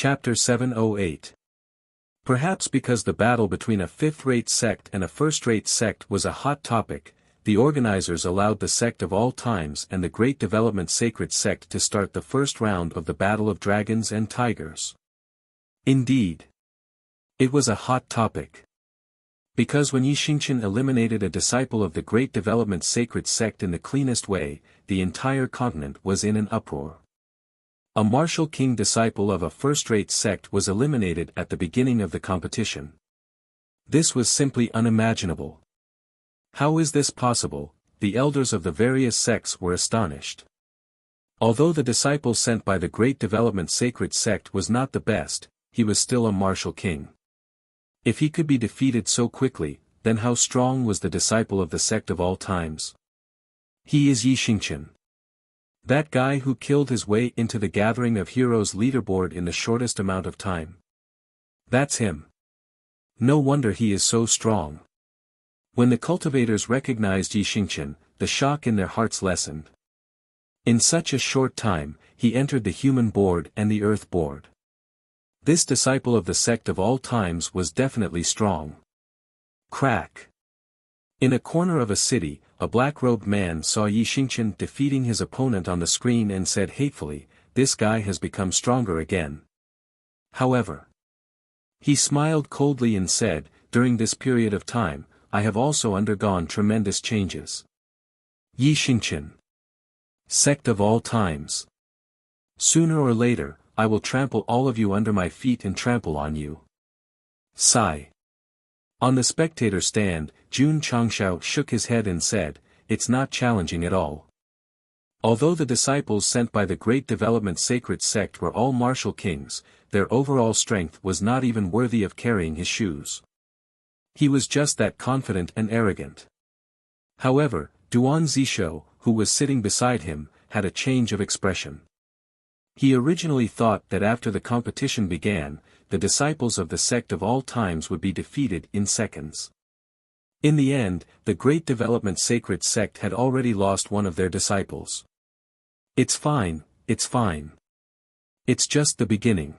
Chapter 708. Perhaps because the battle between a fifth-rate sect and a first-rate sect was a hot topic, the organizers allowed the Sect of All Times and the Great Development Sacred Sect to start the first round of the Battle of Dragons and Tigers. Indeed, it was a hot topic. Because when Yi Xingqian eliminated a disciple of the Great Development Sacred Sect in the cleanest way, the entire continent was in an uproar. A martial king disciple of a first-rate sect was eliminated at the beginning of the competition. This was simply unimaginable. How is this possible? The elders of the various sects were astonished. Although the disciple sent by the Great Development Sacred Sect was not the best, he was still a martial king. If he could be defeated so quickly, then how strong was the disciple of the Sect of All Times? He is Yi Xingqian. That guy who killed his way into the Gathering of Heroes leaderboard in the shortest amount of time. That's him. No wonder he is so strong. When the cultivators recognized Yi Xingqian, the shock in their hearts lessened. In such a short time, he entered the human board and the earth board. This disciple of the Sect of All Times was definitely strong. Crack. In a corner of a city, a black-robed man saw Yi Xingqian defeating his opponent on the screen and said hatefully, "This guy has become stronger again." However, he smiled coldly and said, "During this period of time, I have also undergone tremendous changes." Yi Xingqian. Sect of All Times. Sooner or later, I will trample all of you under my feet and trample on you. Sigh. On the spectator stand, Jun Changshao shook his head and said, "It's not challenging at all." Although the disciples sent by the Great Development Sacred Sect were all martial kings, their overall strength was not even worthy of carrying his shoes. He was just that confident and arrogant. However, Duan Zishou, who was sitting beside him, had a change of expression. He originally thought that after the competition began, the disciples of the Sect of All Times would be defeated in seconds. In the end, the Great Development Sacred Sect had already lost one of their disciples. It's fine, it's fine. It's just the beginning.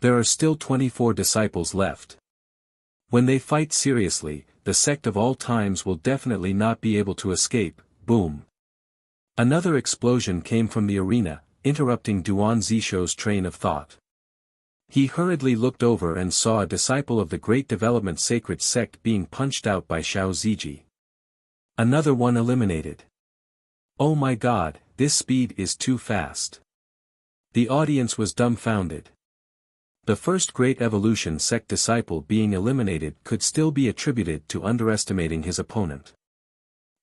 There are still 24 disciples left. When they fight seriously, the Sect of All Times will definitely not be able to escape. Boom. Another explosion came from the arena, interrupting Duan Zishou's train of thought. He hurriedly looked over and saw a disciple of the Great Development Sacred Sect being punched out by Xiao Ziji. Another one eliminated. Oh my god, this speed is too fast. The audience was dumbfounded. The first Great Evolution Sect disciple being eliminated could still be attributed to underestimating his opponent.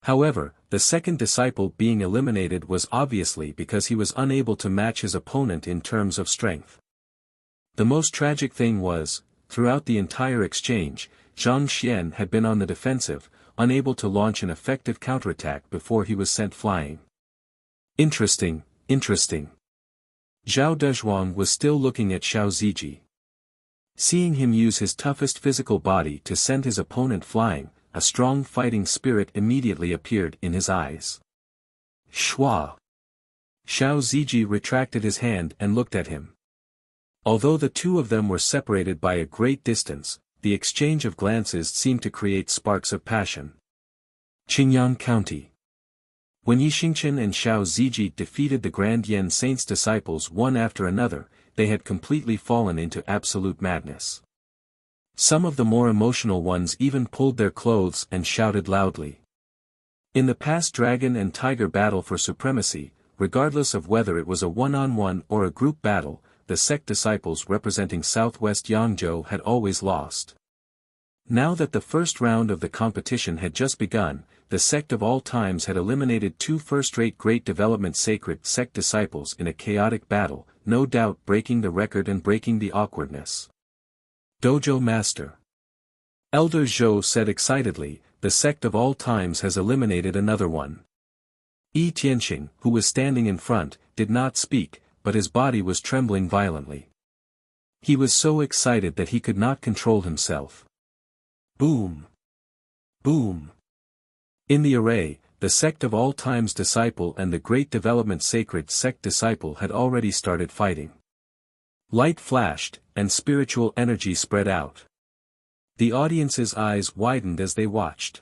However, the second disciple being eliminated was obviously because he was unable to match his opponent in terms of strength. The most tragic thing was, throughout the entire exchange, Zhang Xian had been on the defensive, unable to launch an effective counterattack before he was sent flying. Interesting, interesting. Zhao Dezhuang was still looking at Xiao Ziji. Seeing him use his toughest physical body to send his opponent flying, a strong fighting spirit immediately appeared in his eyes. Shua! Xiao Ziji retracted his hand and looked at him. Although the two of them were separated by a great distance, the exchange of glances seemed to create sparks of passion. Qingyang County. When Yi Xingqian and Xiao Ziji defeated the Grand Yen Saint's disciples one after another, they had completely fallen into absolute madness. Some of the more emotional ones even pulled their clothes and shouted loudly. In the past dragon and tiger battle for supremacy, regardless of whether it was a one-on-one or a group battle, the sect disciples representing Southwest Yangzhou had always lost. Now that the first round of the competition had just begun, the Sect of All Times had eliminated two first-rate Great Development Sacred Sect disciples in a chaotic battle, no doubt breaking the record and breaking the awkwardness. Dojo Master. Elder Zhou said excitedly, "The Sect of All Times has eliminated another one." Yi Tianxing, who was standing in front, did not speak, but his body was trembling violently. He was so excited that he could not control himself. Boom! Boom! In the array, the Sect of All Times disciple and the Great Development Sacred Sect disciple had already started fighting. Light flashed, and spiritual energy spread out. The audience's eyes widened as they watched.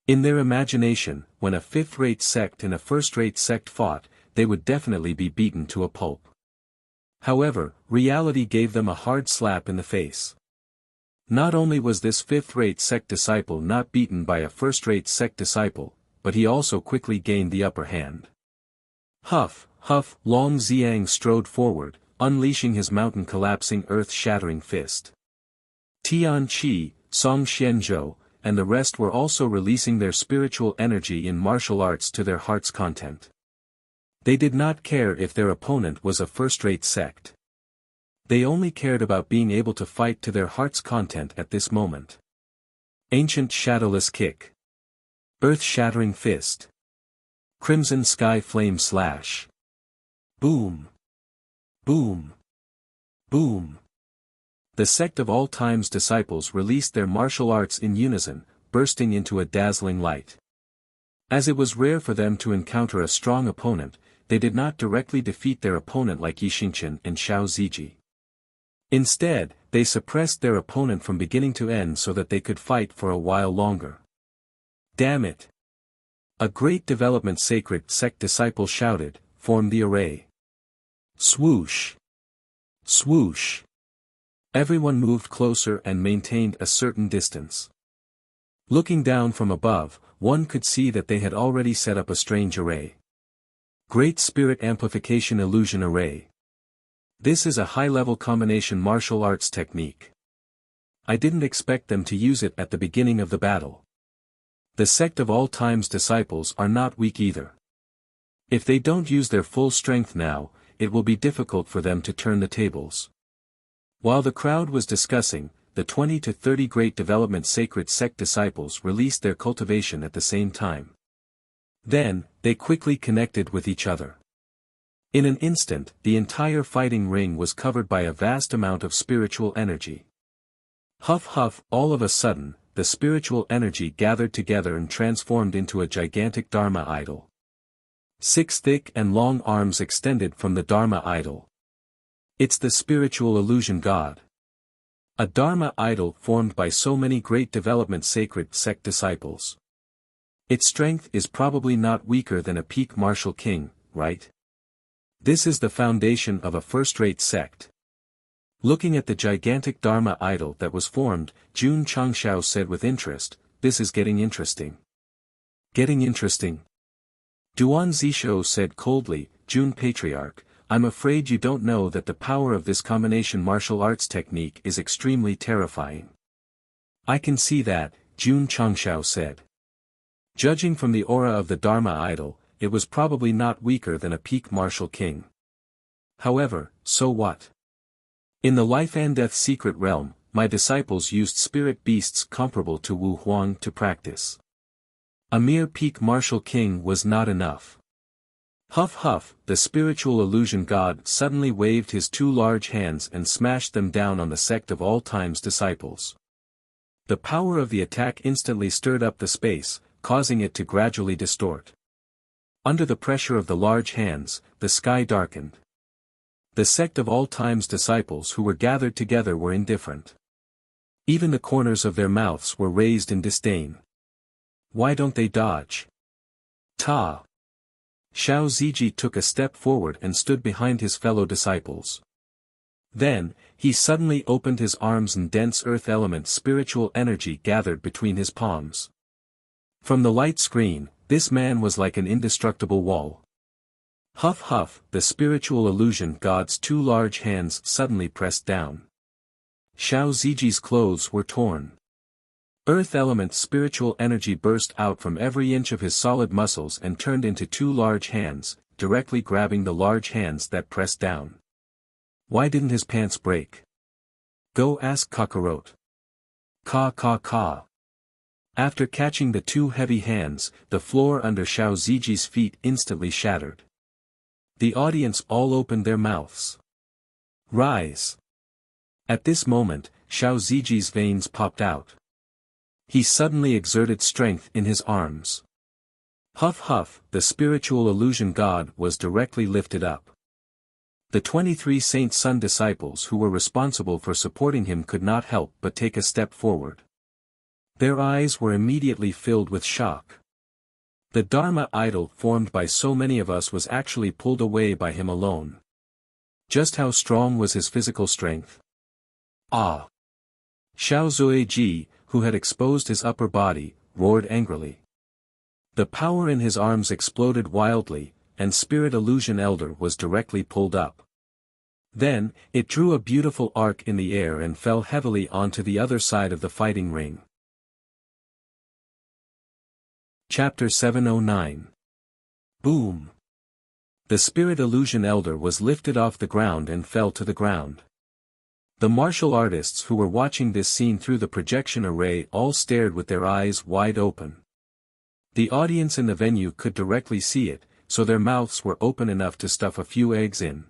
In their imagination, when a fifth-rate sect and a first-rate sect fought, they would definitely be beaten to a pulp. However, reality gave them a hard slap in the face. Not only was this fifth-rate sect disciple not beaten by a first-rate sect disciple, but he also quickly gained the upper hand. Huff, huff, Long Xiang strode forward, unleashing his mountain-collapsing earth-shattering fist. Tian Qi, Song Xianzhou, and the rest were also releasing their spiritual energy in martial arts to their heart's content. They did not care if their opponent was a first-rate sect. They only cared about being able to fight to their heart's content at this moment. Ancient Shadowless Kick. Earth-shattering fist. Crimson Sky Flame Slash. Boom. Boom. Boom. The sect of all time's disciples released their martial arts in unison, bursting into a dazzling light. As it was rare for them to encounter a strong opponent, they did not directly defeat their opponent like Yixingchen and Xiao Ziji. Instead, they suppressed their opponent from beginning to end so that they could fight for a while longer. Damn it! A great development sacred sect disciple shouted, "Form the array." Swoosh! Swoosh! Everyone moved closer and maintained a certain distance. Looking down from above, one could see that they had already set up a strange array. Great Spirit Amplification Illusion Array. This is a high-level combination martial arts technique. I didn't expect them to use it at the beginning of the battle. The sect of all time's disciples are not weak either. If they don't use their full strength now, it will be difficult for them to turn the tables. While the crowd was discussing, the 20 to 30 Great Development Sacred Sect disciples released their cultivation at the same time. Then, they quickly connected with each other. In an instant, the entire fighting ring was covered by a vast amount of spiritual energy. Huff huff, all of a sudden, the spiritual energy gathered together and transformed into a gigantic Dharma idol. 6 thick and long arms extended from the Dharma idol. It's the spiritual illusion god. A Dharma idol formed by so many great development sacred sect disciples. Its strength is probably not weaker than a peak martial king, right? This is the foundation of a first-rate sect. Looking at the gigantic Dharma idol that was formed, Jun Changshao said with interest, "This is getting interesting." Getting interesting? Duan Zishou said coldly, "Jun Patriarch, I'm afraid you don't know that the power of this combination martial arts technique is extremely terrifying." "I can see that," Jun Changshao said. Judging from the aura of the Dharma idol, it was probably not weaker than a peak martial king. However, so what? In the life and death secret realm, my disciples used spirit beasts comparable to Wu Huang to practice. A mere peak martial king was not enough. Huff huff, the spiritual illusion god suddenly waved his 2 large hands and smashed them down on the sect of all time's disciples. The power of the attack instantly stirred up the space, causing it to gradually distort. Under the pressure of the large hands, the sky darkened. The sect of all time's disciples who were gathered together were indifferent. Even the corners of their mouths were raised in disdain. Why don't they dodge? Ta! Xiao Ziji took a step forward and stood behind his fellow disciples. Then, he suddenly opened his arms and dense earth element spiritual energy gathered between his palms. From the light screen, this man was like an indestructible wall. Huff huff, the spiritual illusion god's 2 large hands suddenly pressed down. Xiao Ziji's clothes were torn. Earth element spiritual energy burst out from every inch of his solid muscles and turned into 2 large hands, directly grabbing the large hands that pressed down. Why didn't his pants break? Go ask Kakarot. Ka ka ka. After catching the 2 heavy hands, the floor under Xiao Ziji's feet instantly shattered. The audience all opened their mouths. Rise! At this moment, Xiao Ziji's veins popped out. He suddenly exerted strength in his arms. Huff huff, the spiritual illusion god was directly lifted up. The 23 Saint Sun disciples who were responsible for supporting him could not help but take a step forward. Their eyes were immediately filled with shock. The Dharma idol formed by so many of us was actually pulled away by him alone. Just how strong was his physical strength? Ah! Xiao Zuiji, who had exposed his upper body, roared angrily. The power in his arms exploded wildly, and Spirit Illusion Elder was directly pulled up. Then, it drew a beautiful arc in the air and fell heavily onto the other side of the fighting ring. Chapter 709. Boom! The Spirit Illusion Elder was lifted off the ground and fell to the ground. The martial artists who were watching this scene through the projection array all stared with their eyes wide open. The audience in the venue could directly see it, so their mouths were open enough to stuff a few eggs in.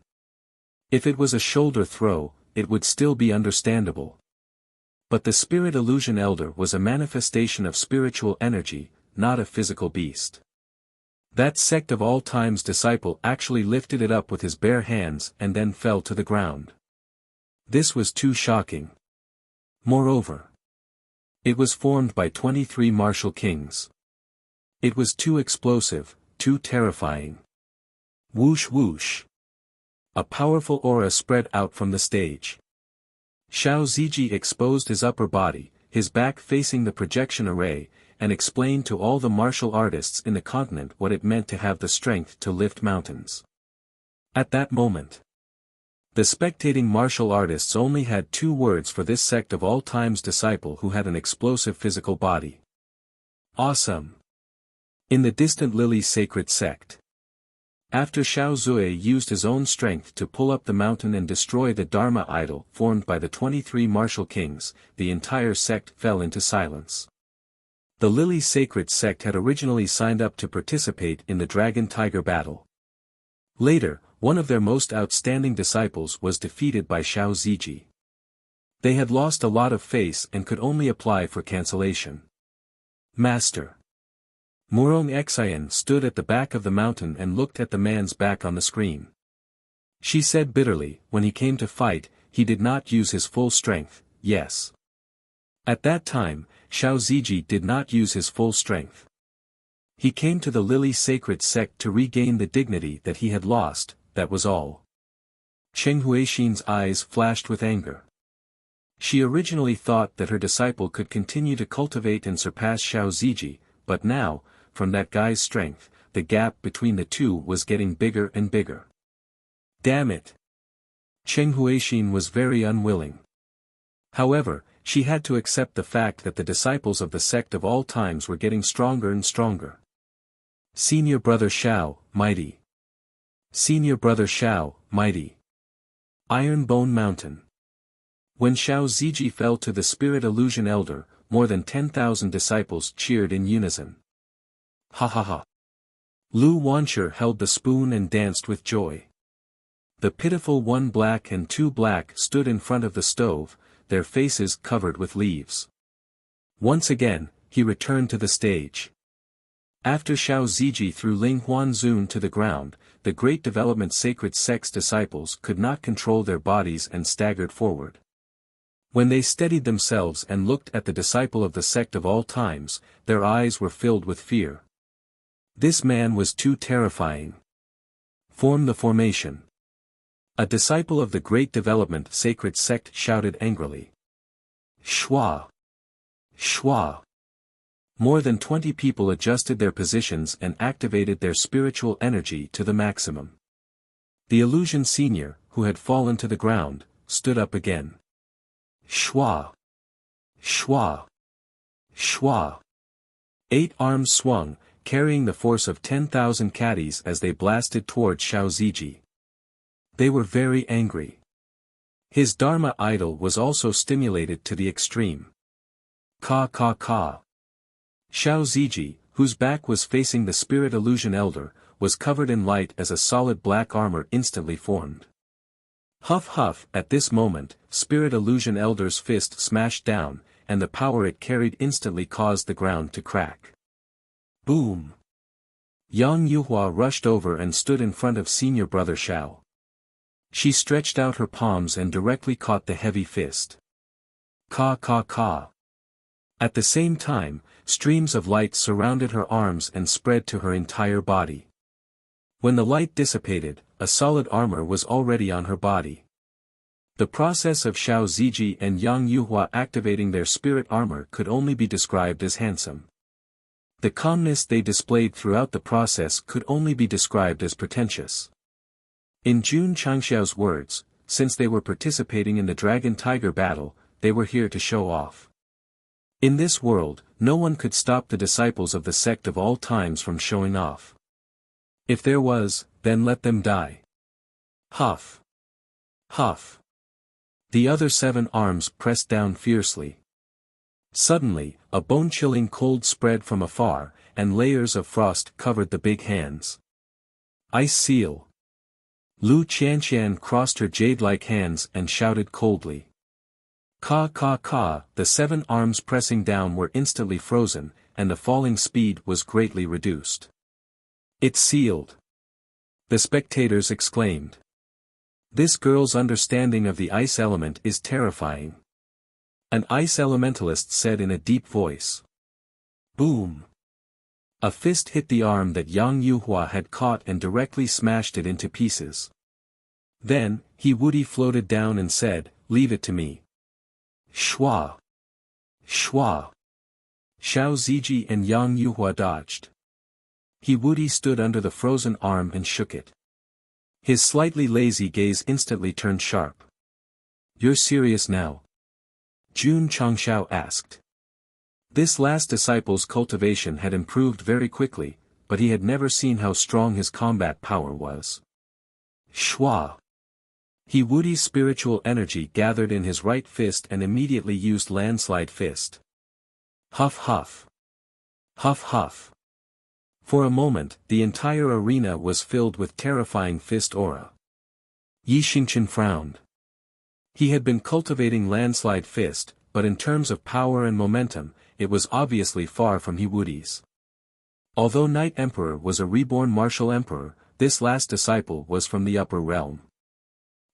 If it was a shoulder throw, it would still be understandable. But the Spirit Illusion Elder was a manifestation of spiritual energy, not a physical beast. That Sect of all times disciple actually lifted it up with his bare hands and then fell to the ground. This was too shocking. Moreover, it was formed by 23 martial kings. It was too explosive, too terrifying. Whoosh whoosh. A powerful aura spread out from the stage. Xiao Ziji exposed his upper body, his back facing the projection array, and explained to all the martial artists in the continent what it meant to have the strength to lift mountains. At that moment, the spectating martial artists only had 2 words for this Sect of all times disciple who had an explosive physical body. Awesome! In the distant Lily Sacred Sect. After Xiao Zui used his own strength to pull up the mountain and destroy the Dharma idol formed by the 23 martial kings, the entire sect fell into silence. The Lily Sacred Sect had originally signed up to participate in the Dragon-Tiger battle. Later, one of their most outstanding disciples was defeated by Xiao Ziji. They had lost a lot of face and could only apply for cancellation. Master. Murong Xian stood at the back of the mountain and looked at the man's back on the screen. She said bitterly, when he came to fight, he did not use his full strength, yes. At that time, Xiao Ziji did not use his full strength. He came to the Lily Sacred Sect to regain the dignity that he had lost, that was all. Cheng Huixin's eyes flashed with anger. She originally thought that her disciple could continue to cultivate and surpass Xiao Ziji, but now, from that guy's strength, the gap between the two was getting bigger and bigger. Damn it! Cheng Huixin was very unwilling. However, she had to accept the fact that the disciples of the Sect of all times were getting stronger and stronger. Senior Brother Xiao, mighty. Senior Brother Xiao, mighty. Iron Bone Mountain. When Xiao Ziji fell to the Spirit Illusion Elder, more than 10,000 disciples cheered in unison. Ha ha ha. Lu Wanshi held the spoon and danced with joy. The pitiful 1 Black and 2 Black stood in front of the stove, their faces covered with leaves. Once again, he returned to the stage. After Xiao Ziji threw Ling Huanzun to the ground, the Great Development Sacred Sect's disciples could not control their bodies and staggered forward. When they steadied themselves and looked at the disciple of the Sect of all times, their eyes were filled with fear. This man was too terrifying. Form the formation. A disciple of the Great Development Sacred Sect shouted angrily. Shua! Shua! More than 20 people adjusted their positions and activated their spiritual energy to the maximum. The Illusion Senior, who had fallen to the ground, stood up again. Shua! Shua! Shua! 8 arms swung, carrying the force of 10,000 caddies as they blasted toward Xiao Ziji. They were very angry. His Dharma idol was also stimulated to the extreme. Ka ka ka. Xiao Ziji, whose back was facing the Spirit Illusion Elder, was covered in light as a solid black armor instantly formed. Huff huff, at this moment, Spirit Illusion Elder's fist smashed down, and the power it carried instantly caused the ground to crack. Boom! Yang Yuhua rushed over and stood in front of Senior Brother Xiao. She stretched out her palms and directly caught the heavy fist. Ka ka ka. At the same time, streams of light surrounded her arms and spread to her entire body. When the light dissipated, a solid armor was already on her body. The process of Xiao Ziji and Yang Yuhua activating their spirit armor could only be described as handsome. The calmness they displayed throughout the process could only be described as pretentious. In Jun Changxiao's words, since they were participating in the Dragon-Tiger battle, they were here to show off. In this world, no one could stop the disciples of the sect of all times from showing off. If there was, then let them die. Huff. Huff. The other 7 arms pressed down fiercely. Suddenly, a bone-chilling cold spread from afar, and layers of frost covered the big hands. Ice seal. Lu Qianqian crossed her jade-like hands and shouted coldly. Ka ka ka, the 7 arms pressing down were instantly frozen, and the falling speed was greatly reduced. It's sealed. The spectators exclaimed. This girl's understanding of the ice element is terrifying. An ice elementalist said in a deep voice. Boom. A fist hit the arm that Yang Yuhua had caught and directly smashed it into pieces. Then, He Wudi floated down and said, "Leave it to me." Shua. Shua. Xiao Ziji and Yang Yuhua dodged. He Wudi stood under the frozen arm and shook it. His slightly lazy gaze instantly turned sharp. "You're serious now?" Jun Changxiao asked. This last disciple's cultivation had improved very quickly, but he had never seen how strong his combat power was. Shua. He Wudi's spiritual energy gathered in his right fist and immediately used landslide fist. Huff huff. Huff huff. For a moment, the entire arena was filled with terrifying fist aura. Yi Xingqian frowned. He had been cultivating landslide fist, but in terms of power and momentum, it was obviously far from He Wudi's. Although Night Emperor was a reborn martial emperor, this last disciple was from the upper realm.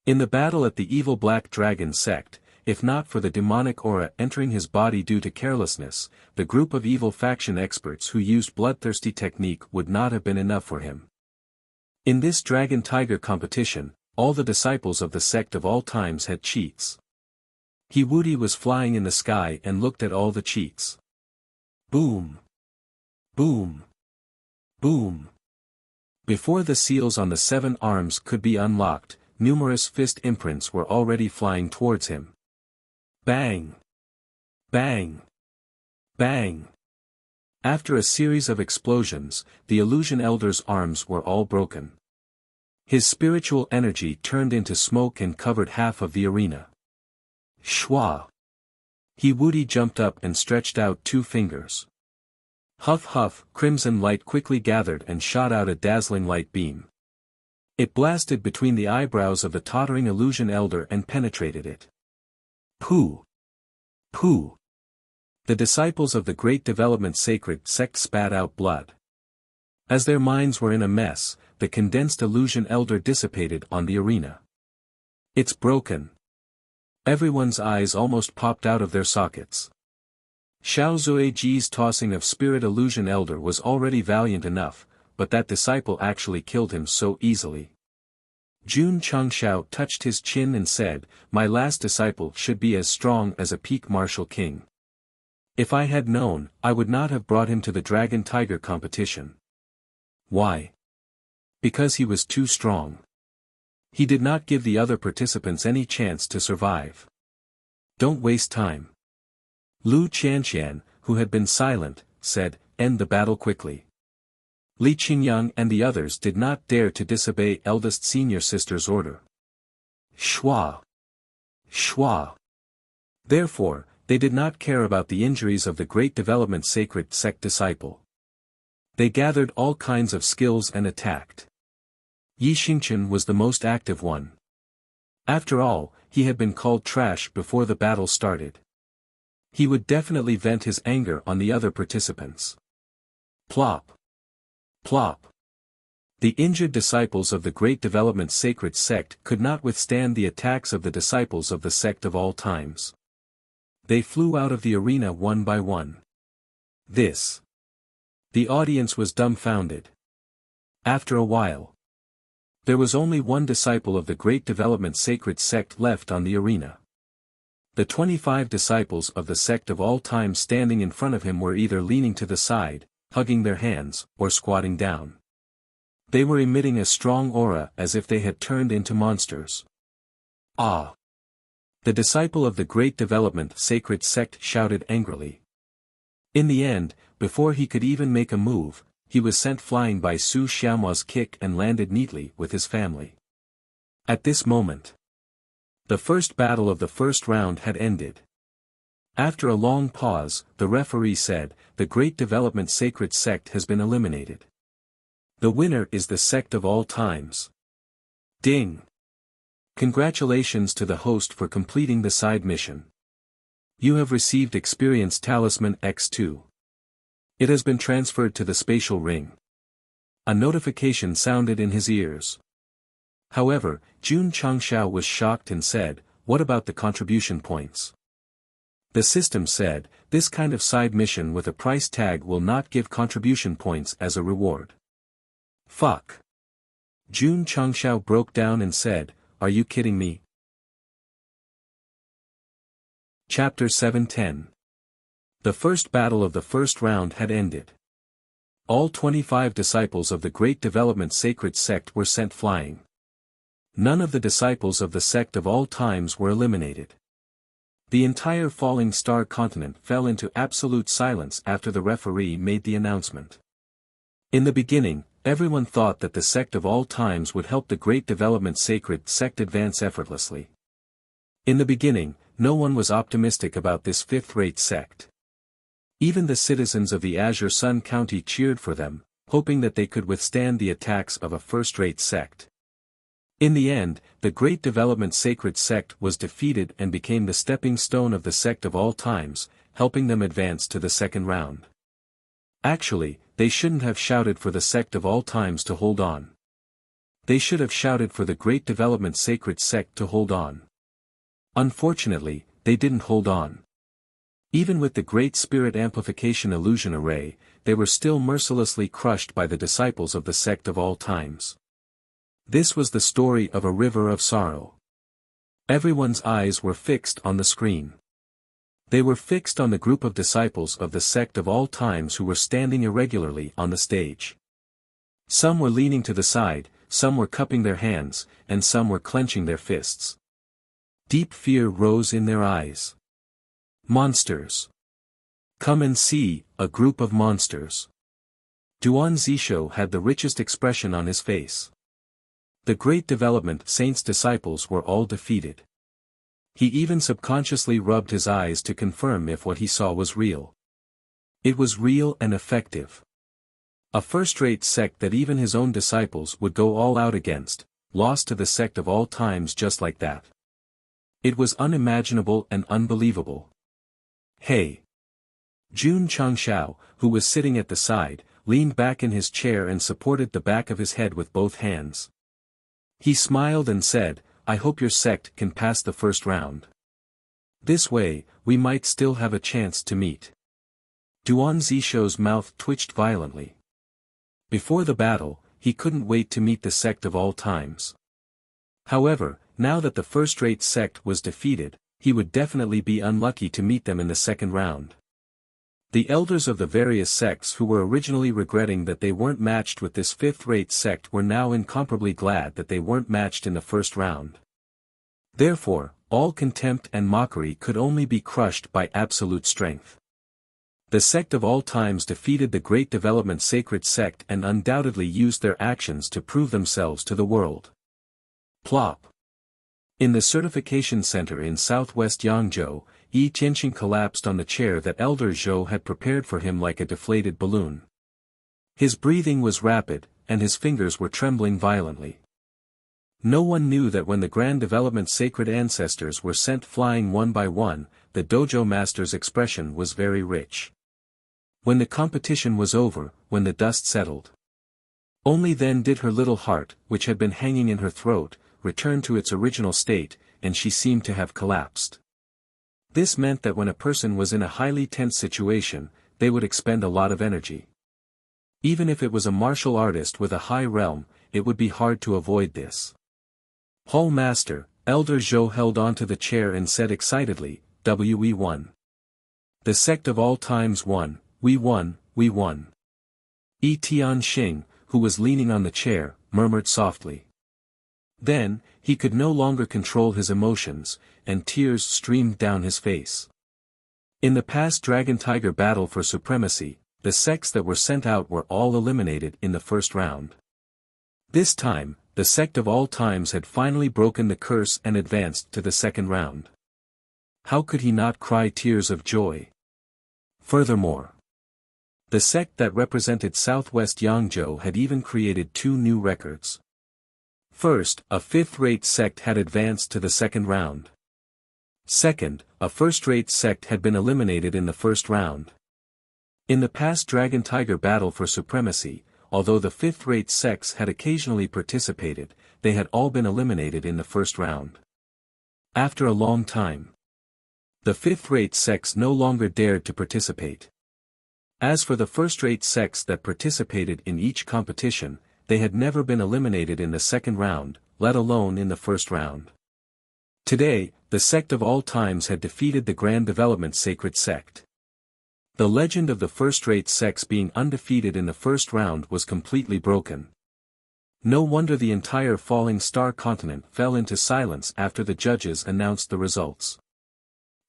In the battle at the evil Black Dragon sect, if not for the demonic aura entering his body due to carelessness, the group of evil faction experts who used bloodthirsty technique would not have been enough for him. In this Dragon-Tiger competition, all the disciples of the sect of all times had cheats. He Wudi was flying in the sky and looked at all the cheats. Boom. Boom. Boom. Before the seals on the 7 arms could be unlocked, numerous fist imprints were already flying towards him. Bang! Bang! Bang! After a series of explosions, the illusion elder's arms were all broken. His spiritual energy turned into smoke and covered half of the arena. Shua! He Wudi jumped up and stretched out 2 fingers. Huff huff, crimson light quickly gathered and shot out a dazzling light beam. It blasted between the eyebrows of the tottering illusion elder and penetrated it. Pooh! Pooh! The disciples of the Great Development Sacred Sect spat out blood. As their minds were in a mess, the condensed illusion elder dissipated on the arena. It's broken. Everyone's eyes almost popped out of their sockets. Xiao Zuiji's tossing of spirit illusion elder was already valiant enough, but that disciple actually killed him so easily. Jun Changxiao touched his chin and said, "My last disciple should be as strong as a peak martial king. If I had known, I would not have brought him to the Dragon-Tiger competition." Why? Because he was too strong. He did not give the other participants any chance to survive. Don't waste time. Lu Qianqian, who had been silent, said, "End the battle quickly." Li Qingyang and the others did not dare to disobey eldest senior sister's order. Shua! Shua! Therefore, they did not care about the injuries of the Great Development Sacred Sect disciple. They gathered all kinds of skills and attacked. Yi Xingqian was the most active one. After all, he had been called trash before the battle started. He would definitely vent his anger on the other participants. Plop! Plop! The injured disciples of the Great Development Sacred Sect could not withstand the attacks of the disciples of the Sect of all times. They flew out of the arena one by one. The audience was dumbfounded. After a while, there was only one disciple of the Great Development Sacred Sect left on the arena. The 25 disciples of the Sect of all time standing in front of him were either leaning to the side, hugging their hands, or squatting down. They were emitting a strong aura as if they had turned into monsters. Ah! The disciple of the Great Development Sacred Sect shouted angrily. In the end, before he could even make a move, he was sent flying by Su Xiaomua's kick and landed neatly with his family. At this moment, the first battle of the first round had ended. After a long pause, the referee said, "The Great Development Sacred Sect has been eliminated. The winner is the Sect of all times." Ding! Congratulations to the host for completing the side mission. You have received Experience Talisman X2. It has been transferred to the spatial ring. A notification sounded in his ears. However, Jun Changshao was shocked and said, "What about the contribution points?" The system said, "This kind of side mission with a price tag will not give contribution points as a reward." Fuck. Jun Changshao broke down and said, "Are you kidding me?" Chapter 710. The first battle of the first round had ended. All 25 disciples of the Great Development Sacred Sect were sent flying. None of the disciples of the Sect of all times were eliminated. The entire Falling Star continent fell into absolute silence after the referee made the announcement. In the beginning, everyone thought that the Sect of all times would help the Great Development Sacred Sect advance effortlessly. In the beginning, no one was optimistic about this fifth-rate sect. Even the citizens of the Azure Sun County cheered for them, hoping that they could withstand the attacks of a first-rate sect. In the end, the Great Development Sacred Sect was defeated and became the stepping stone of the Sect of all times, helping them advance to the second round. Actually, they shouldn't have shouted for the Sect of all times to hold on. They should have shouted for the Great Development Sacred Sect to hold on. Unfortunately, they didn't hold on. Even with the Great Spirit Amplification Illusion Array, they were still mercilessly crushed by the disciples of the Sect of all times. This was the story of a river of sorrow. Everyone's eyes were fixed on the screen. They were fixed on the group of disciples of the Sect of all times who were standing irregularly on the stage. Some were leaning to the side, some were cupping their hands, and some were clenching their fists. Deep fear rose in their eyes. Monsters. Come and see, a group of monsters. Duan Zisho had the richest expression on his face. The Great Development Saint's disciples were all defeated. He even subconsciously rubbed his eyes to confirm if what he saw was real. It was real and effective. A first-rate sect that even his own disciples would go all out against, lost to the Sect of all times just like that. It was unimaginable and unbelievable. Hey! Jun Changshao, who was sitting at the side, leaned back in his chair and supported the back of his head with both hands. He smiled and said, "I hope your sect can pass the first round. This way, we might still have a chance to meet." Duan Zisho's mouth twitched violently. Before the battle, he couldn't wait to meet the Sect of all times. However, now that the first-rate sect was defeated, he would definitely be unlucky to meet them in the second round. The elders of the various sects who were originally regretting that they weren't matched with this fifth-rate sect were now incomparably glad that they weren't matched in the first round. Therefore, all contempt and mockery could only be crushed by absolute strength. The Sect of all times defeated the Great Development Sacred Sect and undoubtedly used their actions to prove themselves to the world. Plop. In the certification center in southwest Yangzhou, Yi Tianqing collapsed on the chair that Elder Zhou had prepared for him like a deflated balloon. His breathing was rapid, and his fingers were trembling violently. No one knew that when the Grand Development Sacred Ancestors were sent flying one by one, the dojo master's expression was very rich. When the competition was over, when the dust settled, Only then did her little heart, which had been hanging in her throat, return to its original state, and she seemed to have collapsed. This meant that when a person was in a highly tense situation, they would expend a lot of energy. Even if it was a martial artist with a high realm, it would be hard to avoid this. Hall Master, Elder Zhou held onto the chair and said excitedly, "We won. The sect of all times won, we won, we won." Tian Xing, who was leaning on the chair, murmured softly. Then, he could no longer control his emotions, and tears streamed down his face. In the past Dragon-Tiger battle for supremacy, the sects that were sent out were all eliminated in the first round. This time, the sect of all times had finally broken the curse and advanced to the second round. How could he not cry tears of joy? Furthermore, the sect that represented Southwest Yangzhou had even created 2 new records. First, a 5th-rate sect had advanced to the second round. Second, a first-rate sect had been eliminated in the first round. In the past Dragon-Tiger battle for supremacy, although the 5th-rate sects had occasionally participated, they had all been eliminated in the first round. After a long time, the 5th-rate sects no longer dared to participate. As for the first-rate sects that participated in each competition, they had never been eliminated in the second round, let alone in the first round. Today, the sect of all times had defeated the Grand Development Sacred Sect. The legend of the first-rate sects being undefeated in the first round was completely broken. No wonder the entire Falling Star continent fell into silence after the judges announced the results.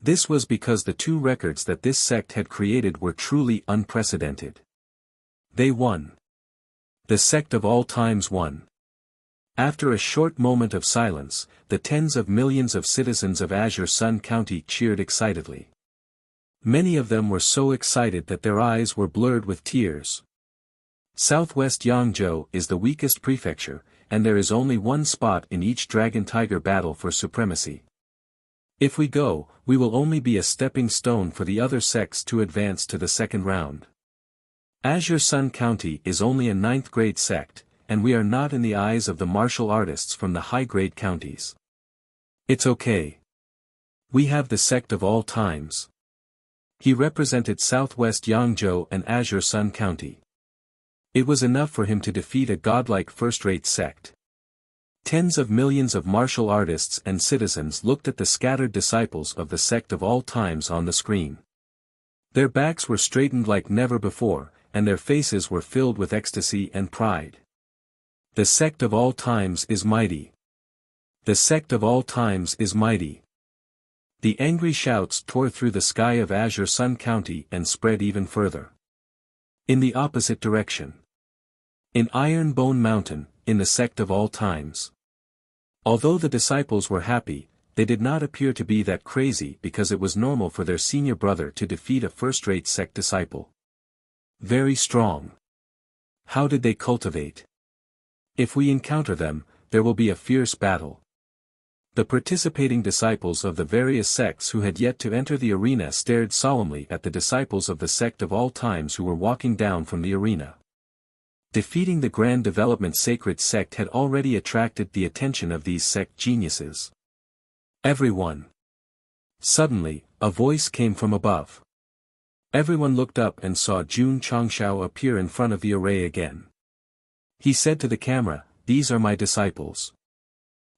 This was because the 2 records that this sect had created were truly unprecedented. They won. The sect of all times won. After a short moment of silence, the tens of millions of citizens of Azure Sun County cheered excitedly. Many of them were so excited that their eyes were blurred with tears. Southwest Yangzhou is the weakest prefecture, and there is only one spot in each Dragon-Tiger battle for supremacy. If we go, we will only be a stepping stone for the other sects to advance to the second round. Azure Sun County is only a 9th-grade sect, and we are not in the eyes of the martial artists from the high-grade counties. It's okay. We have the sect of all times. He represented Southwest Yangzhou and Azure Sun County. It was enough for him to defeat a godlike first-rate sect. Tens of millions of martial artists and citizens looked at the scattered disciples of the sect of all times on the screen. Their backs were straightened like never before, and their faces were filled with ecstasy and pride. The sect of all times is mighty. The sect of all times is mighty. The angry shouts tore through the sky of Azure Sun County and spread even further. In the opposite direction. In Iron Bone Mountain, in the sect of all times. Although the disciples were happy, they did not appear to be that crazy because it was normal for their senior brother to defeat a first-rate sect disciple. Very strong. How did they cultivate? If we encounter them, there will be a fierce battle. The participating disciples of the various sects who had yet to enter the arena stared solemnly at the disciples of the sect of all times who were walking down from the arena. Defeating the Grand Development Sacred Sect had already attracted the attention of these sect geniuses. Everyone. Suddenly, a voice came from above. Everyone looked up and saw Jun Changshao appear in front of the array again. He said to the camera, "These are my disciples.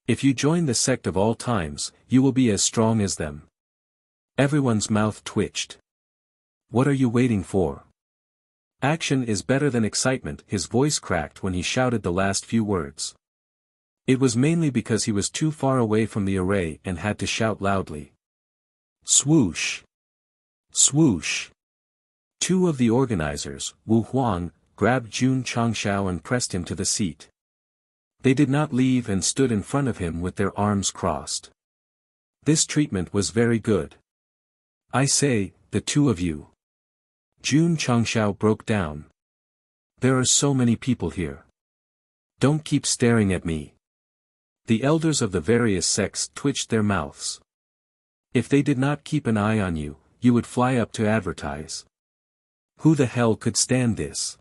If you join the sect of all times, you will be as strong as them." Everyone's mouth twitched. What are you waiting for? Action is better than excitement. His voice cracked when he shouted the last few words. It was mainly because he was too far away from the array and had to shout loudly. Swoosh! Swoosh! 2 of the organizers, Wu Huang, grabbed Jun Changshao and pressed him to the seat. They did not leave and stood in front of him with their arms crossed. This treatment was very good. I say, the 2 of you. Jun Changshao broke down. There are so many people here. Don't keep staring at me. The elders of the various sects twitched their mouths. If they did not keep an eye on you, you would fly up to advertise. Who the hell could stand this?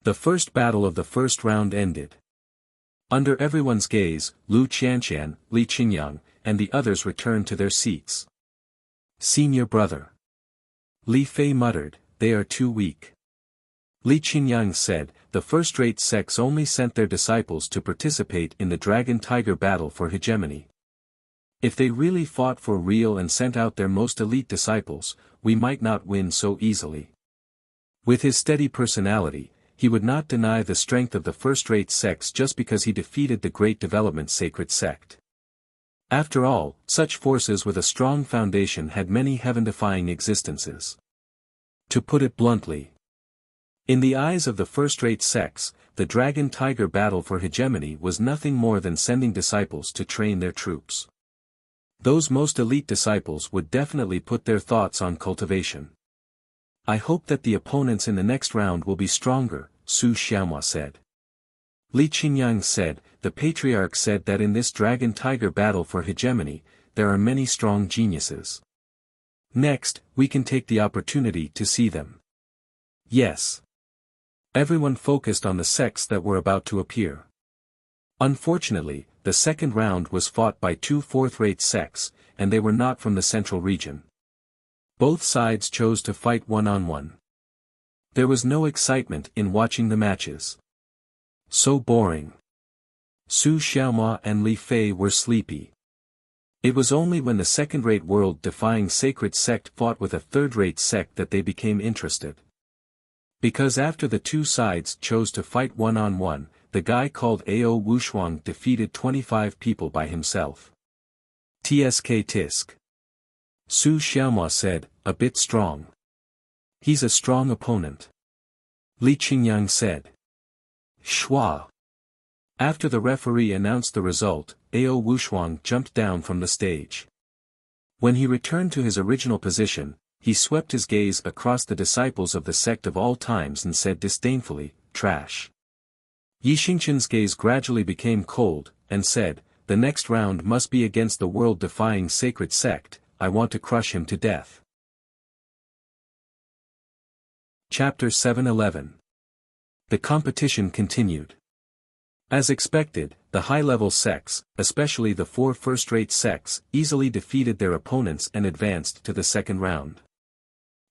The first battle of the first round ended. Under everyone's gaze, Lu Qianqian, Li Qingyang, and the others returned to their seats. Senior brother. Li Fei muttered, they are too weak. Li Qingyang said, the first-rate sects only sent their disciples to participate in the dragon-tiger battle for hegemony. If they really fought for real and sent out their most elite disciples, we might not win so easily. With his steady personality, he would not deny the strength of the first-rate sects just because he defeated the Great Development Sacred Sect. After all, such forces with a strong foundation had many heaven-defying existences. To put it bluntly, in the eyes of the first-rate sects, the dragon-tiger battle for hegemony was nothing more than sending disciples to train their troops. Those most elite disciples would definitely put their thoughts on cultivation. I hope that the opponents in the next round will be stronger, Su Xiaomua said. Li Qingyang said, the patriarch said that in this dragon-tiger battle for hegemony, there are many strong geniuses. Next, we can take the opportunity to see them. Yes. Everyone focused on the sects that were about to appear. Unfortunately, the second round was fought by two fourth-rate sects, and they were not from the central region. Both sides chose to fight one-on-one. There was no excitement in watching the matches. So boring. Su Xiaomua and Li Fei were sleepy. It was only when the second-rate world-defying sacred sect fought with a third-rate sect that they became interested. Because after the two sides chose to fight one-on-one, the guy called Ao Wushuang defeated 25 people by himself. Tsk tisk. Su Xiaomua said, a bit strong. He's a strong opponent. Li Qingyang said. Shua. After the referee announced the result, Ao Wushuang jumped down from the stage. When he returned to his original position, he swept his gaze across the disciples of the sect of all times and said disdainfully, trash. Yi Xingqian's gaze gradually became cold, and said, the next round must be against the world-defying sacred sect, I want to crush him to death. Chapter 711. The competition continued. As expected, the high-level sects, especially the four first-rate sects, easily defeated their opponents and advanced to the second round.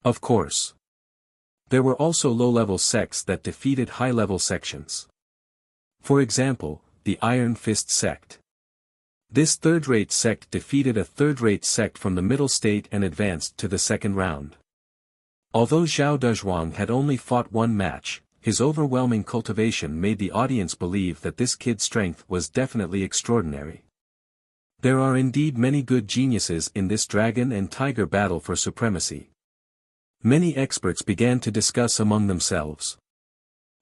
Of course. There were also low-level sects that defeated high-level sections. For example, the Iron Fist sect. This third-rate sect defeated a third-rate sect from the middle state and advanced to the second round. Although Zhao Dezhuang had only fought one match, his overwhelming cultivation made the audience believe that this kid's strength was definitely extraordinary. There are indeed many good geniuses in this dragon and tiger battle for supremacy. Many experts began to discuss among themselves.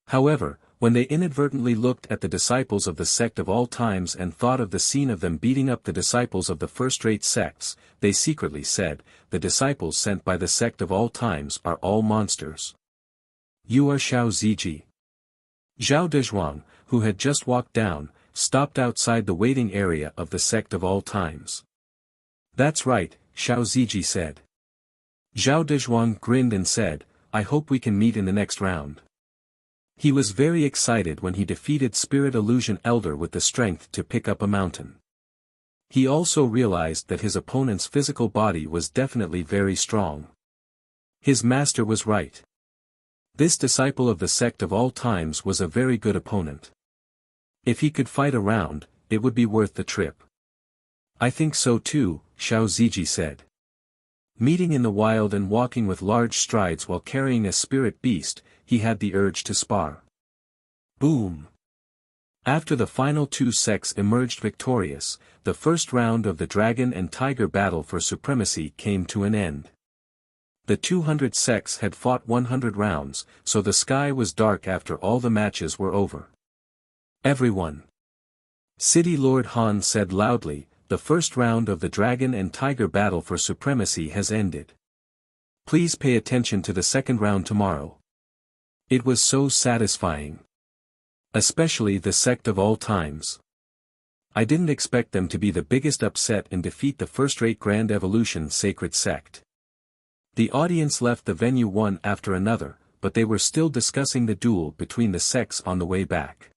However, when they inadvertently looked at the disciples of the sect of all times and thought of the scene of them beating up the disciples of the first-rate sects, they secretly said, the disciples sent by the sect of all times are all monsters. You are Xiao Ziji. Zhao Dezhuang, who had just walked down, stopped outside the waiting area of the sect of all times. That's right, Xiao Ziji said. Zhao Dezhuang grinned and said, I hope we can meet in the next round. He was very excited when he defeated Spirit Illusion Elder with the strength to pick up a mountain. He also realized that his opponent's physical body was definitely very strong. His master was right. This disciple of the sect of all times was a very good opponent. If he could fight a round, it would be worth the trip. I think so too, Xiao Ziji said. Meeting in the wild and walking with large strides while carrying a spirit beast, he had the urge to spar. Boom! After the final two sects emerged victorious, the first round of the dragon and tiger battle for supremacy came to an end. The 200 sects had fought 100 rounds, so the sky was dark after all the matches were over. Everyone. City Lord Han said loudly, the first round of the dragon and tiger battle for supremacy has ended. Please pay attention to the second round tomorrow. It was so satisfying. Especially the sect of all times. I didn't expect them to be the biggest upset and defeat the first-rate Grand Evolution Sacred Sect. The audience left the venue one after another, but they were still discussing the duel between the sects on the way back.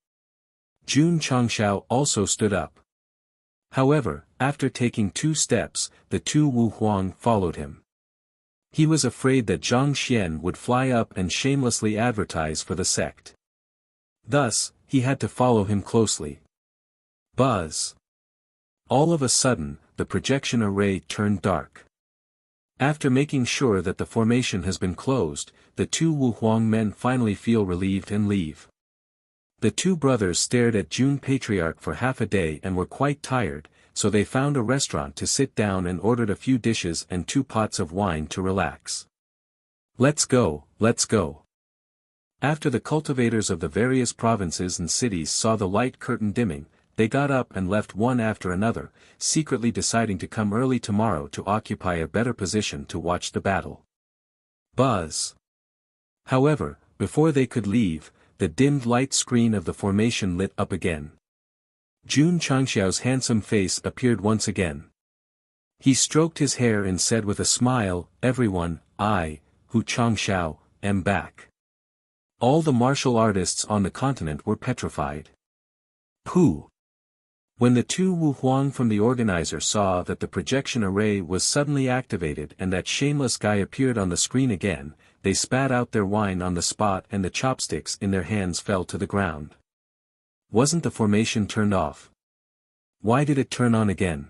Jun Changshao also stood up. However, after taking 2 steps, the 2 Wu Huang followed him. He was afraid that Zhang Xian would fly up and shamelessly advertise for the sect. Thus, he had to follow him closely. Buzz! All of a sudden, the projection array turned dark. After making sure that the formation has been closed, the 2 Wu Huang men finally feel relieved and leave. The 2 brothers stared at Jun Patriarch for half a day and were quite tired, so they found a restaurant to sit down and ordered a few dishes and 2 pots of wine to relax. Let's go, let's go. After the cultivators of the various provinces and cities saw the light curtain dimming, they got up and left one after another, secretly deciding to come early tomorrow to occupy a better position to watch the battle. Buzz! However, before they could leave, the dimmed light screen of the formation lit up again. Jun Changxiao's handsome face appeared once again. He stroked his hair and said with a smile, "Everyone, I, Hu Changxiao, am back." All the martial artists on the continent were petrified. Pooh! When the 2 Wu Huang from the organizer saw that the projection array was suddenly activated and that shameless guy appeared on the screen again, they spat out their wine on the spot and the chopsticks in their hands fell to the ground. Wasn't the formation turned off? Why did it turn on again?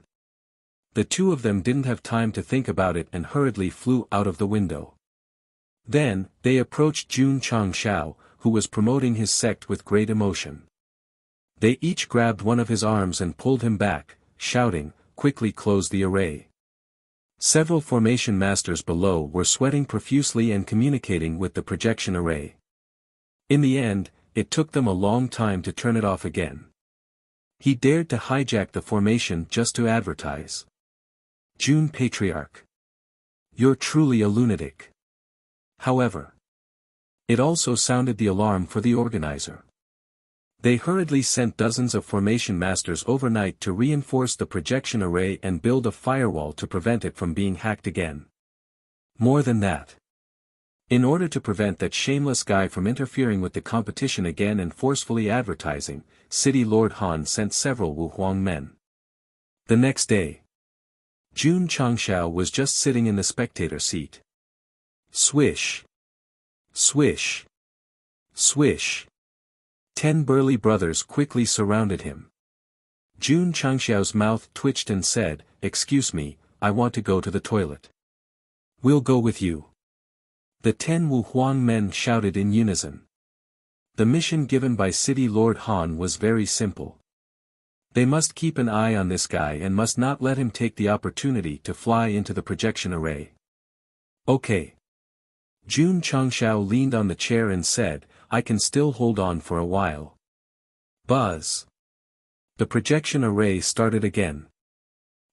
The 2 of them didn't have time to think about it and hurriedly flew out of the window. Then, they approached Jun Changshao, who was promoting his sect with great emotion. They each grabbed one of his arms and pulled him back, shouting, "Quickly close the array." Several formation masters below were sweating profusely and communicating with the projection array. In the end, it took them a long time to turn it off again. He dared to hijack the formation just to advertise. Jun Patriarch. You're truly a lunatic. However, it also sounded the alarm for the organizer. They hurriedly sent dozens of formation masters overnight to reinforce the projection array and build a firewall to prevent it from being hacked again. More than that. In order to prevent that shameless guy from interfering with the competition again and forcefully advertising, City Lord Han sent several Wu Huang men. The next day, Jun Changshao was just sitting in the spectator seat. Swish! Swish! Swish! 10 burly brothers quickly surrounded him. Jun Changxiao's mouth twitched and said, "Excuse me, I want to go to the toilet." "We'll go with you." The 10 Wu Huang men shouted in unison. The mission given by City Lord Han was very simple. They must keep an eye on this guy and must not let him take the opportunity to fly into the projection array. Okay. Jun Changxiao leaned on the chair and said, "I can still hold on for a while." Buzz! The projection array started again.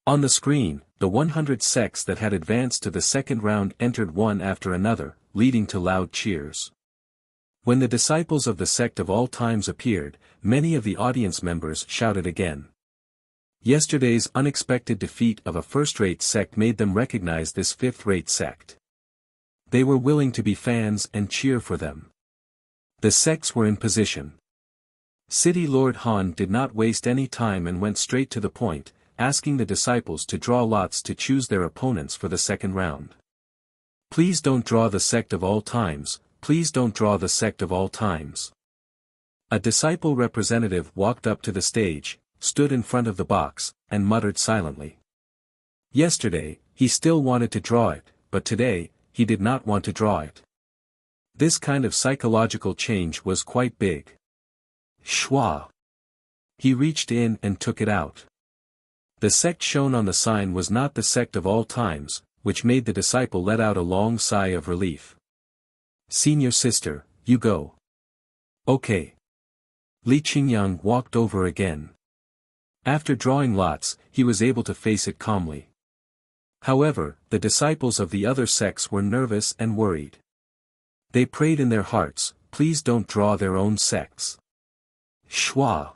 On the screen, the 100 sects that had advanced to the second round entered one after another, leading to loud cheers. When the disciples of the sect of all times appeared, many of the audience members shouted again. Yesterday's unexpected defeat of a first-rate sect made them recognize this fifth-rate sect. They were willing to be fans and cheer for them. The sects were in position. City Lord Han did not waste any time and went straight to the point, asking the disciples to draw lots to choose their opponents for the second round. "Please don't draw the sect of all times, please don't draw the sect of all times." A disciple representative walked up to the stage, stood in front of the box, and muttered silently. Yesterday, he still wanted to draw it, but today, he did not want to draw it. This kind of psychological change was quite big. Schwa! He reached in and took it out. The sect shown on the sign was not the sect of all times, which made the disciple let out a long sigh of relief. "Senior sister, you go." "Okay." Li Qingyang walked over again. After drawing lots, he was able to face it calmly. However, the disciples of the other sects were nervous and worried. They prayed in their hearts, "Please don't draw their own sects." Schwa!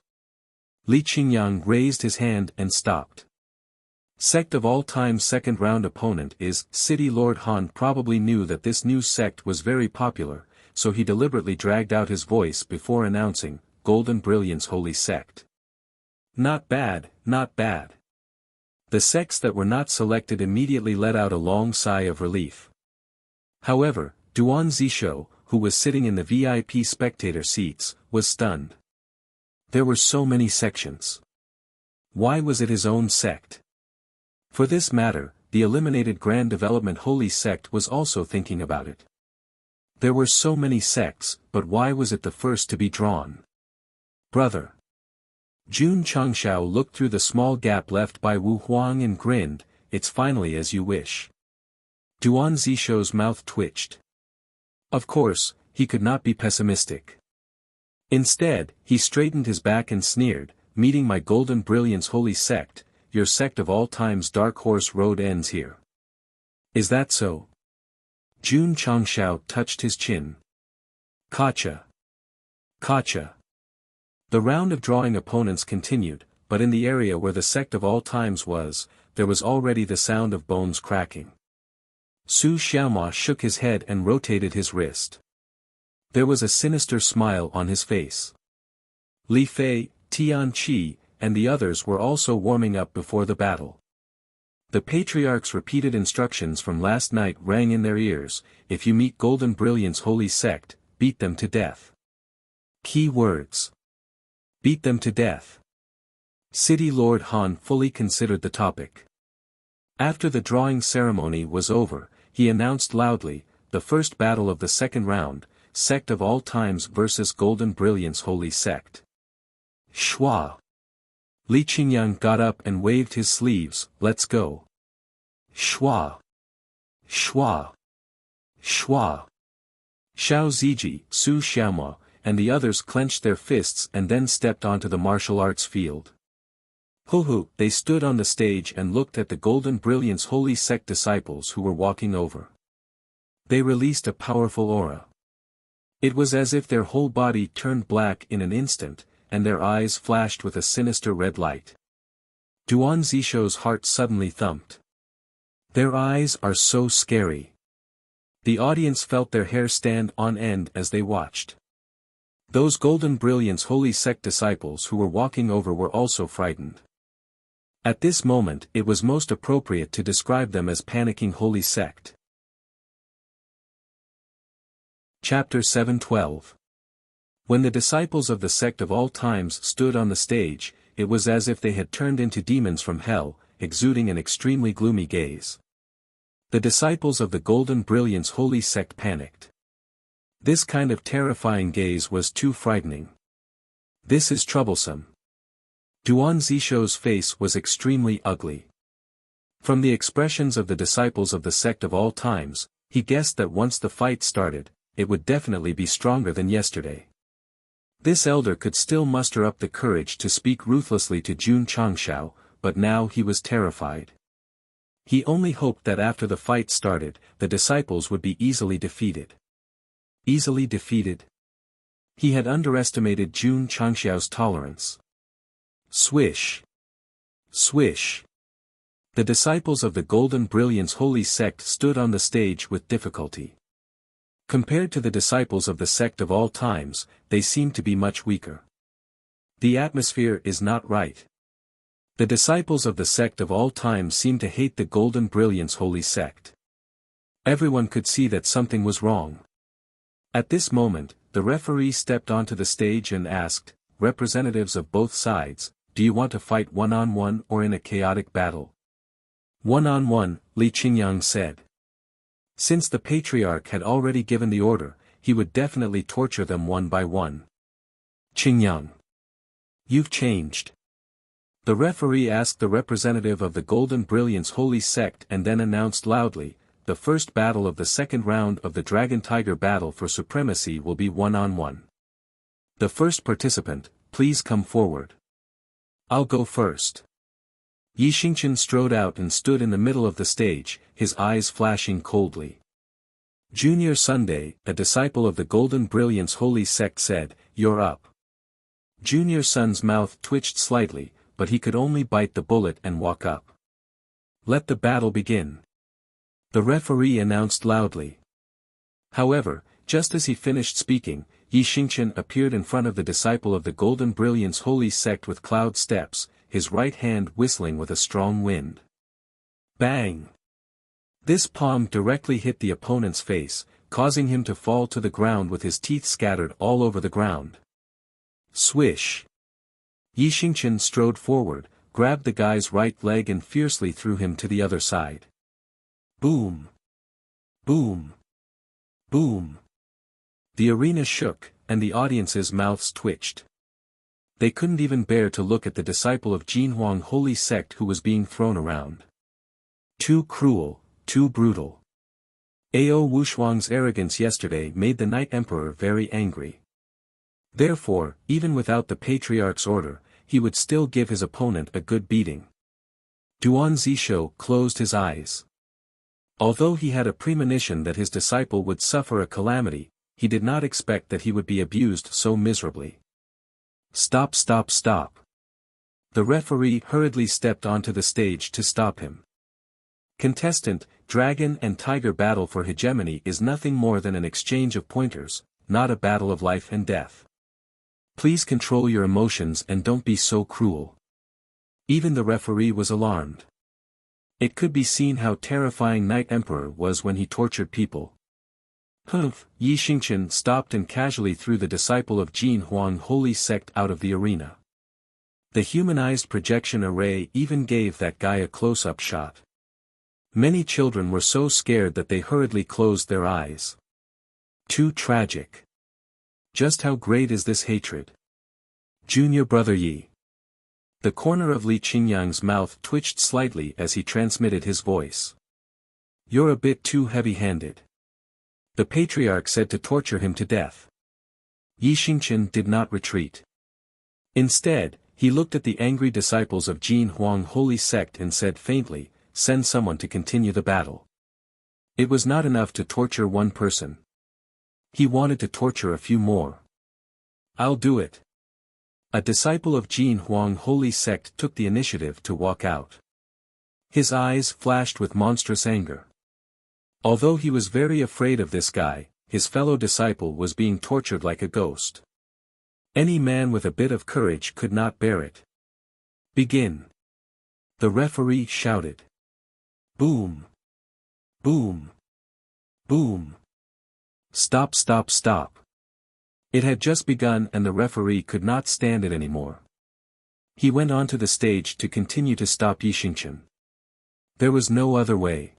Li Qingyang raised his hand and stopped. Sect of all time second round opponent is City Lord Han probably knew that this new sect was very popular, so he deliberately dragged out his voice before announcing, Golden Brilliance Holy Sect. Not bad, not bad. The sects that were not selected immediately let out a long sigh of relief. However, Duan Zisho, who was sitting in the VIP spectator seats, was stunned. There were so many sections. Why was it his own sect? For this matter, the eliminated Grand Development Holy Sect was also thinking about it. There were so many sects, but why was it the first to be drawn? Brother. Jun Changshao looked through the small gap left by Wu Huang and grinned, it's finally as you wish. Duan Zisho's mouth twitched. Of course, he could not be pessimistic. Instead, he straightened his back and sneered, meeting my Golden Brilliance Holy Sect, your sect of all times Dark Horse Road ends here. Is that so? Jun Changshao touched his chin. Gotcha. Gotcha. The round of drawing opponents continued, but in the area where the sect of all times was, there was already the sound of bones cracking. Su Xiaoma shook his head and rotated his wrist. There was a sinister smile on his face. Li Fei, Tian Qi, and the others were also warming up before the battle. The Patriarch's repeated instructions from last night rang in their ears, if you meet Golden Brilliance Holy Sect, beat them to death. Key words. Beat them to death. City Lord Han fully considered the topic. After the drawing ceremony was over, he announced loudly, the first battle of the second round, Sect of all times versus Golden Brilliance Holy Sect. Shua. Li Qingyang got up and waved his sleeves, let's go. Shua. Shua. Shua. Xiao Ziji, Su Xiaoma, and the others clenched their fists and then stepped onto the martial arts field. Hu, they stood on the stage and looked at the Golden Brilliance Holy Sect disciples who were walking over. They released a powerful aura. It was as if their whole body turned black in an instant, and their eyes flashed with a sinister red light. Duan Zisho's heart suddenly thumped. Their eyes are so scary. The audience felt their hair stand on end as they watched. Those Golden Brilliance Holy Sect disciples who were walking over were also frightened. At this moment it was most appropriate to describe them as panicking Holy Sect. Chapter 7:12. When the disciples of the sect of all times stood on the stage, it was as if they had turned into demons from hell, exuding an extremely gloomy gaze. The disciples of the Golden Brilliance Holy Sect panicked. This kind of terrifying gaze was too frightening. This is troublesome. Duan Zisho's face was extremely ugly. From the expressions of the disciples of the sect of all times, he guessed that once the fight started, it would definitely be stronger than yesterday. This elder could still muster up the courage to speak ruthlessly to Jun Changshao, but now he was terrified. He only hoped that after the fight started, the disciples would be easily defeated. Easily defeated? He had underestimated Jun Changshao's tolerance. Swish. Swish. The disciples of the Golden Brilliance Holy Sect stood on the stage with difficulty. Compared to the disciples of the sect of all times, they seemed to be much weaker. The atmosphere is not right. The disciples of the sect of all times seemed to hate the Golden Brilliance Holy Sect. Everyone could see that something was wrong. At this moment, the referee stepped onto the stage and asked, representatives of both sides, do you want to fight one-on-one or in a chaotic battle? One-on-one, Li Qingyang said. Since the Patriarch had already given the order, he would definitely torture them one by one. Qingyang. You've changed. The referee asked the representative of the Golden Brilliance Holy Sect and then announced loudly, the first battle of the second round of the Dragon Tiger battle for supremacy will be one-on-one. The first participant, please come forward. I'll go first. Yi Xingchen strode out and stood in the middle of the stage, his eyes flashing coldly. Junior Sunday, a disciple of the Golden Brilliance Holy Sect said, you're up. Junior Sun's mouth twitched slightly, but he could only bite the bullet and walk up. Let the battle begin. The referee announced loudly. However, Just as he finished speaking, Yi Xingqian appeared in front of the disciple of the Golden Brilliance Holy Sect with cloud steps, his right hand whistling with a strong wind. Bang! This palm directly hit the opponent's face, causing him to fall to the ground with his teeth scattered all over the ground. Swish! Yi Xingqian strode forward, grabbed the guy's right leg and fiercely threw him to the other side. Boom! Boom! Boom! The arena shook, and the audience's mouths twitched. They couldn't even bear to look at the disciple of Jinhuang Holy Sect who was being thrown around. Too cruel, too brutal. Ao Wushuang's arrogance yesterday made the Night Emperor very angry. Therefore, even without the Patriarch's order, he would still give his opponent a good beating. Duan Zishou closed his eyes. Although he had a premonition that his disciple would suffer a calamity, he did not expect that he would be abused so miserably. Stop, stop, stop. The referee hurriedly stepped onto the stage to stop him. Contestant, Dragon and Tiger battle for hegemony is nothing more than an exchange of pointers, not a battle of life and death. Please control your emotions and don't be so cruel. Even the referee was alarmed. It could be seen how terrifying Night Emperor was when he tortured people. Humph! Yi Xingqian stopped and casually threw the disciple of Jinhuang Holy Sect out of the arena. The humanized projection array even gave that guy a close-up shot. Many children were so scared that they hurriedly closed their eyes. Too tragic. Just how great is this hatred? Junior brother Yi. The corner of Li Qingyang's mouth twitched slightly as he transmitted his voice. You're a bit too heavy-handed. The Patriarch said to torture him to death. Yi Xingqian did not retreat. Instead, he looked at the angry disciples of Jinhuang Holy Sect and said faintly, send someone to continue the battle. It was not enough to torture one person. He wanted to torture a few more. I'll do it. A disciple of Jinhuang Holy Sect took the initiative to walk out. His eyes flashed with monstrous anger. Although he was very afraid of this guy, his fellow disciple was being tortured like a ghost. Any man with a bit of courage could not bear it. Begin. The referee shouted. Boom! Boom! Boom! Stop, stop, stop. It had just begun and the referee could not stand it anymore. He went onto the stage to continue to stop Yi Xingqian. There was no other way.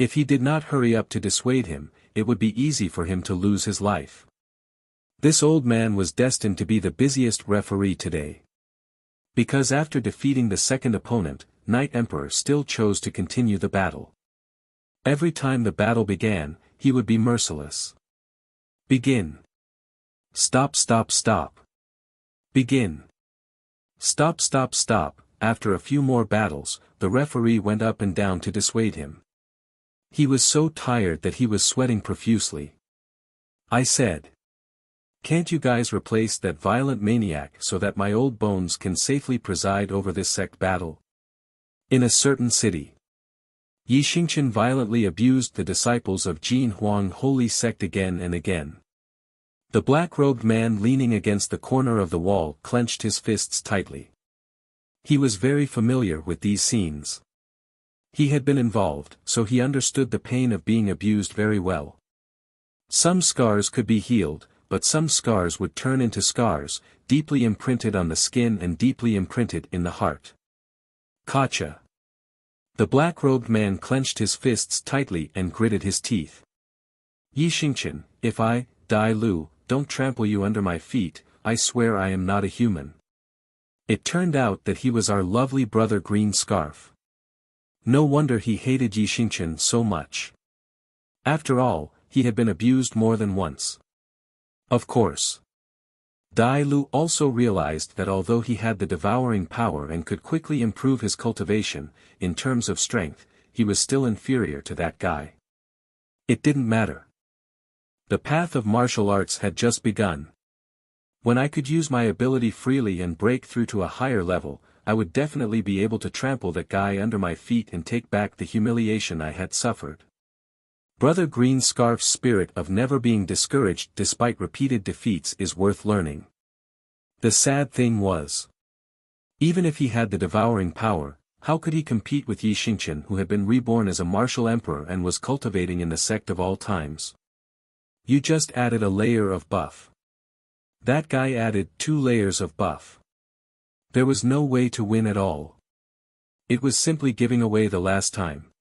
If he did not hurry up to dissuade him, it would be easy for him to lose his life. This old man was destined to be the busiest referee today. Because after defeating the second opponent, Night Emperor still chose to continue the battle. Every time the battle began, he would be merciless. Begin. Stop, stop, stop. Begin. Stop, stop, stop. After a few more battles, the referee went up and down to dissuade him. He was so tired that he was sweating profusely. I said. Can't you guys replace that violent maniac so that my old bones can safely preside over this sect battle? In a certain city. Yi Xingqian violently abused the disciples of Jinhuang Holy Sect again and again. The black-robed man leaning against the corner of the wall clenched his fists tightly. He was very familiar with these scenes. He had been involved, so he understood the pain of being abused very well. Some scars could be healed, but some scars would turn into scars, deeply imprinted on the skin and deeply imprinted in the heart. Gotcha. The black-robed man clenched his fists tightly and gritted his teeth. Yi Xingqian, if I, Dai Lu, don't trample you under my feet, I swear I am not a human. It turned out that he was our lovely brother Green Scarf. No wonder he hated Yi Xingqian so much. After all, he had been abused more than once. Of course. Dai Lu also realized that although he had the devouring power and could quickly improve his cultivation, in terms of strength, he was still inferior to that guy. It didn't matter. The path of martial arts had just begun. When I could use my ability freely and break through to a higher level, I would definitely be able to trample that guy under my feet and take back the humiliation I had suffered. Brother Green Scarf's spirit of never being discouraged despite repeated defeats is worth learning. The sad thing was, even if he had the devouring power, how could he compete with Yi Xingqian, who had been reborn as a martial emperor and was cultivating in the sect of all times? You just added a layer of buff. That guy added 2 layers of buff. There was no way to win at all. It was simply giving away the last time.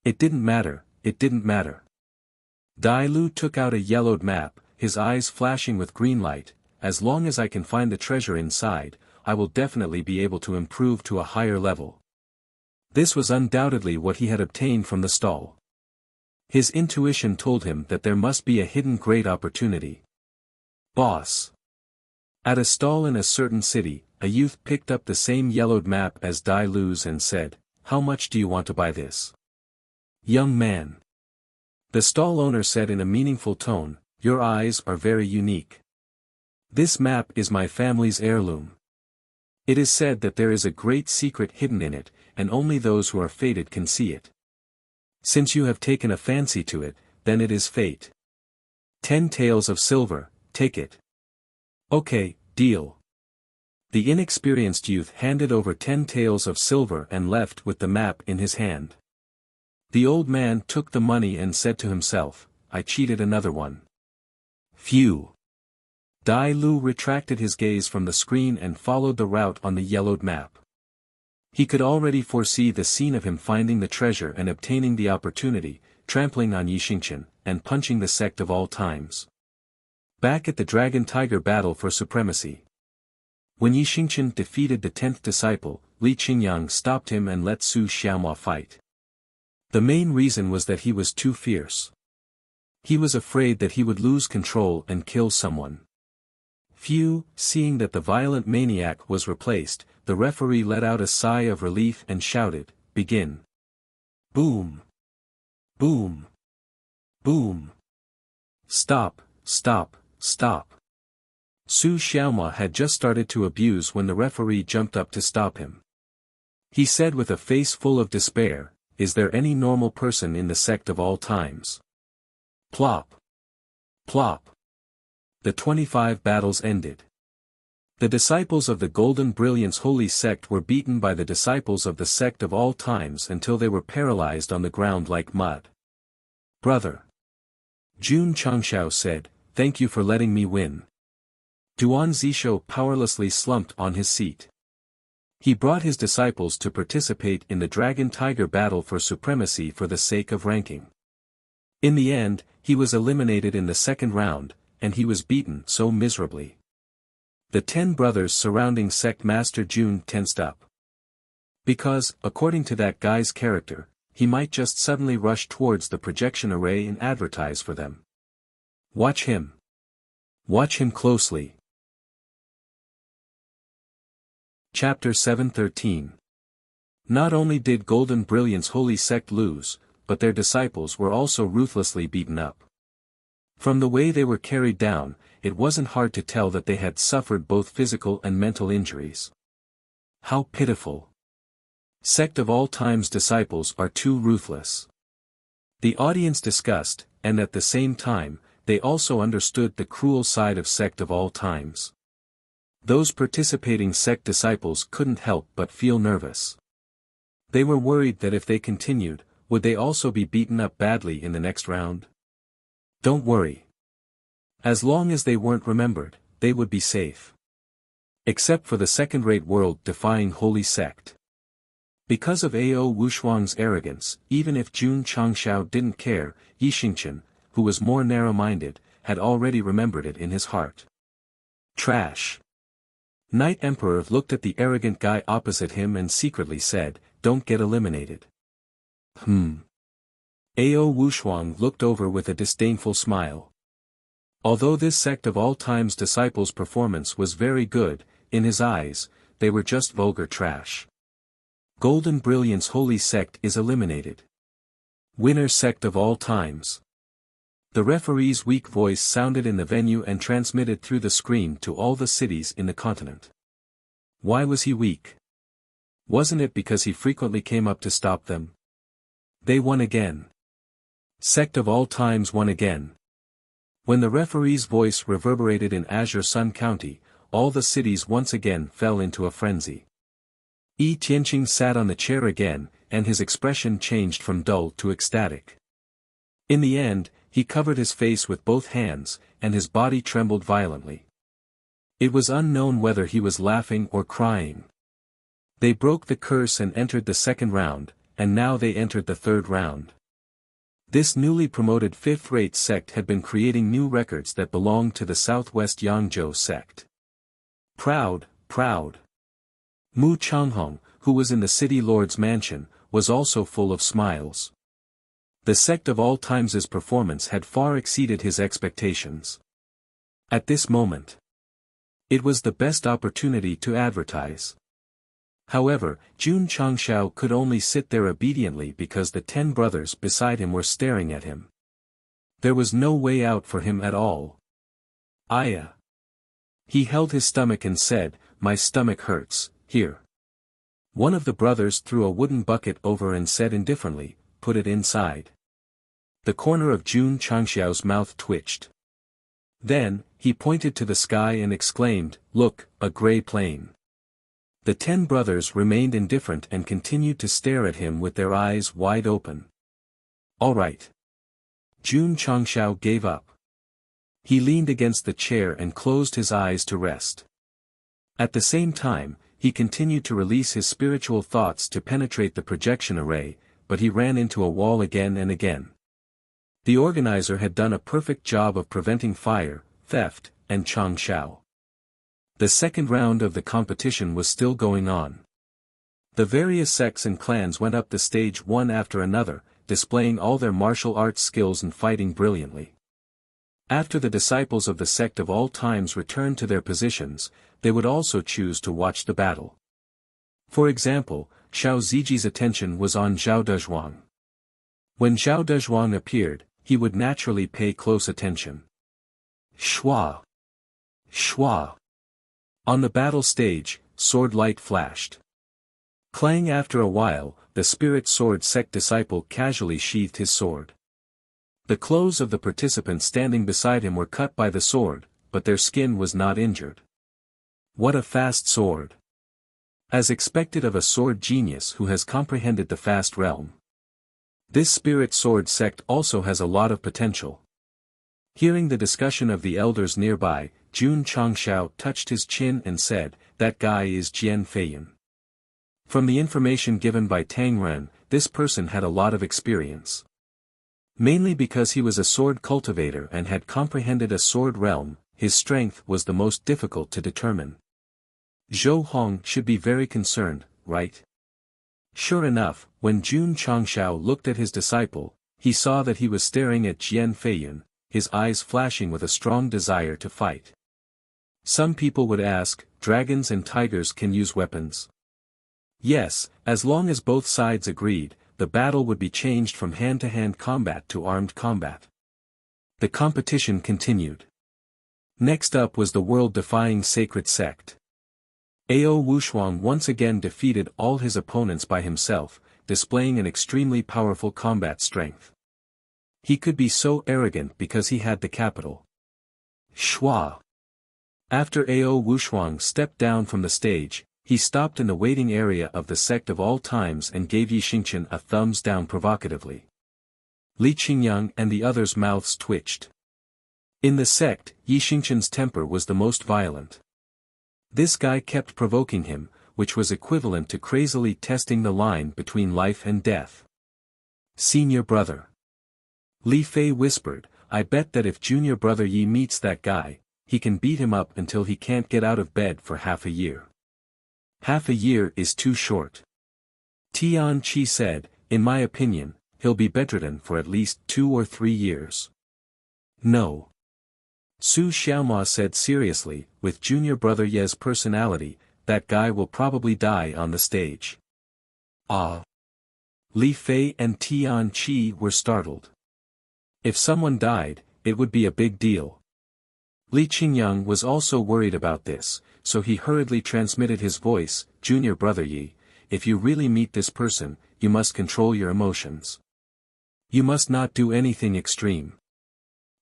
It didn't matter, it didn't matter. Dai Lu took out a yellowed map, his eyes flashing with green light. As long as I can find the treasure inside, I will definitely be able to improve to a higher level. This was undoubtedly what he had obtained from the stall. His intuition told him that there must be a hidden great opportunity. Boss. At a stall in a certain city, a youth picked up the same yellowed map as Dai Lu's and said, "How much do you want to buy this?" "Young man." The stall owner said in a meaningful tone, "Your eyes are very unique. This map is my family's heirloom. It is said that there is a great secret hidden in it, and only those who are fated can see it. Since you have taken a fancy to it, then it is fate. 10 taels of silver, take it." "Okay, deal." The inexperienced youth handed over 10 taels of silver and left with the map in his hand. The old man took the money and said to himself, "I cheated another one. Phew." Dai Lu retracted his gaze from the screen and followed the route on the yellowed map. He could already foresee the scene of him finding the treasure and obtaining the opportunity, trampling on Yi Xingqian, and punching the sect of all times. Back at the Dragon-Tiger battle for supremacy. When Yi Xingqian defeated the 10th disciple, Li Qingyang stopped him and let Su Xiaomao fight. The main reason was that he was too fierce. He was afraid that he would lose control and kill someone. Phew, seeing that the violent maniac was replaced, the referee let out a sigh of relief and shouted, "Begin." Boom. Boom. Boom. Stop, stop, stop. Su Xiaomao had just started to abuse when the referee jumped up to stop him. He said with a face full of despair, "Is there any normal person in the sect of all times?" Plop. Plop. The 25 battles ended. The disciples of the Golden Brilliance Holy Sect were beaten by the disciples of the Sect of all times until they were paralyzed on the ground like mud. "Brother," Jun Changshao said, "thank you for letting me win." Duan Zishou powerlessly slumped on his seat. He brought his disciples to participate in the Dragon-Tiger battle for supremacy for the sake of ranking. In the end, he was eliminated in the second round, and he was beaten so miserably. The 10 brothers surrounding Sect Master Jun tensed up. Because, according to that guy's character, he might just suddenly rush towards the projection array and advertise for them. Watch him. Watch him closely. Chapter 713. Not only did Golden Brilliance Holy Sect lose, but their disciples were also ruthlessly beaten up. From the way they were carried down, it wasn't hard to tell that they had suffered both physical and mental injuries. How pitiful. Sect of all times disciples are too ruthless. The audience discussed, and at the same time, they also understood the cruel side of Sect of all times. Those participating Sect disciples couldn't help but feel nervous. They were worried that if they continued, would they also be beaten up badly in the next round? Don't worry. As long as they weren't remembered, they would be safe. Except for the second-rate world-defying Holy Sect. Because of Ao Wushuang's arrogance, even if Jun Changshao didn't care, Yi Xingqian, who was more narrow-minded, had already remembered it in his heart. Trash. Night Emperor looked at the arrogant guy opposite him and secretly said, "Don't get eliminated." Ao Wushuang looked over with a disdainful smile. Although this Sect of all times disciples' performance was very good, in his eyes, they were just vulgar trash. Golden Brilliance Holy Sect is eliminated. Winner Sect of all times. The referee's weak voice sounded in the venue and transmitted through the screen to all the cities in the continent. Why was he weak? Wasn't it because he frequently came up to stop them? They won again. Sect of all times won again. When the referee's voice reverberated in Azure Sun County, all the cities once again fell into a frenzy. Yi Tianqing sat on the chair again, and his expression changed from dull to ecstatic. In the end, he covered his face with both hands, and his body trembled violently. It was unknown whether he was laughing or crying. They broke the curse and entered the second round, and now they entered the third round. This newly promoted fifth-rate sect had been creating new records that belonged to the Southwest Yangzhou sect. Proud, proud. Mu Changhong, who was in the city lord's mansion, was also full of smiles. The sect of all times's performance had far exceeded his expectations. At this moment, it was the best opportunity to advertise. However, Jun Changshao could only sit there obediently because the 10 brothers beside him were staring at him. There was no way out for him at all. Aya. He held his stomach and said, "My stomach hurts, here." One of the brothers threw a wooden bucket over and said indifferently, "Put it inside." The corner of Jun Changshao's mouth twitched. Then, he pointed to the sky and exclaimed, "Look, a gray plane." The 10 brothers remained indifferent and continued to stare at him with their eyes wide open. "All right." Jun Changshao gave up. He leaned against the chair and closed his eyes to rest. At the same time, he continued to release his spiritual thoughts to penetrate the projection array, but he ran into a wall again and again. The organizer had done a perfect job of preventing fire, theft, and Changshao. The second round of the competition was still going on. The various sects and clans went up the stage one after another, displaying all their martial arts skills and fighting brilliantly. After the disciples of the sect of all times returned to their positions, they would also choose to watch the battle. For example, Xiao Ziji's attention was on Zhao Dezhuang. When Zhao Dezhuang appeared, he would naturally pay close attention. Shua! Shua! On the battle stage, sword light flashed. Clang. After a while, the spirit sword sect disciple casually sheathed his sword. The clothes of the participants standing beside him were cut by the sword, but their skin was not injured. What a fast sword! As expected of a sword genius who has comprehended the fast realm. This spirit sword sect also has a lot of potential. Hearing the discussion of the elders nearby, Jun Changshao touched his chin and said, "That guy is Jian Feiyan." From the information given by Tang Ren, this person had a lot of experience. Mainly because he was a sword cultivator and had comprehended a sword realm, his strength was the most difficult to determine. Zhou Hong should be very concerned, right? Sure enough, when Jun Changshao looked at his disciple, he saw that he was staring at Jian Feiyan, his eyes flashing with a strong desire to fight. Some people would ask, dragons and tigers can use weapons? Yes, as long as both sides agreed, the battle would be changed from hand-to-hand combat to armed combat. The competition continued. Next up was the world-defying sacred sect. Ao Wushuang once again defeated all his opponents by himself, displaying an extremely powerful combat strength. He could be so arrogant because he had the capital. Shua. After Ao Wushuang stepped down from the stage, he stopped in the waiting area of the sect of all times and gave Yi Xingqian a thumbs down provocatively. Li Qingyang and the others' mouths twitched. In the sect, Yi Xingqian's temper was the most violent. This guy kept provoking him, which was equivalent to crazily testing the line between life and death. Senior brother. Li Fei whispered, "I bet that if junior brother Yi meets that guy, he can beat him up until he can't get out of bed for half a year." "Half a year is too short." Tian Qi said, "In my opinion, he'll be bedridden for at least 2 or 3 years. No. Su Xiaomua said seriously, "With junior brother Ye's personality, that guy will probably die on the stage." Ah. Li Fei and Tian Qi were startled. If someone died, it would be a big deal. Li Qingyang was also worried about this, so he hurriedly transmitted his voice, "Junior brother Yi, if you really meet this person, you must control your emotions. You must not do anything extreme.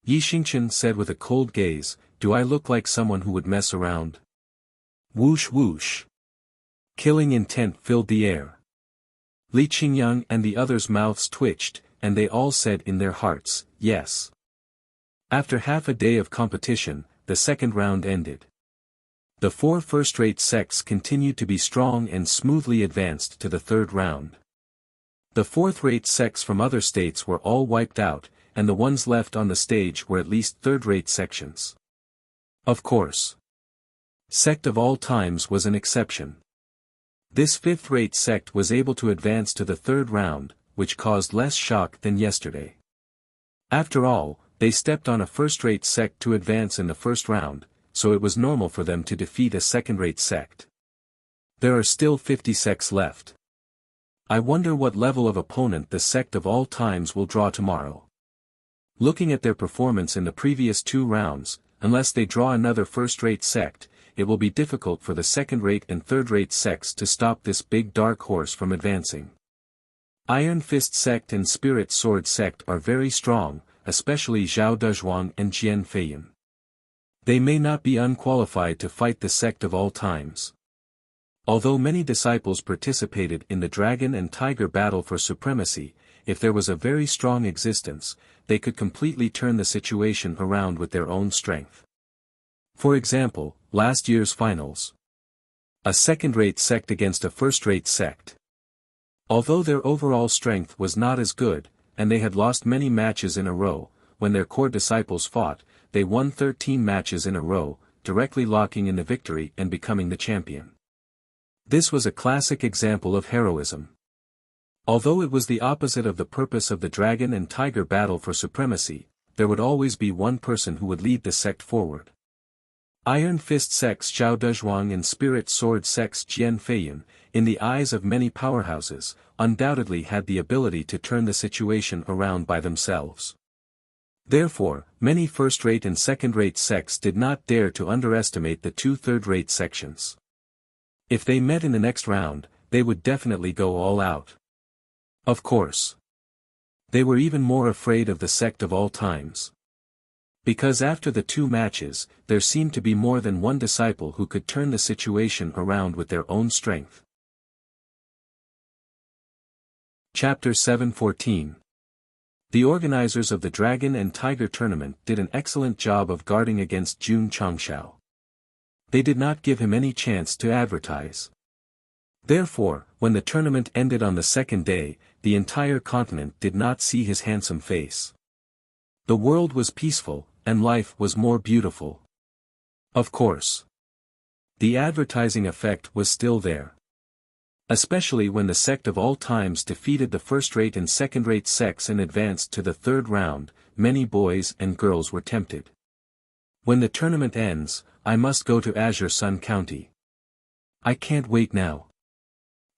Yi Xingqian said with a cold gaze, do I look like someone who would mess around? Whoosh whoosh. Killing intent filled the air. Li Qingyang and the others' mouths twitched, and they all said in their hearts, yes. After half a day of competition, the second round ended. The four first-rate sects continued to be strong and smoothly advanced to the third round. The fourth-rate sects from other states were all wiped out, and the ones left on the stage were at least third-rate sections. Of course. Sect of all times was an exception. This fifth-rate sect was able to advance to the third round, which caused less shock than yesterday. After all, they stepped on a first-rate sect to advance in the first round, so it was normal for them to defeat a second-rate sect. There are still 50 sects left. I wonder what level of opponent the sect of all times will draw tomorrow. Looking at their performance in the previous 2 rounds, unless they draw another first-rate sect, it will be difficult for the second-rate and third-rate sects to stop this big dark horse from advancing. Iron Fist Sect and Spirit Sword Sect are very strong, especially Zhao Dezhuang and Jian Feiyan. They may not be unqualified to fight the sect of all times. Although many disciples participated in the Dragon and Tiger battle for supremacy, if there was a very strong existence, they could completely turn the situation around with their own strength. For example, last year's finals. A second-rate sect against a first-rate sect. Although their overall strength was not as good, and they had lost many matches in a row, when their core disciples fought, they won 13 matches in a row, directly locking in the victory and becoming the champion. This was a classic example of heroism. Although it was the opposite of the purpose of the Dragon and Tiger battle for supremacy, there would always be one person who would lead the sect forward. Iron Fist sects Zhao Dezhuang and Spirit Sword sects Jian Feiyan, in the eyes of many powerhouses, undoubtedly had the ability to turn the situation around by themselves. Therefore, many first-rate and second-rate sects did not dare to underestimate the 2 third-rate sections. If they met in the next round, they would definitely go all out. Of course. They were even more afraid of the sect of all times. Because after the 2 matches, there seemed to be more than one disciple who could turn the situation around with their own strength. Chapter 7:14. The organizers of the Dragon and Tiger tournament did an excellent job of guarding against Jun Changshao. They did not give him any chance to advertise. Therefore, when the tournament ended on the second day, the entire continent did not see his handsome face. The world was peaceful, and life was more beautiful. Of course. The advertising effect was still there. Especially when the sect of all times defeated the first-rate and second-rate sects and advanced to the third round, many boys and girls were tempted. When the tournament ends, I must go to Azure Sun County. I can't wait now.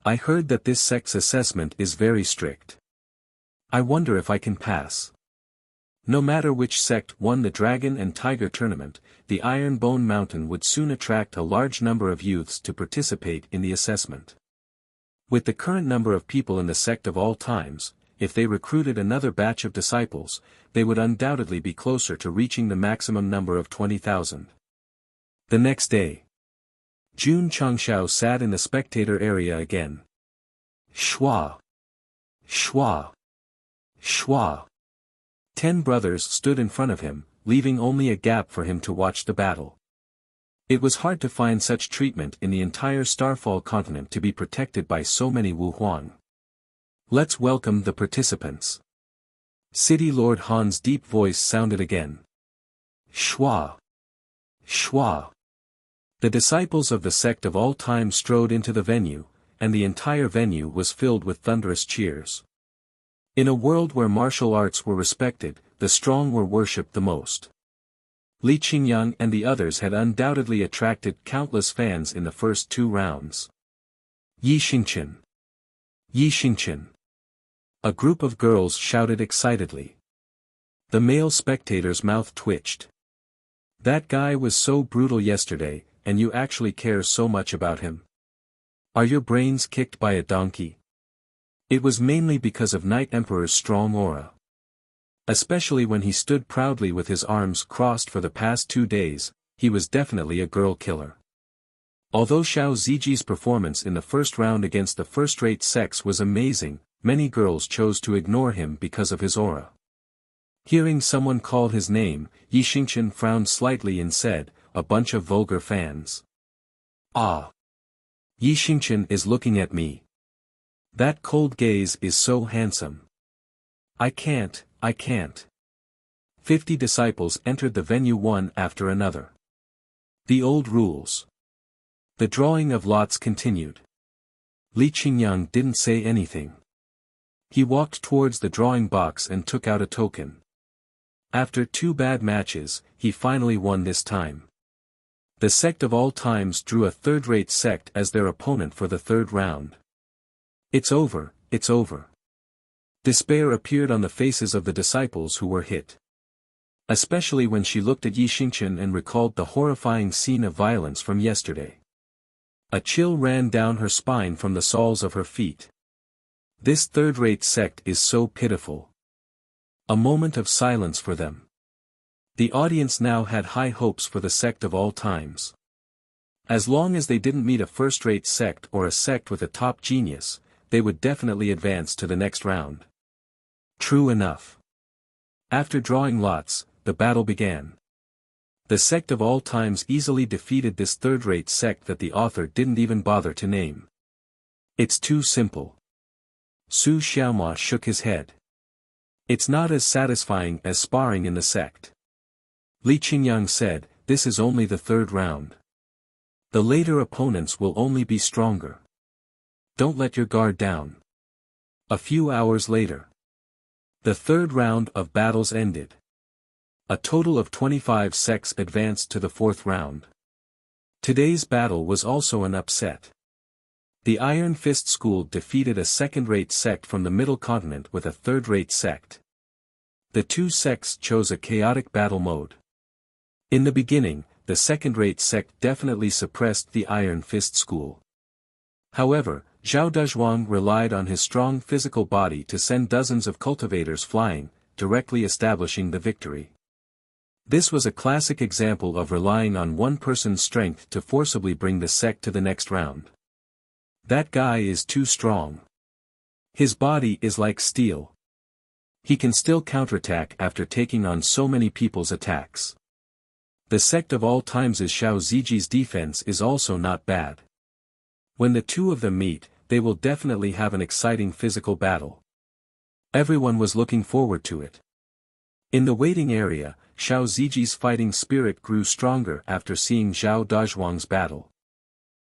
I heard that this sect's assessment is very strict. I wonder if I can pass. No matter which sect won the Dragon and Tiger tournament, the Iron Bone Mountain would soon attract a large number of youths to participate in the assessment. With the current number of people in the sect of all times, if they recruited another batch of disciples, they would undoubtedly be closer to reaching the maximum number of 20,000. The next day, Jun Changshao sat in the spectator area again. Schwa! Schwa! Schwa! 10 brothers stood in front of him, leaving only a gap for him to watch the battle. It was hard to find such treatment in the entire Starfall continent to be protected by so many Wu Huang. Let's welcome the participants. City Lord Han's deep voice sounded again. Schwa! Schwa! The disciples of the sect of all time strode into the venue, and the entire venue was filled with thunderous cheers. In a world where martial arts were respected, the strong were worshipped the most. Li Qingyang and the others had undoubtedly attracted countless fans in the first 2 rounds. Yi Xingqian! Yi Xingqian! A group of girls shouted excitedly. The male spectator's mouth twitched. That guy was so brutal yesterday, and you actually care so much about him? Are your brains kicked by a donkey? It was mainly because of Night Emperor's strong aura. Especially when he stood proudly with his arms crossed for the past 2 days, he was definitely a girl killer. Although Xiao Ziji's performance in the first round against the first-rate Sects was amazing, many girls chose to ignore him because of his aura. Hearing someone call his name, Yi Xingqian frowned slightly and said, "A bunch of vulgar fans." Ah! Yi Xingqian is looking at me. That cold gaze is so handsome. I can't. 50 disciples entered the venue one after another. The old rules. The drawing of lots continued. Li Qingyang didn't say anything. He walked towards the drawing box and took out a token. After 2 bad matches, he finally won this time. The Sect of all times drew a third-rate sect as their opponent for the 3rd round. It's over. Despair appeared on the faces of the disciples who were hit. Especially when she looked at Yi Xingqian and recalled the horrifying scene of violence from yesterday. A chill ran down her spine from the soles of her feet. This third-rate sect is so pitiful. A moment of silence for them. The audience now had high hopes for the Sect of all times. As long as they didn't meet a first-rate sect or a sect with a top genius, they would definitely advance to the next round. True enough. After drawing lots, the battle began. The Sect of all times easily defeated this third-rate sect that the author didn't even bother to name. It's too simple. Su Xiaomua shook his head. It's not as satisfying as sparring in the sect. Li Qingyang said, "This is only the 3rd round. The later opponents will only be stronger. Don't let your guard down." A few hours later. The 3rd round of battles ended. A total of 25 sects advanced to the 4th round. Today's battle was also an upset. The Iron Fist School defeated a second-rate sect from the Middle Continent with a third-rate sect. The 2 sects chose a chaotic battle mode. In the beginning, the second-rate sect definitely suppressed the Iron Fist School. However, Zhao Dezhuang relied on his strong physical body to send dozens of cultivators flying, directly establishing the victory. This was a classic example of relying on one person's strength to forcibly bring the sect to the next round. That guy is too strong. His body is like steel. He can still counterattack after taking on so many people's attacks. The Sect of all times' Xiao Ziji's defense is also not bad. When the 2 of them meet, they will definitely have an exciting physical battle. Everyone was looking forward to it. In the waiting area, Xiao Ziji's fighting spirit grew stronger after seeing Zhao Dezhuang's battle.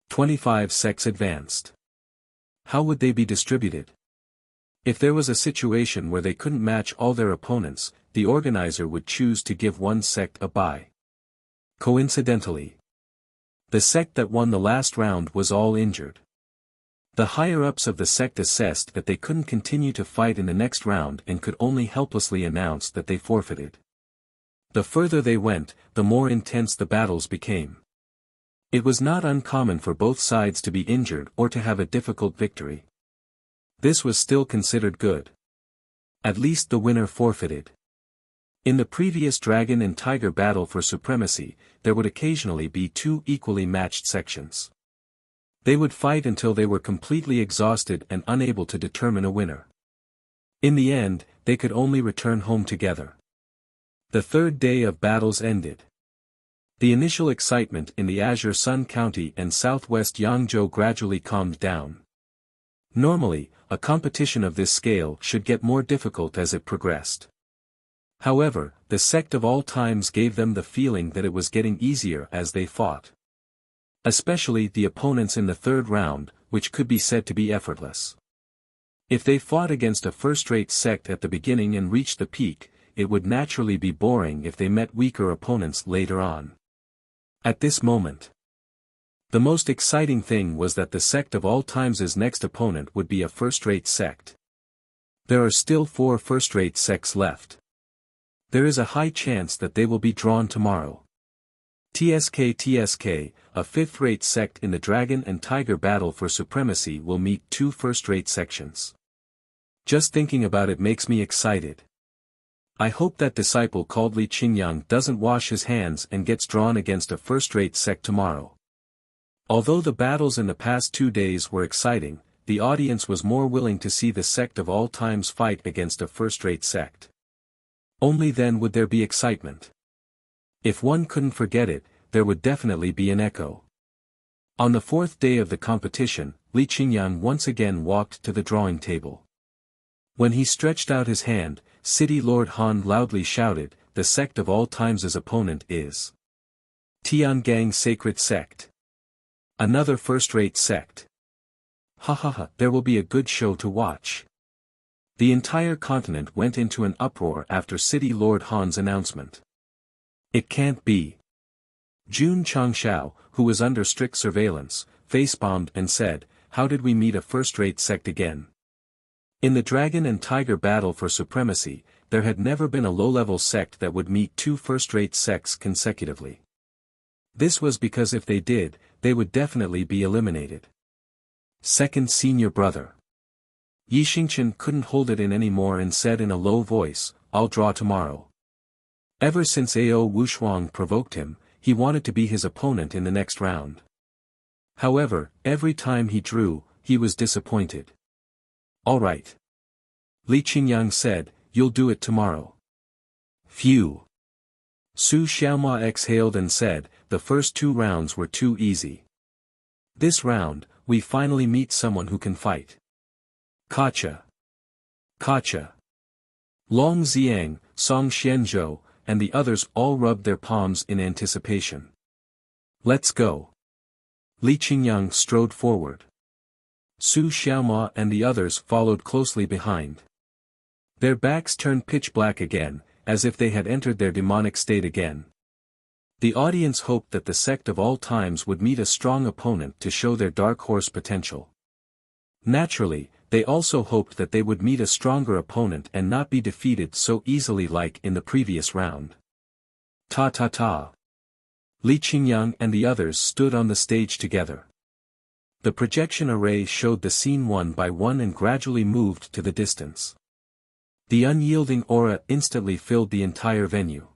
25 sects advanced. How would they be distributed? If there was a situation where they couldn't match all their opponents, the organizer would choose to give one sect a bye. Coincidentally, the sect that won the last round was all injured. The higher-ups of the sect assessed that they couldn't continue to fight in the next round and could only helplessly announce that they forfeited. The further they went, the more intense the battles became. It was not uncommon for both sides to be injured or to have a difficult victory. This was still considered good. At least the winner forfeited. In the previous dragon and tiger battle for supremacy, there would occasionally be 2 equally matched sections. They would fight until they were completely exhausted and unable to determine a winner. In the end, they could only return home together. The 3rd day of battles ended. The initial excitement in the Azure Sun County and southwest Yangzhou gradually calmed down. Normally, a competition of this scale should get more difficult as it progressed. However, the Sect of all times gave them the feeling that it was getting easier as they fought. Especially the opponents in the 3rd round, which could be said to be effortless. If they fought against a first-rate sect at the beginning and reached the peak, it would naturally be boring if they met weaker opponents later on. At this moment, the most exciting thing was that the Sect of all times' next opponent would be a first-rate sect. There are still 4 first-rate sects left. There is a high chance that they will be drawn tomorrow. TSK, a 5th-rate sect in the Dragon and Tiger battle for supremacy will meet 2 first-rate sections. Just thinking about it makes me excited. I hope that disciple called Li Qingyang doesn't wash his hands and gets drawn against a first-rate sect tomorrow. Although the battles in the past 2 days were exciting, the audience was more willing to see the sect of all times fight against a first-rate sect. Only then would there be excitement. If one couldn't forget it, there would definitely be an echo. On the 4th day of the competition, Li Qingyang once again walked to the drawing table. When he stretched out his hand, City Lord Han loudly shouted, "The sect of all times' opponent is Tiangang Sacred Sect. Another first-rate sect. Ha ha ha, there will be a good show to watch." The entire continent went into an uproar after City Lord Han's announcement. It can't be. Jun Changshao, who was under strict surveillance, face-bombed and said, "How did we meet a first-rate sect again?" In the Dragon and Tiger battle for supremacy, there had never been a low-level sect that would meet 2 first-rate sects consecutively. This was because if they did, they would definitely be eliminated. Second senior brother. Yi Xingchen couldn't hold it in anymore and said in a low voice, "I'll draw tomorrow." Ever since Ao Wushuang provoked him, he wanted to be his opponent in the next round. However, every time he drew, he was disappointed. "All right." Li Qingyang said, "You'll do it tomorrow." Phew. Su Xiaoma exhaled and said, "The first 2 rounds were too easy. This round, we finally meet someone who can fight." Kacha. Kacha. Long Xiang, Song Xianzhou, and the others all rubbed their palms in anticipation. "Let's go." Li Qingyang strode forward. Su Xiaoma and the others followed closely behind. Their backs turned pitch black again, as if they had entered their demonic state again. The audience hoped that the sect of all times would meet a strong opponent to show their dark horse potential. Naturally, they also hoped that they would meet a stronger opponent and not be defeated so easily like in the previous round. Ta. Li Qingyang and the others stood on the stage together. The projection array showed the scene one by one and gradually moved to the distance. The unyielding aura instantly filled the entire venue.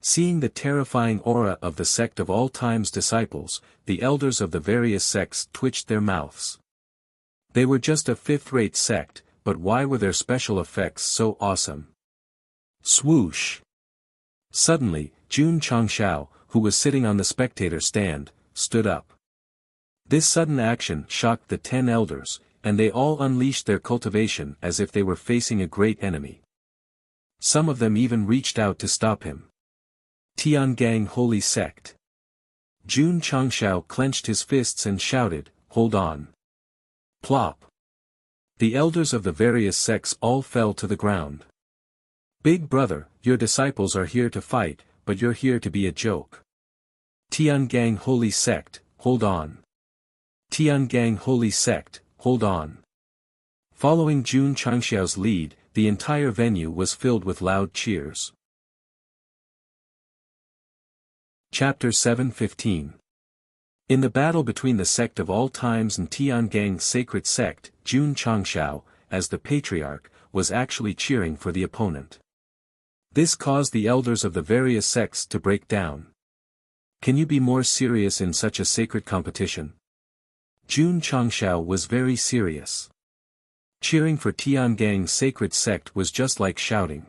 Seeing the terrifying aura of the sect of all times disciples, the elders of the various sects twitched their mouths. They were just a 5th-rate sect, but why were their special effects so awesome? Swoosh! Suddenly, Jun Changshao, who was sitting on the spectator stand, stood up. This sudden action shocked the 10 elders, and they all unleashed their cultivation as if they were facing a great enemy. Some of them even reached out to stop him. Tiangang Holy Sect. Jun Changshao clenched his fists and shouted, "Hold on." Plop. The elders of the various sects all fell to the ground. "Big brother, your disciples are here to fight, but you're here to be a joke. Tiangang Holy Sect, hold on. Tiangang Holy Sect, hold on." Following Jun Changshao's lead, the entire venue was filled with loud cheers. Chapter 7:15. In the battle between the sect of all times and Tiangang Sacred Sect, Jun Changshao, as the patriarch, was actually cheering for the opponent. This caused the elders of the various sects to break down. Can you be more serious in such a sacred competition? Jun Changshao was very serious. Cheering for Tiangang Sacred Sect was just like shouting.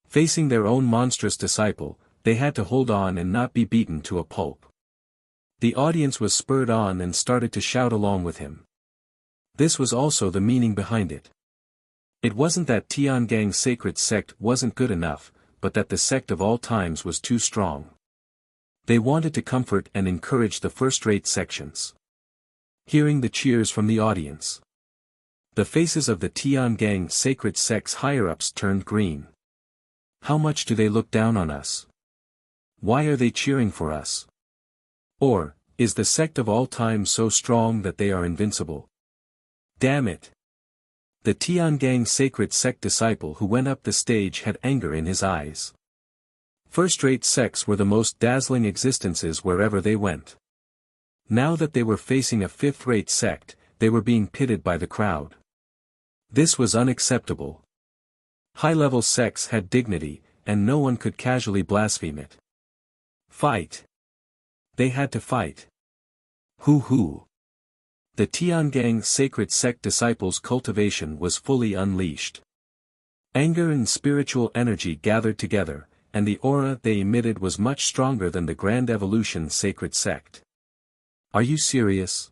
Facing their own monstrous disciple, they had to hold on and not be beaten to a pulp. The audience was spurred on and started to shout along with him. This was also the meaning behind it. It wasn't that Tiangang Sacred Sect wasn't good enough, but that the sect of all times was too strong. They wanted to comfort and encourage the first-rate sections. Hearing the cheers from the audience, the faces of the Tiangang Sacred Sect's higher-ups turned green. How much do they look down on us? Why are they cheering for us? Or, is the sect of all time so strong that they are invincible? Damn it! The Tiangang Sacred Sect disciple who went up the stage had anger in his eyes. First-rate sects were the most dazzling existences wherever they went. Now that they were facing a fifth-rate sect, they were being pitted by the crowd. This was unacceptable. High-level sects had dignity, and no one could casually blaspheme it. Fight. They had to fight. Hoo. The Tiangang sacred sect disciples' cultivation was fully unleashed. Anger and spiritual energy gathered together, and the aura they emitted was much stronger than the Grand Evolution sacred sect. Are you serious?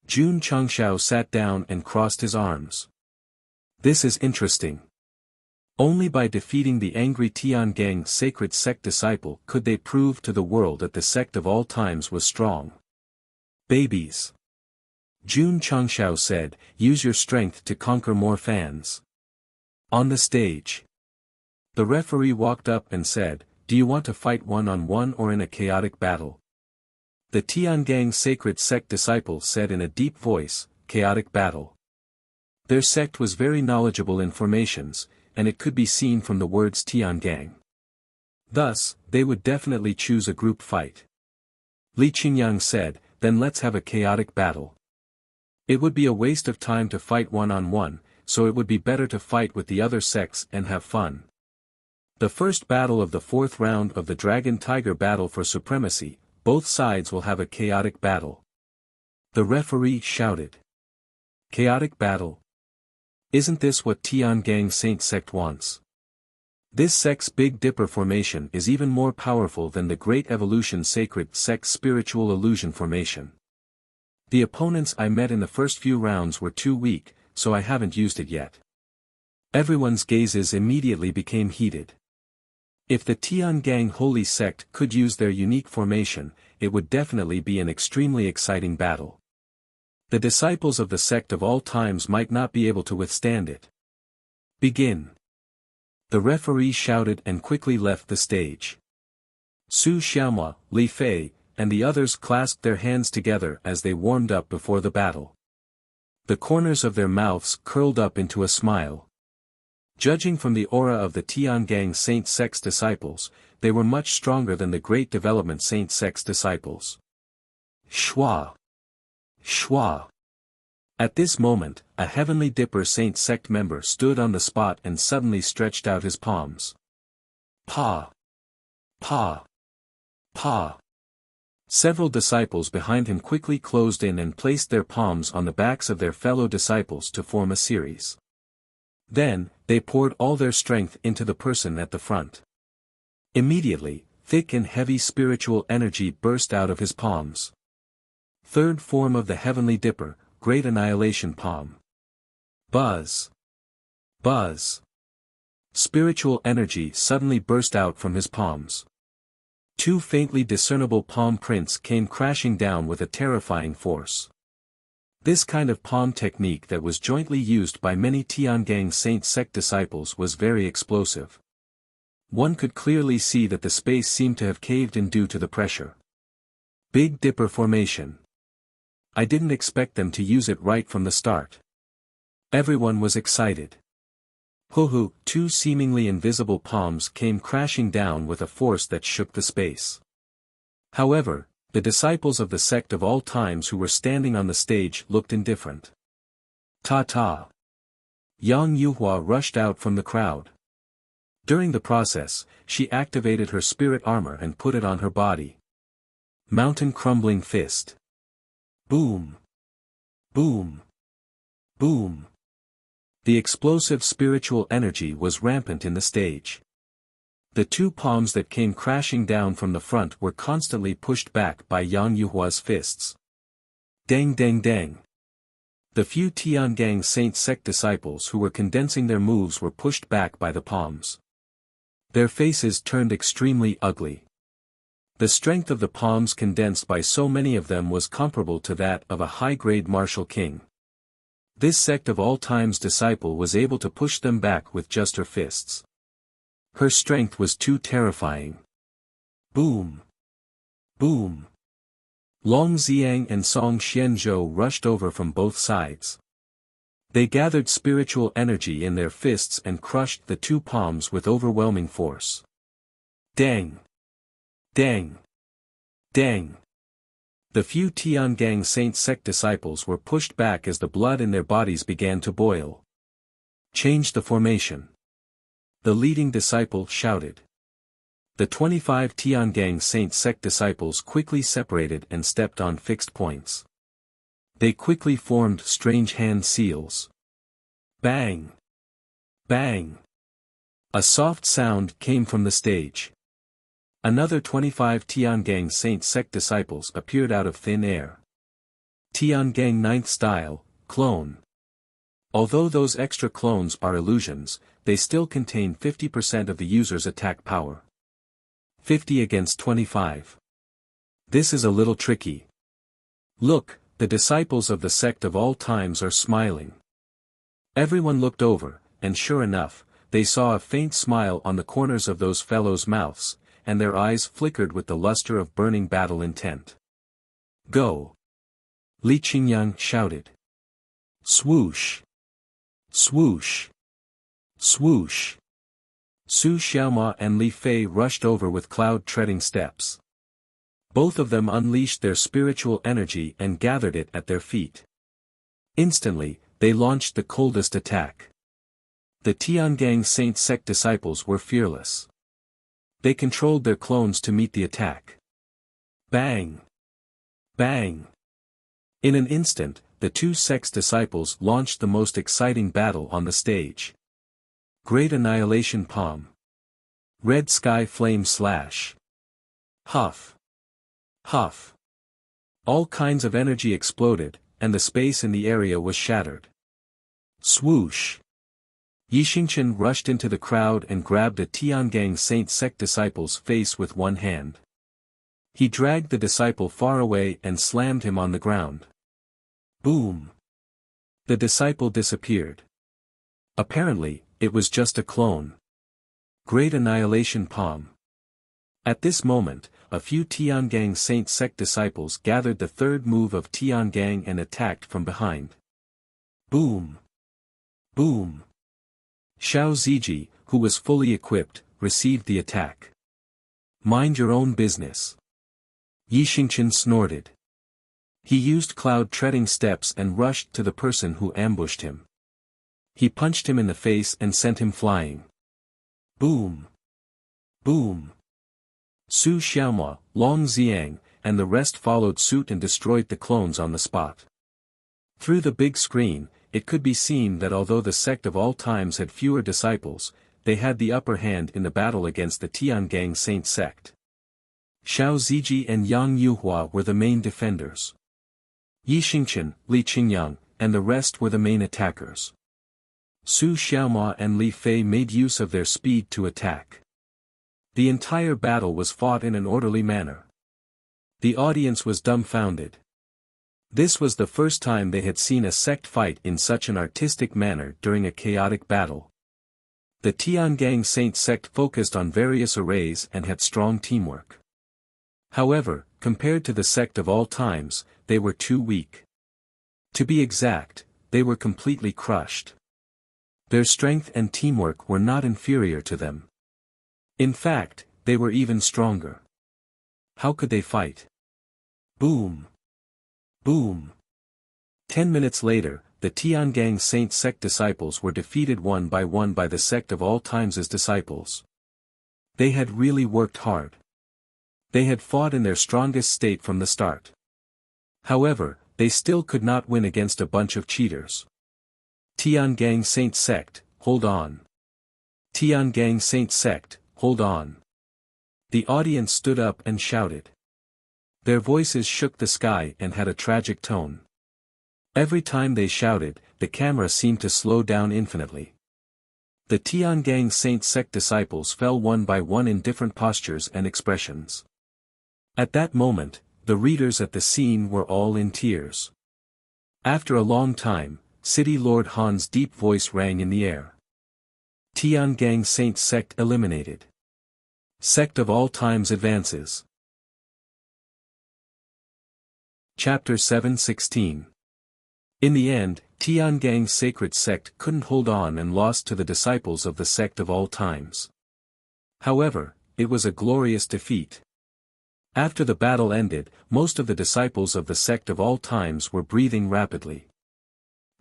Jun Changshao sat down and crossed his arms. This is interesting. Only by defeating the angry Tiangang sacred sect disciple could they prove to the world that the sect of all times was strong. Babies. Jun Changshao said, use your strength to conquer more fans. On the stage. The referee walked up and said, do you want to fight one-on-one or in a chaotic battle? The Tiangang sacred sect disciple said in a deep voice, chaotic battle. Their sect was very knowledgeable in formations, and it could be seen from the words Tiangang. Thus, they would definitely choose a group fight. Li Qingyang said, then let's have a chaotic battle. It would be a waste of time to fight one-on-one, so it would be better to fight with the other sects and have fun. The first battle of the fourth round of the Dragon-Tiger battle for supremacy, both sides will have a chaotic battle. The referee shouted. Chaotic battle? Isn't this what Tiangang Saint Sect wants? This sect's Big Dipper formation is even more powerful than the Great Evolution Sacred Sect's Spiritual Illusion formation. The opponents I met in the first few rounds were too weak, so I haven't used it yet. Everyone's gazes immediately became heated. If the Tiangang Holy Sect could use their unique formation, it would definitely be an extremely exciting battle. The disciples of the sect of all times might not be able to withstand it. Begin. The referee shouted and quickly left the stage. Su Xiaomua, Li Fei, and the others clasped their hands together as they warmed up before the battle. The corners of their mouths curled up into a smile. Judging from the aura of the Tiangang Saint Sect's disciples, they were much stronger than the Great Development Saint Sect's disciples. Shua! Shua! At this moment, a Heavenly Dipper Saint Sect member stood on the spot and suddenly stretched out his palms. Pa! Pa! Pa! Several disciples behind him quickly closed in and placed their palms on the backs of their fellow disciples to form a series. Then, they poured all their strength into the person at the front. Immediately, thick and heavy spiritual energy burst out of his palms. Third form of the Heavenly Dipper, Great Annihilation Palm. Buzz! Buzz! Spiritual energy suddenly burst out from his palms. Two faintly discernible palm prints came crashing down with a terrifying force. This kind of palm technique that was jointly used by many Tiangang Saint Sect disciples was very explosive. One could clearly see that the space seemed to have caved in due to the pressure. Big Dipper formation. I didn't expect them to use it right from the start. Everyone was excited. Hoo-hoo, two seemingly invisible palms came crashing down with a force that shook the space. However, the disciples of the sect of all times who were standing on the stage looked indifferent. Ta-ta! Yang Yuhua rushed out from the crowd. During the process, she activated her spirit armor and put it on her body. Mountain crumbling fist. Boom! Boom! Boom! The explosive spiritual energy was rampant in the stage. The two palms that came crashing down from the front were constantly pushed back by Yang Yuhua's fists. Dang dang dang. The few Tiangang Saint Sect disciples who were condensing their moves were pushed back by the palms. Their faces turned extremely ugly. The strength of the palms condensed by so many of them was comparable to that of a high-grade martial king. This sect of all times disciple was able to push them back with just her fists. Her strength was too terrifying. Boom! Boom! Long Xiang and Song Xianzhou rushed over from both sides. They gathered spiritual energy in their fists and crushed the two palms with overwhelming force. Dang! Dang! Dang! The few Tiangang Saint Sect disciples were pushed back as the blood in their bodies began to boil. Change the formation. The leading disciple shouted. The 25 Tiangang Saint Sect disciples quickly separated and stepped on fixed points. They quickly formed strange hand seals. Bang! Bang! A soft sound came from the stage. Another 25 Tiangang Saint Sect disciples appeared out of thin air. Tiangang Ninth Style, Clone. Although those extra clones are illusions, they still contain 50% of the user's attack power. 50 against 25. This is a little tricky. Look, the disciples of the sect of all times are smiling. Everyone looked over, and sure enough, they saw a faint smile on the corners of those fellows' mouths, and their eyes flickered with the luster of burning battle intent. Go! Li Qingyang shouted. Swoosh! Swoosh! Swoosh! Su Xiaoma and Li Fei rushed over with cloud-treading steps. Both of them unleashed their spiritual energy and gathered it at their feet. Instantly, they launched the coldest attack. The Tiangang Saint Sect disciples were fearless. They controlled their clones to meet the attack. Bang! Bang! In an instant, the two sect's disciples launched the most exciting battle on the stage. Great Annihilation Palm. Red Sky Flame Slash. Huff. Huff. All kinds of energy exploded, and the space in the area was shattered. Swoosh. Yixingchen rushed into the crowd and grabbed a Tiangang Saint Sect disciple's face with one hand. He dragged the disciple far away and slammed him on the ground. Boom. The disciple disappeared. Apparently, it was just a clone. Great Annihilation Palm. At this moment, a few Tiangang Saint Sect disciples gathered the third move of Tiangang and attacked from behind. Boom! Boom! Xiao Ziji, who was fully equipped, received the attack. Mind your own business. Yixingchen snorted. He used cloud-treading steps and rushed to the person who ambushed him. He punched him in the face and sent him flying. Boom! Boom! Su Xiaoma, Long Xiang, and the rest followed suit and destroyed the clones on the spot. Through the big screen, it could be seen that although the sect of all times had fewer disciples, they had the upper hand in the battle against the Tiangang Saint Sect. Xiao Ziji and Yang Yuhua were the main defenders. Yixingchen, Li Qingyang, and the rest were the main attackers. Su Xiaoma and Li Fei made use of their speed to attack. The entire battle was fought in an orderly manner. The audience was dumbfounded. This was the first time they had seen a sect fight in such an artistic manner during a chaotic battle. The Tiangang Saint Sect focused on various arrays and had strong teamwork. However, compared to the sect of all times, they were too weak. To be exact, they were completely crushed. Their strength and teamwork were not inferior to them. In fact, they were even stronger. How could they fight? Boom! Boom! 10 minutes later, the Tiangang Saint Sect disciples were defeated one by the sect of all times' disciples. They had really worked hard. They had fought in their strongest state from the start. However, they still could not win against a bunch of cheaters. Tiangang Saint Sect, hold on. Tiangang Saint Sect, hold on. The audience stood up and shouted. Their voices shook the sky and had a tragic tone. Every time they shouted, the camera seemed to slow down infinitely. The Tiangang Saint Sect disciples fell one by one in different postures and expressions. At that moment, the readers at the scene were all in tears. After a long time, City Lord Han's deep voice rang in the air. Tiangang Saint Sect eliminated. Sect of all times advances. Chapter 7:16. In the end, Tiangang's sacred sect couldn't hold on and lost to the disciples of the sect of all times. However, it was a glorious defeat. After the battle ended, most of the disciples of the sect of all times were breathing rapidly.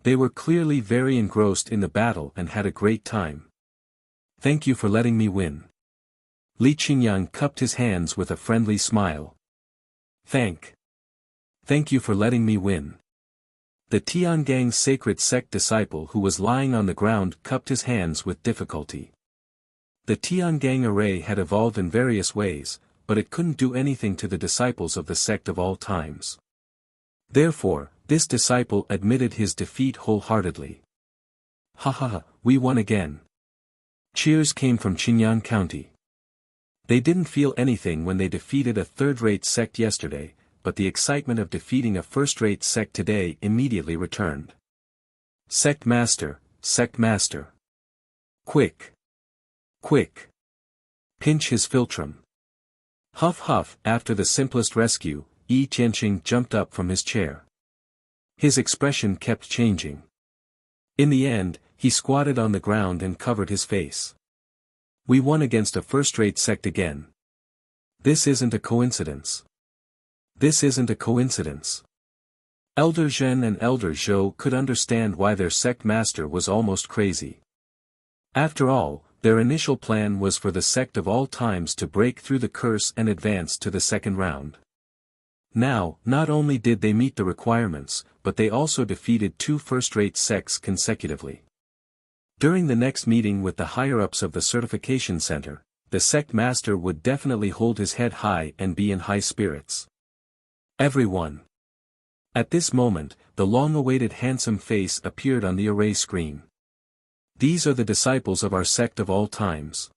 They were clearly very engrossed in the battle and had a great time. Thank you for letting me win. Li Qingyang cupped his hands with a friendly smile. Thank you for letting me win. The Tiangang's sacred sect disciple who was lying on the ground cupped his hands with difficulty. The Tiangang array had evolved in various ways, but it couldn't do anything to the disciples of the sect of all times. Therefore, this disciple admitted his defeat wholeheartedly. Ha ha ha, we won again. Cheers came from Qingyang County. They didn't feel anything when they defeated a third-rate sect yesterday, but the excitement of defeating a first-rate sect today immediately returned. Sect Master, Sect Master. Quick! Quick! Pinch his philtrum. Huff huff. After the simplest rescue, Yi Jianqing jumped up from his chair. His expression kept changing. In the end, he squatted on the ground and covered his face. We won against a first-rate sect again. This isn't a coincidence. This isn't a coincidence. Elder Zhen and Elder Zhou could understand why their sect master was almost crazy. After all, their initial plan was for the sect of all times to break through the curse and advance to the second round. Now, not only did they meet the requirements, but they also defeated two first-rate sects consecutively. During the next meeting with the higher-ups of the certification center, the sect master would definitely hold his head high and be in high spirits. Everyone. At this moment, the long-awaited handsome face appeared on the array screen. These are the disciples of our sect of all times.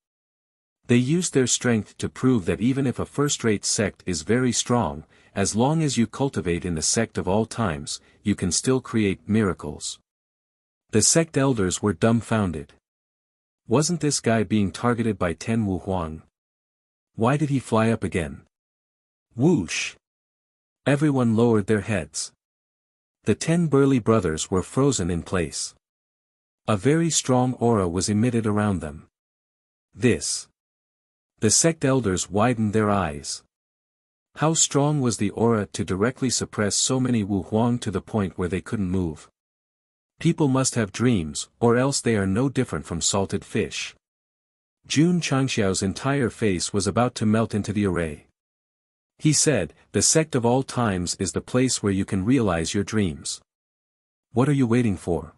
They used their strength to prove that even if a first-rate sect is very strong, as long as you cultivate in the sect of all times, you can still create miracles. The sect elders were dumbfounded. Wasn't this guy being targeted by Ten Wu Huang? Why did he fly up again? Whoosh! Everyone lowered their heads. The 10 burly brothers were frozen in place. A very strong aura was emitted around them. This. The sect elders widened their eyes. How strong was the aura to directly suppress so many Wu Huang to the point where they couldn't move? People must have dreams, or else they are no different from salted fish. Jun Changxiao's entire face was about to melt into the array. He said, the sect of all times is the place where you can realize your dreams. What are you waiting for?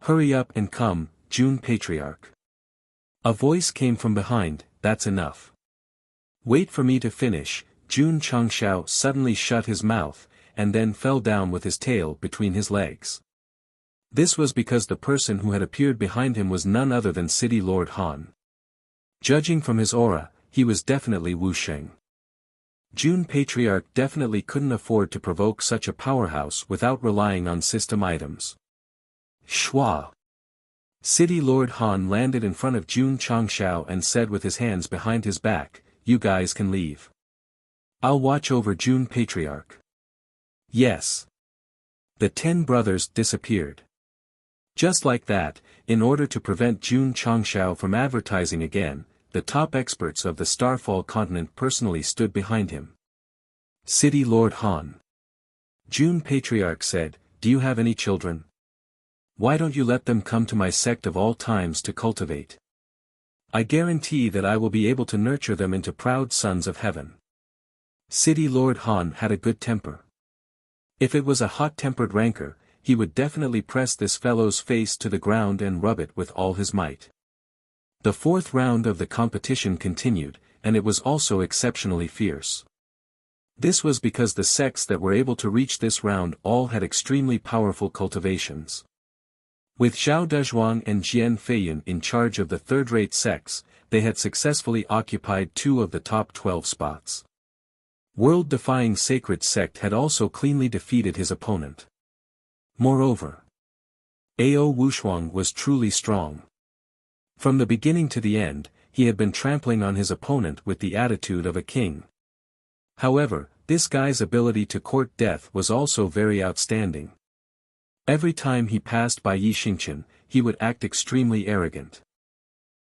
Hurry up and come, Jun Patriarch. A voice came from behind, that's enough. Wait for me to finish. Jun Changxiao suddenly shut his mouth, and then fell down with his tail between his legs. This was because the person who had appeared behind him was none other than City Lord Han. Judging from his aura, he was definitely Wu Sheng. Jun Patriarch definitely couldn't afford to provoke such a powerhouse without relying on system items. Shua! City Lord Han landed in front of Jun Changxiao and said with his hands behind his back, you guys can leave. I'll watch over Jun Patriarch. Yes. The 10 brothers disappeared. Just like that, in order to prevent Jun Changxiao from advertising again, the top experts of the Starfall continent personally stood behind him. City Lord Han. Jun Patriarch said, do you have any children? Why don't you let them come to my sect of all times to cultivate? I guarantee that I will be able to nurture them into proud sons of heaven. City Lord Han had a good temper. If it was a hot-tempered rancor, he would definitely press this fellow's face to the ground and rub it with all his might. The fourth round of the competition continued, and it was also exceptionally fierce. This was because the sects that were able to reach this round all had extremely powerful cultivations. With Zhao Dezhuang and Jian Feiyun in charge of the third-rate sects, they had successfully occupied 2 of the top 12 spots. World-defying Sacred Sect had also cleanly defeated his opponent. Moreover, Ao Wushuang was truly strong. From the beginning to the end, he had been trampling on his opponent with the attitude of a king. However, this guy's ability to court death was also very outstanding. Every time he passed by Yi Xingqian, he would act extremely arrogant.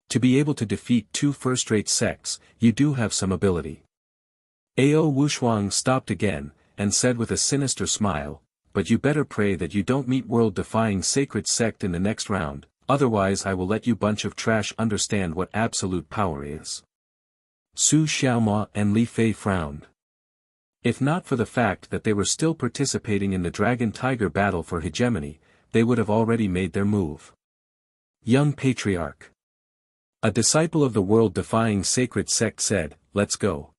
To be able to defeat 2 first-rate sects, you do have some ability. Ao Wushuang stopped again, and said with a sinister smile, but you better pray that you don't meet world-defying Sacred Sect in the next round, otherwise I will let you bunch of trash understand what absolute power is. Su Xiaomao and Li Fei frowned. If not for the fact that they were still participating in the dragon-tiger battle for hegemony, they would have already made their move. Young Patriarch. A disciple of the world-defying sacred sect said, "Let's go."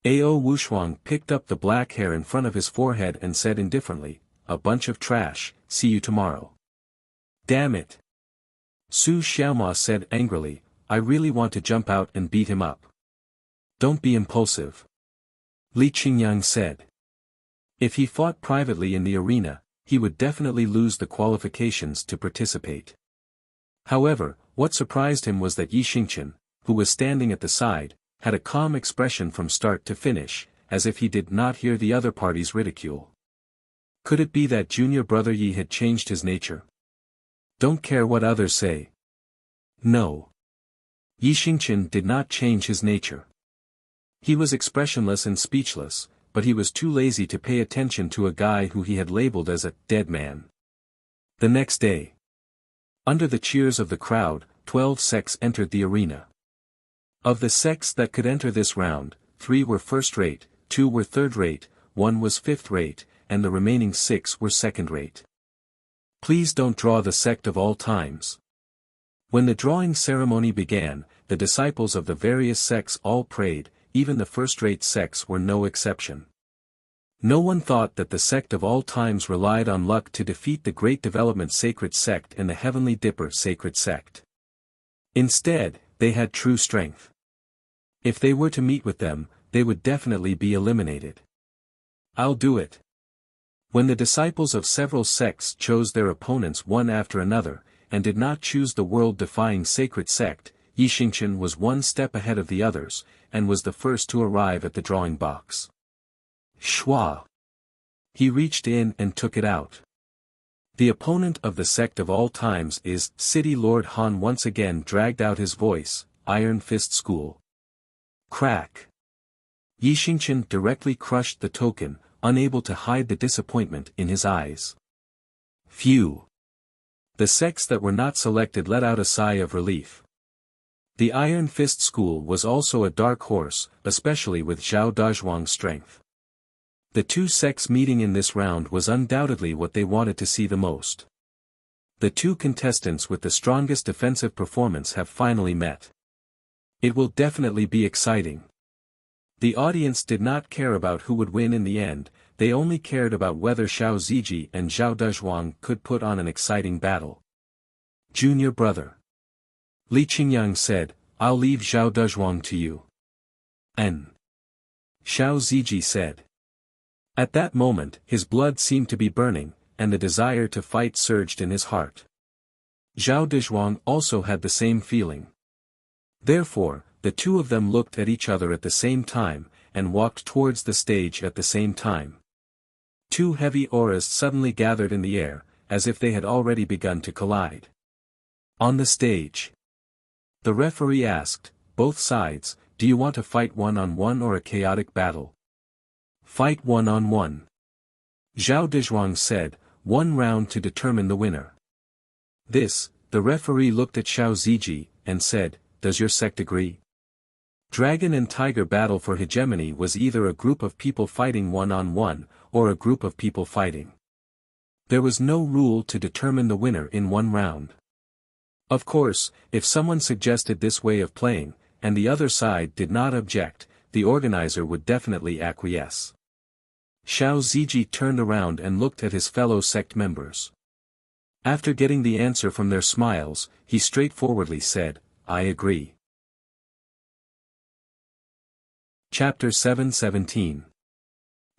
Ao Wushuang picked up the black hair in front of his forehead and said indifferently, "A bunch of trash, see you tomorrow." "Damn it!" Su Xiaomao said angrily, "I really want to jump out and beat him up." "Don't be impulsive." Li Qingyang said. If he fought privately in the arena, he would definitely lose the qualifications to participate. However, what surprised him was that Yi Xingqian, who was standing at the side, had a calm expression from start to finish, as if he did not hear the other party's ridicule. Could it be that junior brother Yi had changed his nature? Don't care what others say. No. Yi Xingqian did not change his nature. He was expressionless and speechless, but he was too lazy to pay attention to a guy who he had labeled as a dead man. The next day, under the cheers of the crowd, 12 sects entered the arena. Of the sects that could enter this round, 3 were first-rate, 2 were third-rate, 1 was fifth-rate, and the remaining 6 were second-rate. Please don't draw the sect of all times. When the drawing ceremony began, the disciples of the various sects all prayed, even the first-rate sects were no exception. No one thought that the sect of all times relied on luck to defeat the Great Development Sacred Sect and the Heavenly Dipper Sacred Sect. Instead, they had true strength. If they were to meet with them, they would definitely be eliminated. I'll do it. When the disciples of several sects chose their opponents one after another, and did not choose the world-defying sacred sect, Yi Xingqian was one step ahead of the others, and was the first to arrive at the drawing box. Schwa. He reached in and took it out. The opponent of the sect of all times is, City Lord Han once again dragged out his voice, Iron Fist School. Crack. Yi Xingqian directly crushed the token, unable to hide the disappointment in his eyes. Phew. The sects that were not selected let out a sigh of relief. The Iron Fist School was also a dark horse, especially with Zhao Dazhuang's strength. The 2 sects meeting in this round was undoubtedly what they wanted to see the most. The 2 contestants with the strongest defensive performance have finally met. It will definitely be exciting. The audience did not care about who would win in the end, they only cared about whether Xiao Ziji and Zhao Dazhuang could put on an exciting battle. Junior brother. Li Qingyang said, I'll leave Zhao Dazhuang to you. N. Xiao Ziji said. At that moment, his blood seemed to be burning, and the desire to fight surged in his heart. Zhao Dazhuang also had the same feeling. Therefore, the 2 of them looked at each other at the same time, and walked towards the stage at the same time. 2 heavy auras suddenly gathered in the air, as if they had already begun to collide. On the stage, the referee asked, both sides, do you want to fight one-on-one or a chaotic battle? Fight one-on-one. Zhao Dazhuang said, 1 round to determine the winner. This, the referee looked at Xiao Ziji, and said, does your sect agree? Dragon and Tiger battle for hegemony was either a group of people fighting one-on-one, or a group of people fighting. There was no rule to determine the winner in 1 round. Of course, if someone suggested this way of playing, and the other side did not object, the organizer would definitely acquiesce. Xiao Ziji turned around and looked at his fellow sect members. After getting the answer from their smiles, he straightforwardly said, I agree. Chapter 717.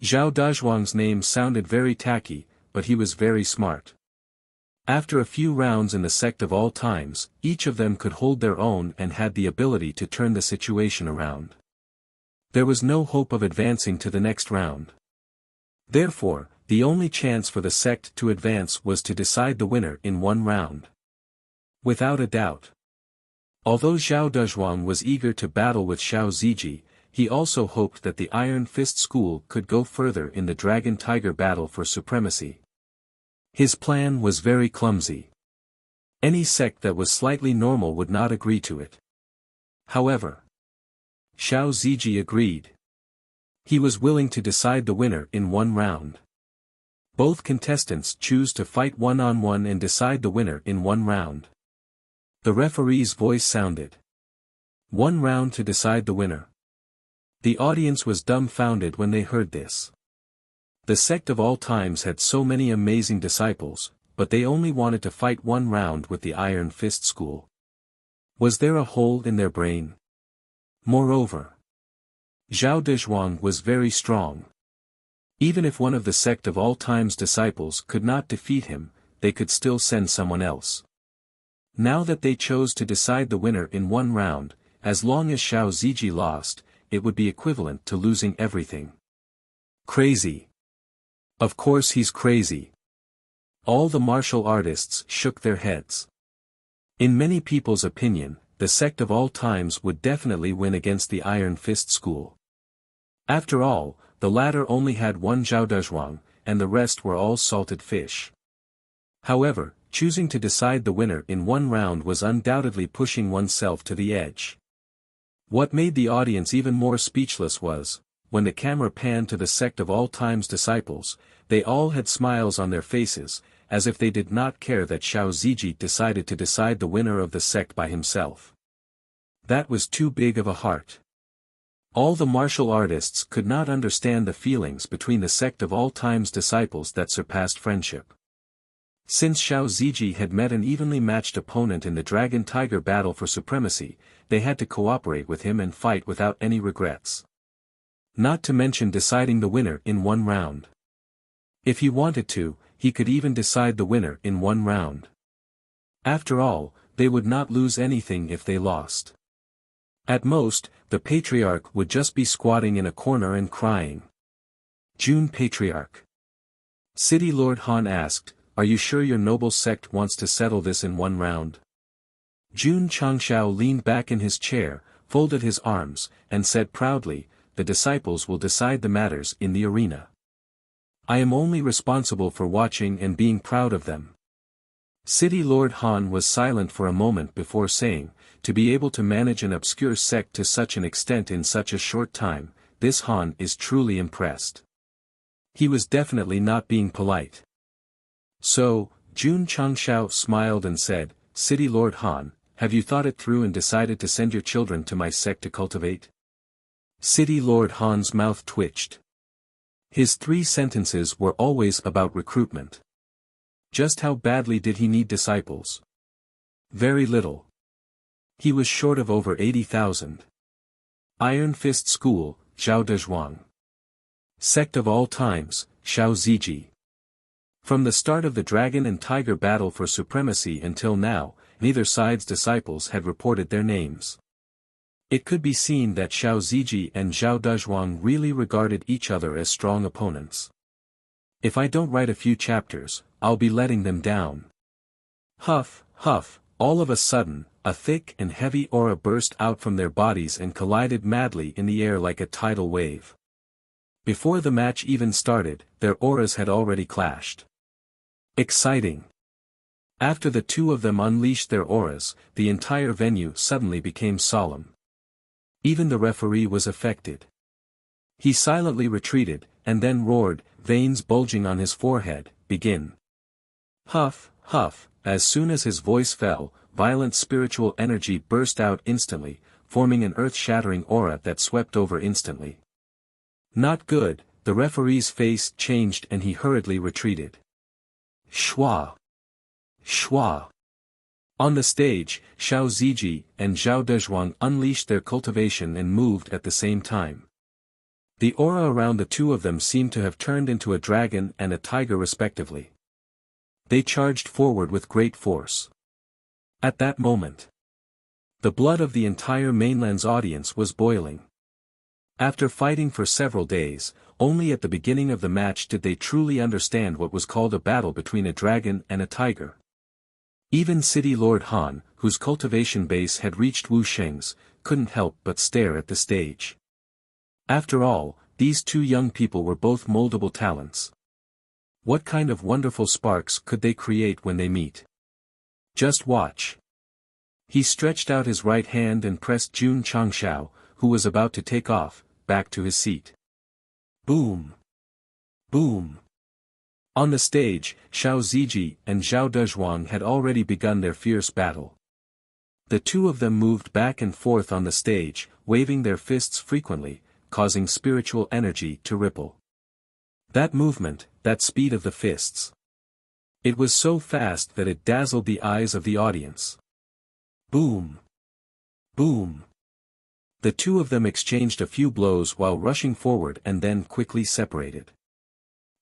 Zhao Dazhuang's name sounded very tacky, but he was very smart. After a few rounds in the sect of all times, each of them could hold their own and had the ability to turn the situation around. There was no hope of advancing to the next round. Therefore, the only chance for the sect to advance was to decide the winner in 1 round. Without a doubt. Although Zhao Dazhuang was eager to battle with Xiao Ziji, he also hoped that the Iron Fist School could go further in the Dragon-Tiger battle for supremacy. His plan was very clumsy. Any sect that was slightly normal would not agree to it. However, Xiao Ziji agreed. He was willing to decide the winner in one round. Both contestants choose to fight one-on-one and decide the winner in one round. The referee's voice sounded. 1 round to decide the winner. The audience was dumbfounded when they heard this. The sect of all times had so many amazing disciples, but they only wanted to fight 1 round with the Iron Fist school. Was there a hole in their brain? Moreover, Zhao Dezhuang was very strong. Even if one of the sect of all times disciples could not defeat him, they could still send someone else. Now that they chose to decide the winner in 1 round, as long as Xiao Ziji lost, it would be equivalent to losing everything. Crazy. Of course he's crazy. All the martial artists shook their heads. In many people's opinion, the sect of all times would definitely win against the Iron Fist school. After all, the latter only had 1 Zhao Dezhuang, and the rest were all salted fish. However, choosing to decide the winner in 1 round was undoubtedly pushing oneself to the edge. What made the audience even more speechless was, when the camera panned to the sect of all times disciples, they all had smiles on their faces, as if they did not care that Xiao Ziji decided to decide the winner of the sect by himself. That was too big of a heart. All the martial artists could not understand the feelings between the sect of all times disciples that surpassed friendship. Since Xiao Ziji had met an evenly matched opponent in the Dragon-Tiger battle for supremacy, they had to cooperate with him and fight without any regrets. Not to mention deciding the winner in 1 round. If he wanted to, he could even decide the winner in 1 round. After all, they would not lose anything if they lost. At most, the Patriarch would just be squatting in a corner and crying. June Patriarch. City Lord Han asked, "Are you sure your noble sect wants to settle this in 1 round?" Jun Changshao leaned back in his chair, folded his arms, and said proudly, "The disciples will decide the matters in the arena. I am only responsible for watching and being proud of them." City Lord Han was silent for a moment before saying, "To be able to manage an obscure sect to such an extent in such a short time, this Han is truly impressed." He was definitely not being polite. So, Jun Changshao smiled and said, "City Lord Han, have you thought it through and decided to send your children to my sect to cultivate?" City Lord Han's mouth twitched. His 3 sentences were always about recruitment. Just how badly did he need disciples? Very little. He was short of over 80,000. Iron Fist School, Zhao Dezhuang. Sect of all times, Xiao Ziji. From the start of the Dragon and Tiger battle for supremacy until now, neither side's disciples had reported their names. It could be seen that Xiao Ziji and Zhao Dezhuang really regarded each other as strong opponents. If I don't write a few chapters, I'll be letting them down. Huff, huff, all of a sudden, a thick and heavy aura burst out from their bodies and collided madly in the air like a tidal wave. Before the match even started, their auras had already clashed. Exciting. After the 2 of them unleashed their auras, the entire venue suddenly became solemn. Even the referee was affected. He silently retreated, and then roared, veins bulging on his forehead, "Begin." Huff, huff, as soon as his voice fell, violent spiritual energy burst out instantly, forming an earth-shattering aura that swept over instantly. Not good, the referee's face changed and he hurriedly retreated. Shwa! Shwa! On the stage, Xiao Ziji and Zhao Dezhuang unleashed their cultivation and moved at the same time. The aura around the 2 of them seemed to have turned into a dragon and a tiger respectively. They charged forward with great force. At that moment, the blood of the entire mainland's audience was boiling. After fighting for several days, only at the beginning of the match did they truly understand what was called a battle between a dragon and a tiger. Even City Lord Han, whose cultivation base had reached Wuxia's, couldn't help but stare at the stage. After all, these 2 young people were both moldable talents. What kind of wonderful sparks could they create when they meet? Just watch. He stretched out his right hand and pressed Jun Changshao, who was about to take off, back to his seat. Boom! Boom! On the stage, Xiao Ziji and Zhao Dezhuang had already begun their fierce battle. The two of them moved back and forth on the stage, waving their fists frequently, causing spiritual energy to ripple. That movement, that speed of the fists. It was so fast that it dazzled the eyes of the audience. Boom! Boom! The two of them exchanged a few blows while rushing forward and then quickly separated.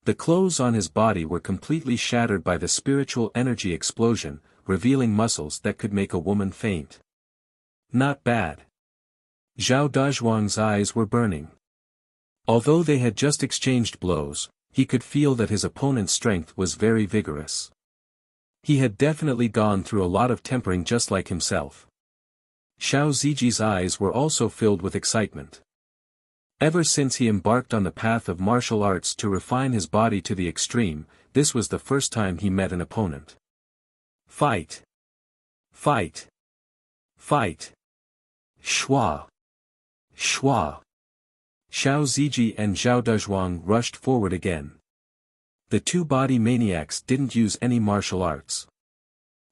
The clothes on his body were completely shattered by the spiritual energy explosion, revealing muscles that could make a woman faint. Not bad. Zhao Dezhuang's eyes were burning. Although they had just exchanged blows, he could feel that his opponent's strength was very vigorous. He had definitely gone through a lot of tempering just like himself. Xiao Ziji's eyes were also filled with excitement. Ever since he embarked on the path of martial arts to refine his body to the extreme, this was the first time he met an opponent. Fight! Fight! Fight! Shua! Shua! Xiao Ziji and Zhao Dezhuang rushed forward again. The two body maniacs didn't use any martial arts.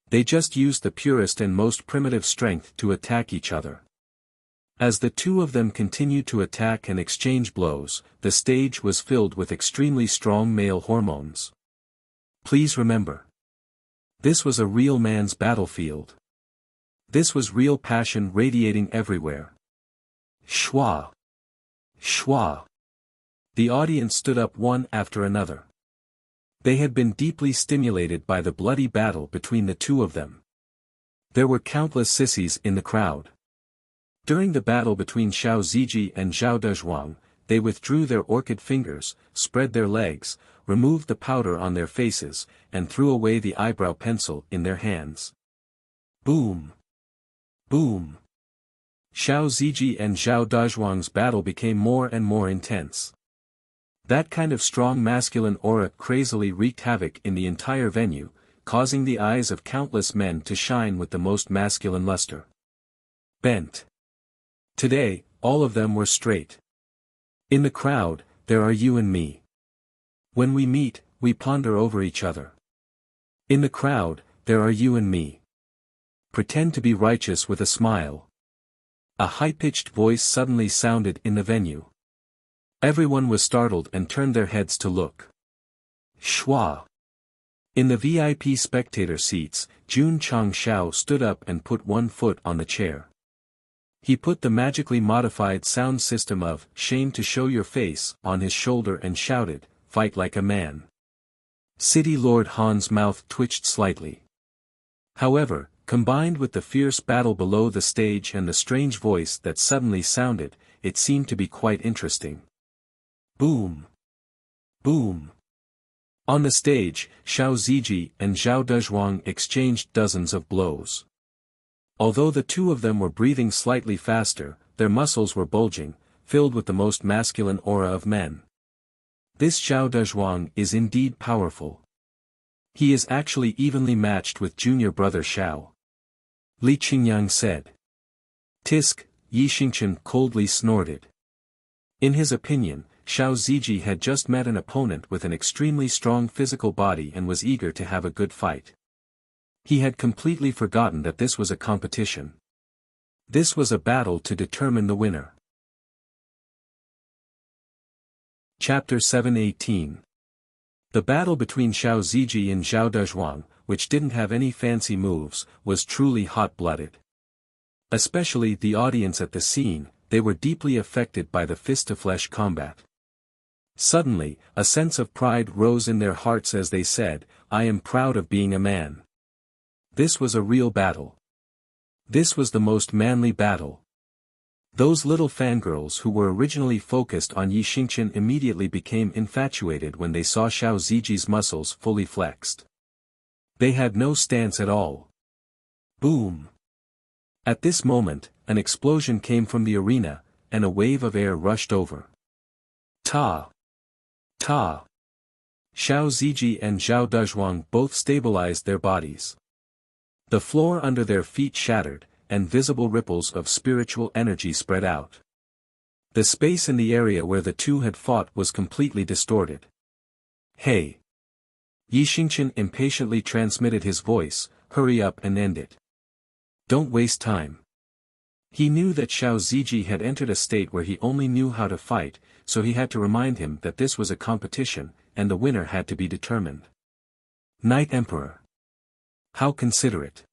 They just used the purest and most primitive strength to attack each other. As the two of them continued to attack and exchange blows, the stage was filled with extremely strong male hormones. Please remember. This was a real man's battlefield. This was real passion radiating everywhere. Shua! Shua! The audience stood up one after another. They had been deeply stimulated by the bloody battle between the two of them. There were countless sissies in the crowd. During the battle between Xiao Ziji and Zhao Dezhuang, they withdrew their orchid fingers, spread their legs, removed the powder on their faces, and threw away the eyebrow pencil in their hands. Boom! Boom! Xiao Ziji and Zhao Dezhuang's battle became more and more intense. That kind of strong masculine aura crazily wreaked havoc in the entire venue, causing the eyes of countless men to shine with the most masculine luster. Bent. Today, all of them were straight. In the crowd, there are you and me. When we meet, we ponder over each other. In the crowd, there are you and me. Pretend to be righteous with a smile. A high-pitched voice suddenly sounded in the venue. Everyone was startled and turned their heads to look. Shua! In the VIP spectator seats, Jun Changshao stood up and put one foot on the chair. He put the magically modified sound system of "Shame to Show Your Face" on his shoulder and shouted, "Fight like a man." City Lord Han's mouth twitched slightly. However, combined with the fierce battle below the stage and the strange voice that suddenly sounded, it seemed to be quite interesting. Boom! Boom! On the stage, Xiao Ziji and Zhao Dezhuang exchanged dozens of blows. Although the two of them were breathing slightly faster, their muscles were bulging, filled with the most masculine aura of men. This Zhao Dezhuang is indeed powerful. He is actually evenly matched with junior brother Xiao. Li Qingyang said. Tisk, Yi Xingchen coldly snorted. In his opinion, Xiao Ziji had just met an opponent with an extremely strong physical body and was eager to have a good fight. He had completely forgotten that this was a competition. This was a battle to determine the winner. Chapter 7:18. The battle between Xiao Ziji and Zhao Dezhuang, which didn't have any fancy moves, was truly hot-blooded. Especially the audience at the scene, they were deeply affected by the fist-to-flesh combat. Suddenly, a sense of pride rose in their hearts as they said, "I am proud of being a man." This was a real battle. This was the most manly battle. Those little fangirls who were originally focused on Yi Xingchen immediately became infatuated when they saw Xiao Ziji's muscles fully flexed. They had no stance at all. Boom! At this moment, an explosion came from the arena, and a wave of air rushed over. Ta! Ta! Xiao Ziji and Zhao Dezhuang both stabilized their bodies. The floor under their feet shattered, and visible ripples of spiritual energy spread out. The space in the area where the two had fought was completely distorted. Hey! Yi Xingqian impatiently transmitted his voice, hurry up and end it. Don't waste time. He knew that Xiao Ziji had entered a state where he only knew how to fight, so he had to remind him that this was a competition, and the winner had to be determined. Knight Emperor. How considerate.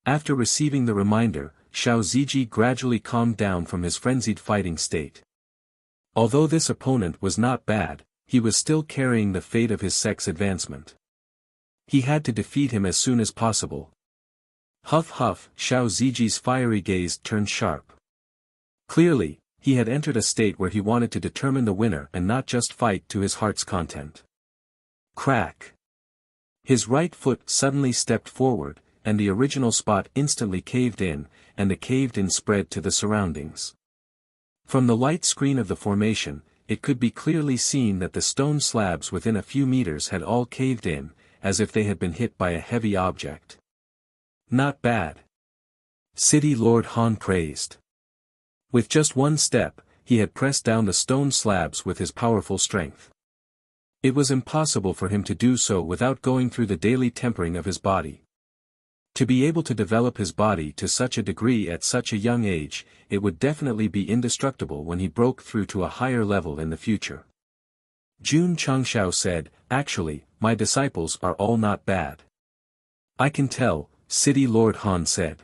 After receiving the reminder, Xiao Ziji gradually calmed down from his frenzied fighting state. Although this opponent was not bad, he was still carrying the fate of his sect's advancement. He had to defeat him as soon as possible. Huff huff, Xiao Ziji's fiery gaze turned sharp. Clearly, he had entered a state where he wanted to determine the winner and not just fight to his heart's content. Crack. His right foot suddenly stepped forward, and the original spot instantly caved in, and the caved-in spread to the surroundings. From the light screen of the formation, it could be clearly seen that the stone slabs within a few meters had all caved in, as if they had been hit by a heavy object. Not bad. City Lord Han praised. With just one step, he had pressed down the stone slabs with his powerful strength. It was impossible for him to do so without going through the daily tempering of his body. To be able to develop his body to such a degree at such a young age, it would definitely be indestructible when he broke through to a higher level in the future. Jun Changshao said, actually, my disciples are all not bad. I can tell, City Lord Han said.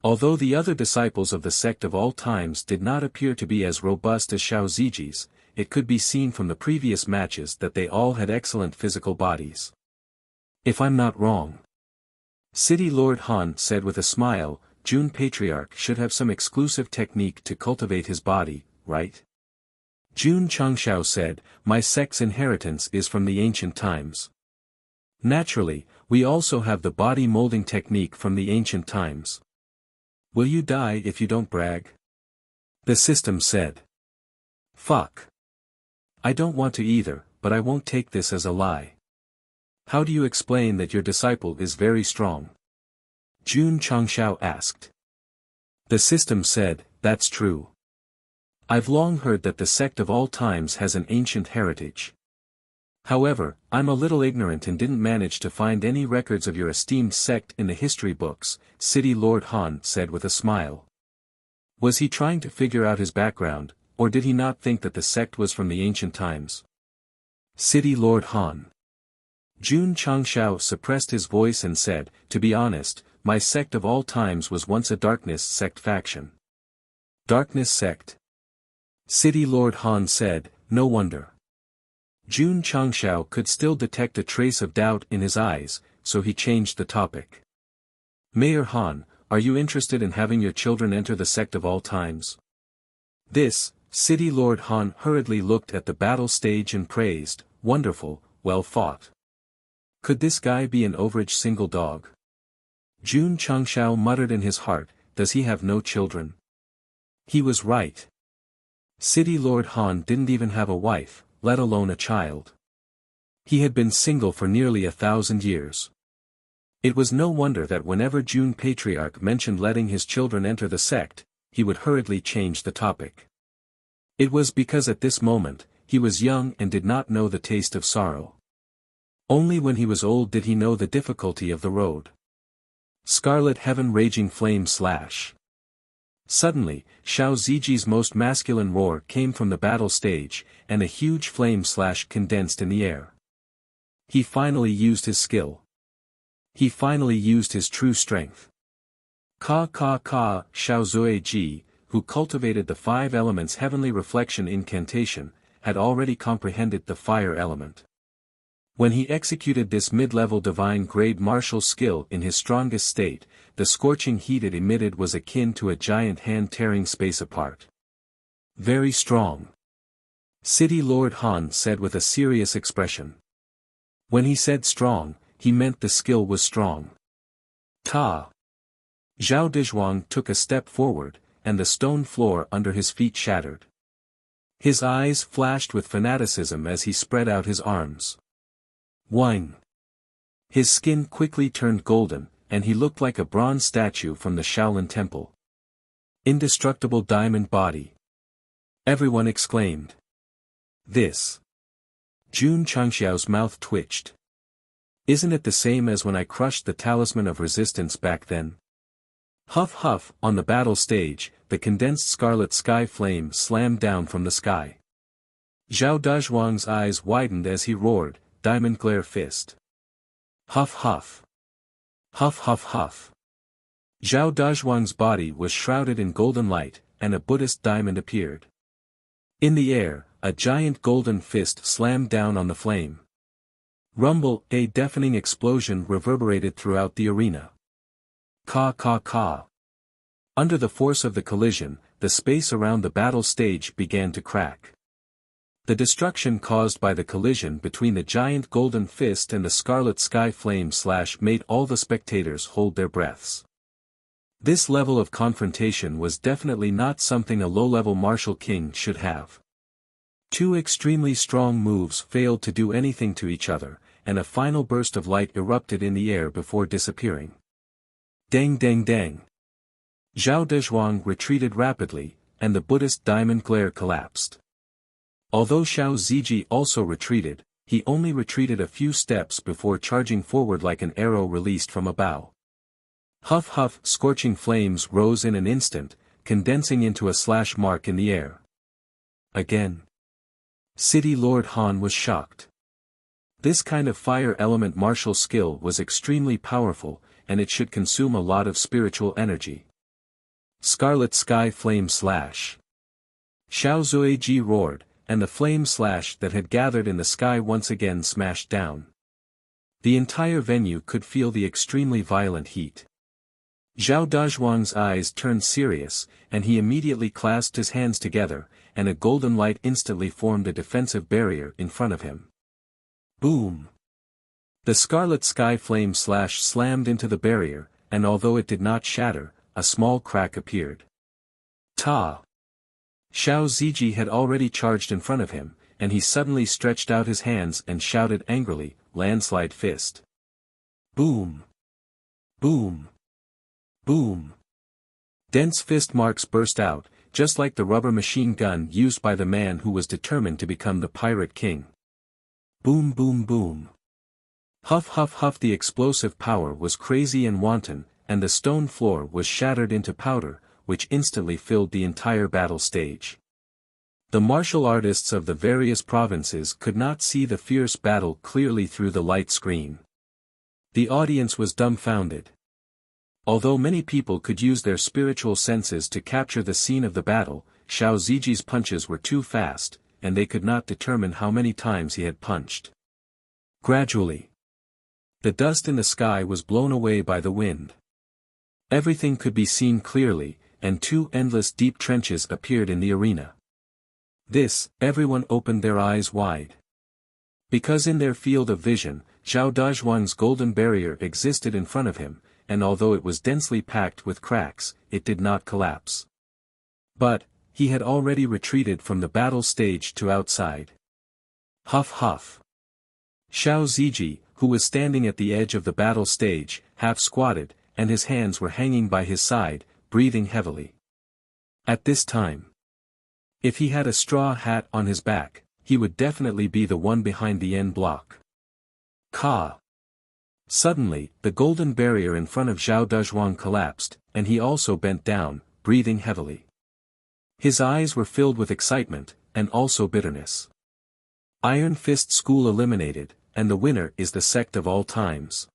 Although the other disciples of the sect of all times did not appear to be as robust as Xiao Ziji's, it could be seen from the previous matches that they all had excellent physical bodies. If I'm not wrong. City Lord Han said with a smile, Jun Patriarch should have some exclusive technique to cultivate his body, right? Jun Changshao said, my sect's inheritance is from the ancient times. Naturally, we also have the body molding technique from the ancient times. Will you die if you don't brag? The system said. Fuck. I don't want to either, but I won't take this as a lie. How do you explain that your disciple is very strong? Jun Changshao asked. The system said, that's true. I've long heard that the sect of all times has an ancient heritage. However, I'm a little ignorant and didn't manage to find any records of your esteemed sect in the history books, City Lord Han said with a smile. Was he trying to figure out his background, or did he not think that the sect was from the ancient times? City Lord Han. Jun Changshao suppressed his voice and said, to be honest, my sect of all times was once a darkness sect faction. Darkness sect? City Lord Han said, no wonder. Jun Changshao could still detect a trace of doubt in his eyes, so he changed the topic. Mayor Han, are you interested in having your children enter the sect of all times? This, City Lord Han hurriedly looked at the battle stage and praised, wonderful, well fought. Could this guy be an overage single dog? Jun Changshao muttered in his heart, does he have no children? He was right. City Lord Han didn't even have a wife, let alone a child. He had been single for nearly 1,000 years. It was no wonder that whenever Jun Patriarch mentioned letting his children enter the sect, he would hurriedly change the topic. It was because at this moment, he was young and did not know the taste of sorrow. Only when he was old did he know the difficulty of the road. Scarlet Heaven Raging Flame Slash. Suddenly, Xiao Ziji's most masculine roar came from the battle stage, and a huge flame slash condensed in the air. He finally used his skill. He finally used his true strength. Ka Ka Ka, Xiao Zuiji, who cultivated the 5 elements heavenly reflection incantation, had already comprehended the fire element. When he executed this mid-level divine-grade martial skill in his strongest state, the scorching heat it emitted was akin to a giant hand tearing space apart. Very strong. City Lord Han said with a serious expression. When he said strong, he meant the skill was strong. Ta! Zhao Dizhuang took a step forward, and the stone floor under his feet shattered. His eyes flashed with fanaticism as he spread out his arms. Whine. His skin quickly turned golden, and he looked like a bronze statue from the Shaolin Temple. Indestructible diamond body. Everyone exclaimed. This. Jun Changxiao's mouth twitched. Isn't it the same as when I crushed the talisman of resistance back then? Huff huff, on the battle stage, the condensed scarlet sky flame slammed down from the sky. Zhao Dazhuang's eyes widened as he roared, diamond glare fist. Huff huff. Huff huff huff. Zhao Dazhuang's body was shrouded in golden light, and a Buddhist diamond appeared. In the air, a giant golden fist slammed down on the flame. Rumble, a deafening explosion reverberated throughout the arena. Ka ka ka. Under the force of the collision, the space around the battle stage began to crack. The destruction caused by the collision between the giant golden fist and the scarlet sky flame slash made all the spectators hold their breaths. This level of confrontation was definitely not something a low-level martial king should have. Two extremely strong moves failed to do anything to each other, and a final burst of light erupted in the air before disappearing. Dang dang dang. Zhao Dezhuang retreated rapidly, and the Buddhist diamond glare collapsed. Although Xiao Ziji also retreated, he only retreated a few steps before charging forward like an arrow released from a bow. Huff huff, scorching flames rose in an instant, condensing into a slash mark in the air. Again. City Lord Han was shocked. This kind of fire element martial skill was extremely powerful, and it should consume a lot of spiritual energy. Scarlet Sky Flame Slash. Xiao Zuiji roared, and the flame slash that had gathered in the sky once again smashed down. The entire venue could feel the extremely violent heat. Zhao Dazhuang's eyes turned serious, and he immediately clasped his hands together, and a golden light instantly formed a defensive barrier in front of him. Boom! The scarlet sky flame slash slammed into the barrier, and although it did not shatter, a small crack appeared. Ta! Xiao Ziji had already charged in front of him, and he suddenly stretched out his hands and shouted angrily, landslide fist. Boom! Boom! Boom! Dense fist marks burst out, just like the rubber machine gun used by the man who was determined to become the pirate king. Boom boom boom. Huff huff huff. The explosive power was crazy and wanton, and the stone floor was shattered into powder, which instantly filled the entire battle stage. The martial artists of the various provinces could not see the fierce battle clearly through the light screen. The audience was dumbfounded. Although many people could use their spiritual senses to capture the scene of the battle, Xiao Ziji's punches were too fast, and they could not determine how many times he had punched. Gradually, the dust in the sky was blown away by the wind. Everything could be seen clearly, and two endless deep trenches appeared in the arena. Everyone opened their eyes wide. Because in their field of vision, Zhao Dazhuang's golden barrier existed in front of him, and although it was densely packed with cracks, it did not collapse. But, he had already retreated from the battle stage to outside. Huff huff. Xiao Ziji, who was standing at the edge of the battle stage, half squatted, and his hands were hanging by his side, breathing heavily. At this time, if he had a straw hat on his back, he would definitely be the one behind the end block. Ka! Suddenly, the golden barrier in front of Zhao Dezhuang collapsed, and he also bent down, breathing heavily. His eyes were filled with excitement, and also bitterness. Iron Fist School eliminated, and the winner is the Sect of all times.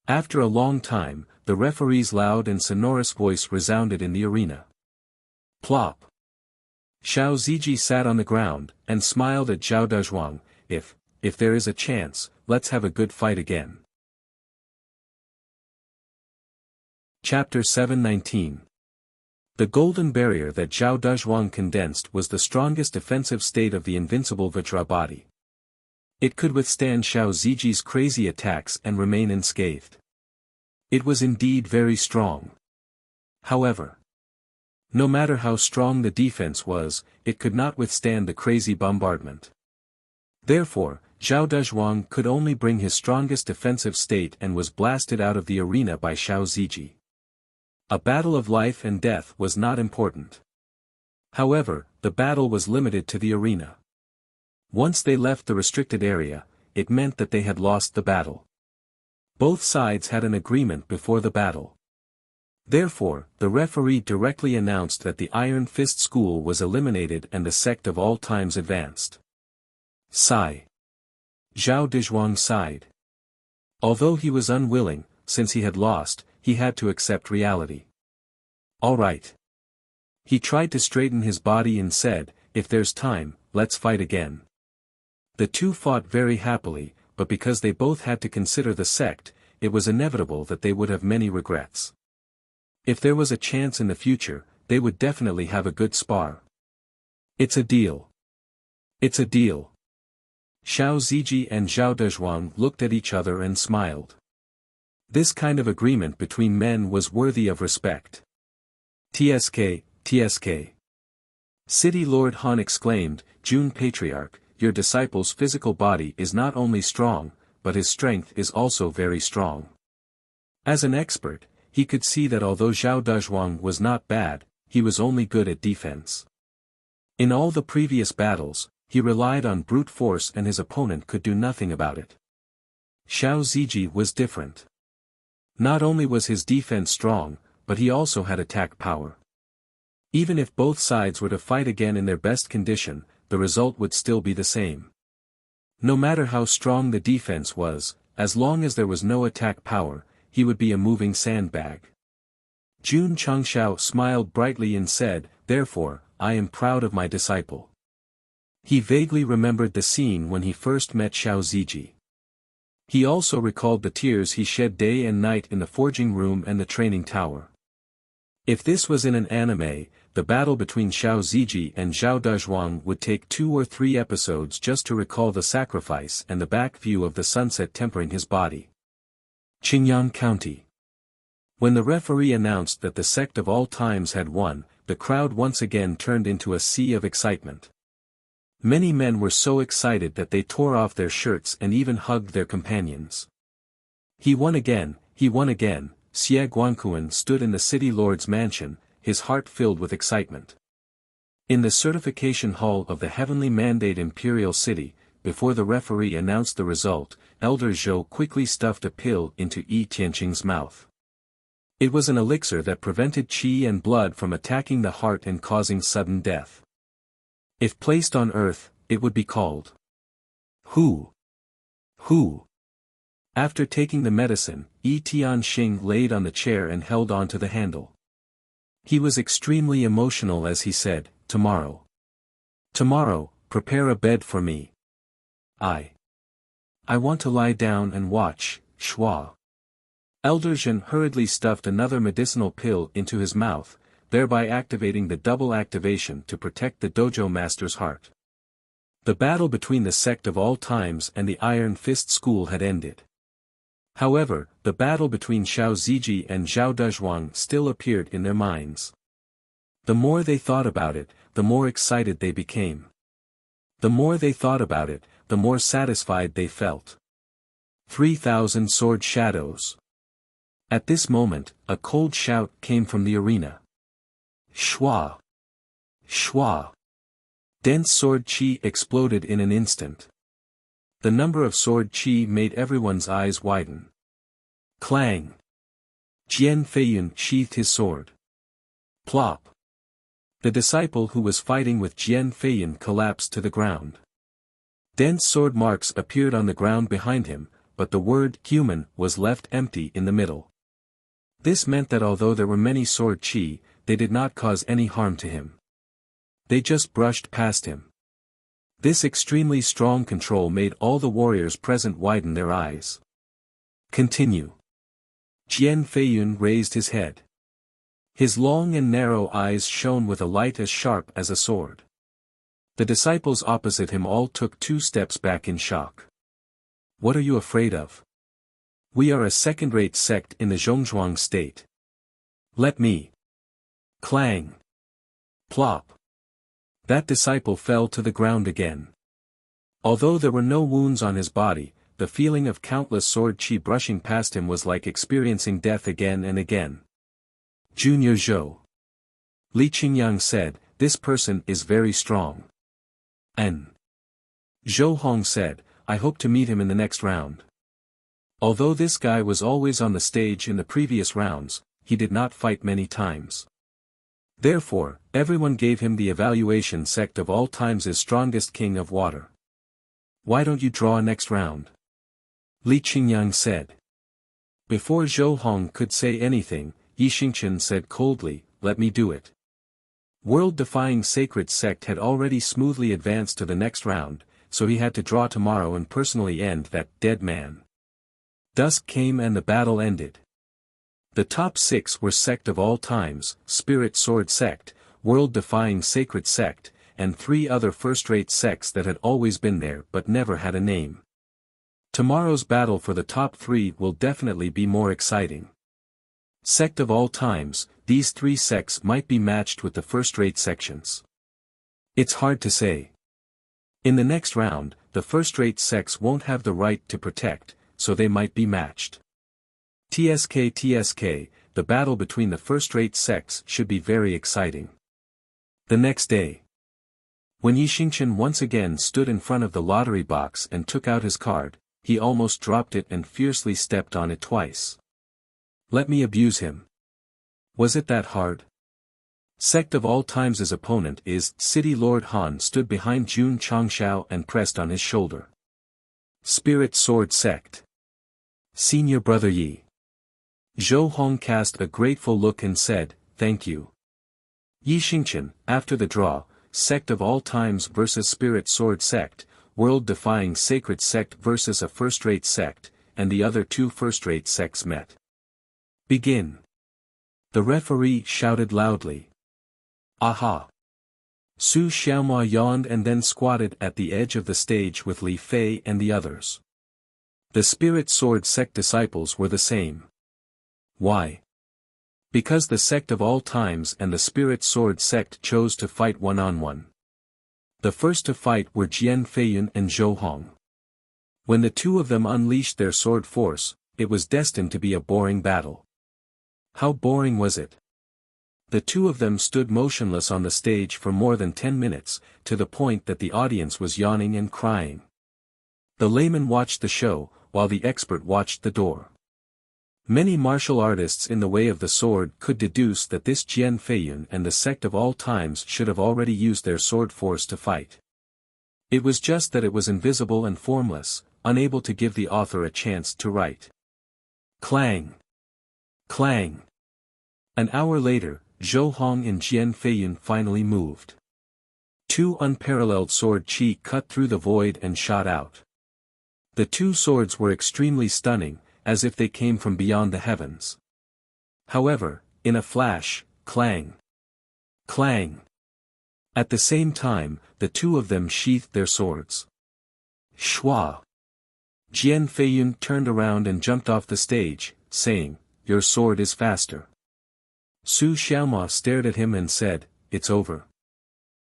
After a long time, the referee's loud and sonorous voice resounded in the arena. Plop! Xiao Ziji sat on the ground, and smiled at Zhao Dezhuang. If there is a chance, let's have a good fight again. Chapter 719. The golden barrier that Zhao Dezhuang condensed was the strongest defensive state of the invincible Vajra body. It could withstand Xiao Ziji's crazy attacks and remain unscathed. It was indeed very strong. However, no matter how strong the defense was, it could not withstand the crazy bombardment. Therefore, Zhao Dezhuang could only bring his strongest defensive state and was blasted out of the arena by Xiao Ziji. A battle of life and death was not important. However, the battle was limited to the arena. Once they left the restricted area, it meant that they had lost the battle. Both sides had an agreement before the battle. Therefore, the referee directly announced that the Iron Fist School was eliminated and the Sect of All Times advanced. Sigh. Zhao Dezhuang sighed. Although he was unwilling, since he had lost, he had to accept reality. All right. He tried to straighten his body and said, if there's time, let's fight again. The two fought very happily, but because they both had to consider the sect, it was inevitable that they would have many regrets. If there was a chance in the future, they would definitely have a good spar. It's a deal. It's a deal. Xiao Ziji and Zhao Dezhuang looked at each other and smiled. This kind of agreement between men was worthy of respect. TSK, TSK. City Lord Han exclaimed, June Patriarch, your disciple's physical body is not only strong, but his strength is also very strong. As an expert, he could see that although Zhao Dezhuang was not bad, he was only good at defense. In all the previous battles, he relied on brute force and his opponent could do nothing about it. Xiao Ziji was different. Not only was his defense strong, but he also had attack power. Even if both sides were to fight again in their best condition, the result would still be the same. No matter how strong the defense was, as long as there was no attack power, he would be a moving sandbag. Jun Changxiao smiled brightly and said, therefore, I am proud of my disciple. He vaguely remembered the scene when he first met Xiao Ziji. He also recalled the tears he shed day and night in the forging room and the training tower. If this was in an anime, the battle between Xiao Ziji and Zhao Dezhuang would take 2 or 3 episodes just to recall the sacrifice and the back view of the sunset tempering his body. Qingyang County. When the referee announced that the Sect of All Times had won, the crowd once again turned into a sea of excitement. Many men were so excited that they tore off their shirts and even hugged their companions. He won again, he won again. Xie Guanquan stood in the city lord's mansion, his heart filled with excitement. In the certification hall of the heavenly mandate imperial city, before the referee announced the result, Elder Zhou quickly stuffed a pill into Yi Tianqing's mouth. It was an elixir that prevented qi and blood from attacking the heart and causing sudden death. If placed on earth, it would be called Hu. After taking the medicine, Yi Tianqing laid on the chair and held on to the handle. He was extremely emotional as he said, tomorrow. Tomorrow, prepare a bed for me. I want to lie down and watch, Shua. Elder Zhen hurriedly stuffed another medicinal pill into his mouth, thereby activating the double activation to protect the dojo master's heart. The battle between the Sect of All Times and the Iron Fist School had ended. However, the battle between Xiao Ziji and Zhao Dezhuang still appeared in their minds. The more they thought about it, the more excited they became. The more they thought about it, the more satisfied they felt. 3,000 sword shadows. At this moment, a cold shout came from the arena. Shua! Shua! Dense sword chi exploded in an instant. The number of sword chi made everyone's eyes widen. Clang! Jian Feiyun sheathed his sword. Plop! The disciple who was fighting with Jian Feiyun collapsed to the ground. Dense sword marks appeared on the ground behind him, but the word human was left empty in the middle. This meant that although there were many sword chi, they did not cause any harm to him. They just brushed past him. This extremely strong control made all the warriors present widen their eyes. Continue. Jian Feiyun raised his head. His long and narrow eyes shone with a light as sharp as a sword. The disciples opposite him all took 2 steps back in shock. What are you afraid of? We are a second-rate sect in the Zhongzhuang state. Let me. Clang. Plop. That disciple fell to the ground again. Although there were no wounds on his body, the feeling of countless sword chi brushing past him was like experiencing death again and again. Junior Zhou. Li Qingyang said, "This person is very strong." And Zhou Hong said, "I hope to meet him in the next round." Although this guy was always on the stage in the previous rounds, he did not fight many times. Therefore, everyone gave him the evaluation Sect of all times is strongest king of water. "Why don't you draw next round?" Li Qingyang said. Before Zhou Hong could say anything, Yi Xingchen said coldly, "Let me do it." World-defying sacred Sect had already smoothly advanced to the next round, so he had to draw tomorrow and personally end that dead man. Dusk came and the battle ended. The top 6 were Sect of all times, Spirit Sword Sect, World-defying Sacred Sect, and 3 other first-rate sects that had always been there but never had a name. Tomorrow's battle for the top 3 will definitely be more exciting. Sect of all times, these 3 sects might be matched with the first-rate sections. It's hard to say. In the next round, the first-rate sects won't have the right to protect, so they might be matched. TSK, the battle between the first-rate sects should be very exciting. The next day, when Yi Xingchen once again stood in front of the lottery box and took out his card, he almost dropped it and fiercely stepped on it twice. Let me abuse him. Was it that hard? Sect of all times' opponent is City Lord Han stood behind Jun Changshao and pressed on his shoulder. Spirit Sword Sect. Senior Brother Yi. Zhou Hong cast a grateful look and said, "Thank you." Yi Xingchen, after the draw, Sect of all times versus Spirit Sword Sect, World-defying Sacred Sect versus a first-rate sect, and the other 2 first-rate sects met. Begin. The referee shouted loudly. Aha! Su Xiaomua yawned and then squatted at the edge of the stage with Li Fei and the others. The Spirit Sword Sect disciples were the same. Why? Because the Sect of all times and the Spirit Sword Sect chose to fight one-on-one. The first to fight were Jian Feiyun and Zhou Hong. When the 2 of them unleashed their sword force, it was destined to be a boring battle. How boring was it? The 2 of them stood motionless on the stage for more than 10 minutes, to the point that the audience was yawning and crying. The layman watched the show, while the expert watched the door. Many martial artists in the way of the sword could deduce that this Jian Feiyun and the Sect of all times should have already used their sword force to fight. It was just that it was invisible and formless, unable to give the author a chance to write. Clang! Clang! An hour later, Zhou Hong and Jian Feiyun finally moved. 2 unparalleled sword chi cut through the void and shot out. The 2 swords were extremely stunning, as if they came from beyond the heavens. However, in a flash, clang! Clang! At the same time, the 2 of them sheathed their swords. Shua! Jian Feiyun turned around and jumped off the stage, saying, "Your sword is faster." Su Xiaomua stared at him and said, "It's over."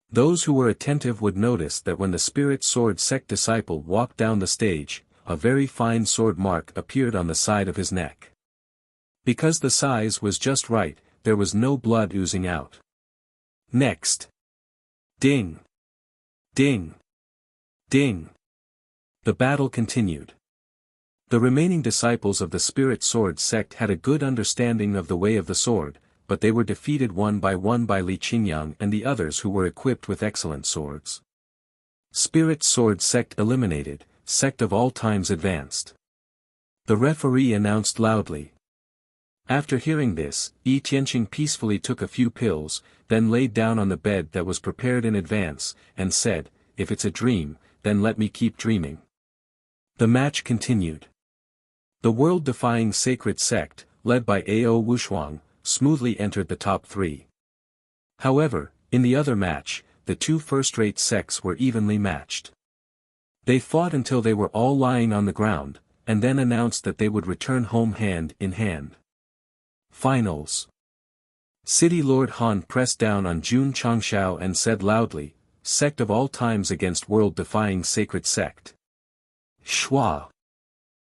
Those who were attentive would notice that when the Spirit Sword Sect disciple walked down the stage, a very fine sword mark appeared on the side of his neck. Because the size was just right, there was no blood oozing out. Next. Ding! Ding! Ding! The battle continued. The remaining disciples of the Spirit Sword Sect had a good understanding of the way of the sword, but they were defeated one by Li Qingyang and the others who were equipped with excellent swords. Spirit Sword Sect eliminated, Sect of all times advanced. The referee announced loudly. After hearing this, Yi Tianqing peacefully took a few pills, then laid down on the bed that was prepared in advance, and said, "If it's a dream, then let me keep dreaming." The match continued. The world-defying Sacred Sect, led by Ao Wushuang, smoothly entered the top 3. However, in the other match, the 2 first-rate sects were evenly matched. They fought until they were all lying on the ground, and then announced that they would return home hand in hand. Finals. City Lord Han pressed down on Jun Changshao and said loudly, Sect of all times against world-defying sacred sect. Shua.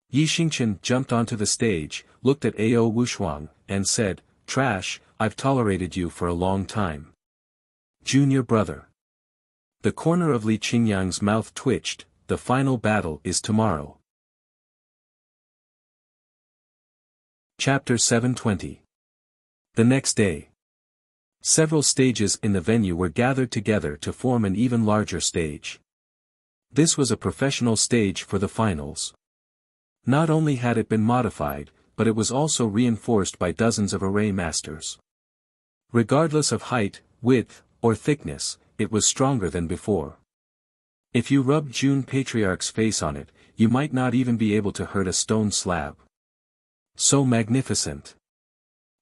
Yi Xingqian jumped onto the stage, looked at Ao Wushuang, and said, "Trash, I've tolerated you for a long time. Junior brother." The corner of Li Qingyang's mouth twitched. The final battle is tomorrow. Chapter 720. The next day. Several stages in the venue were gathered together to form an even larger stage. This was a professional stage for the finals. Not only had it been modified, but it was also reinforced by dozens of array masters. Regardless of height, width, or thickness, it was stronger than before. If you rubbed June Patriarch's face on it, you might not even be able to hurt a stone slab. So magnificent.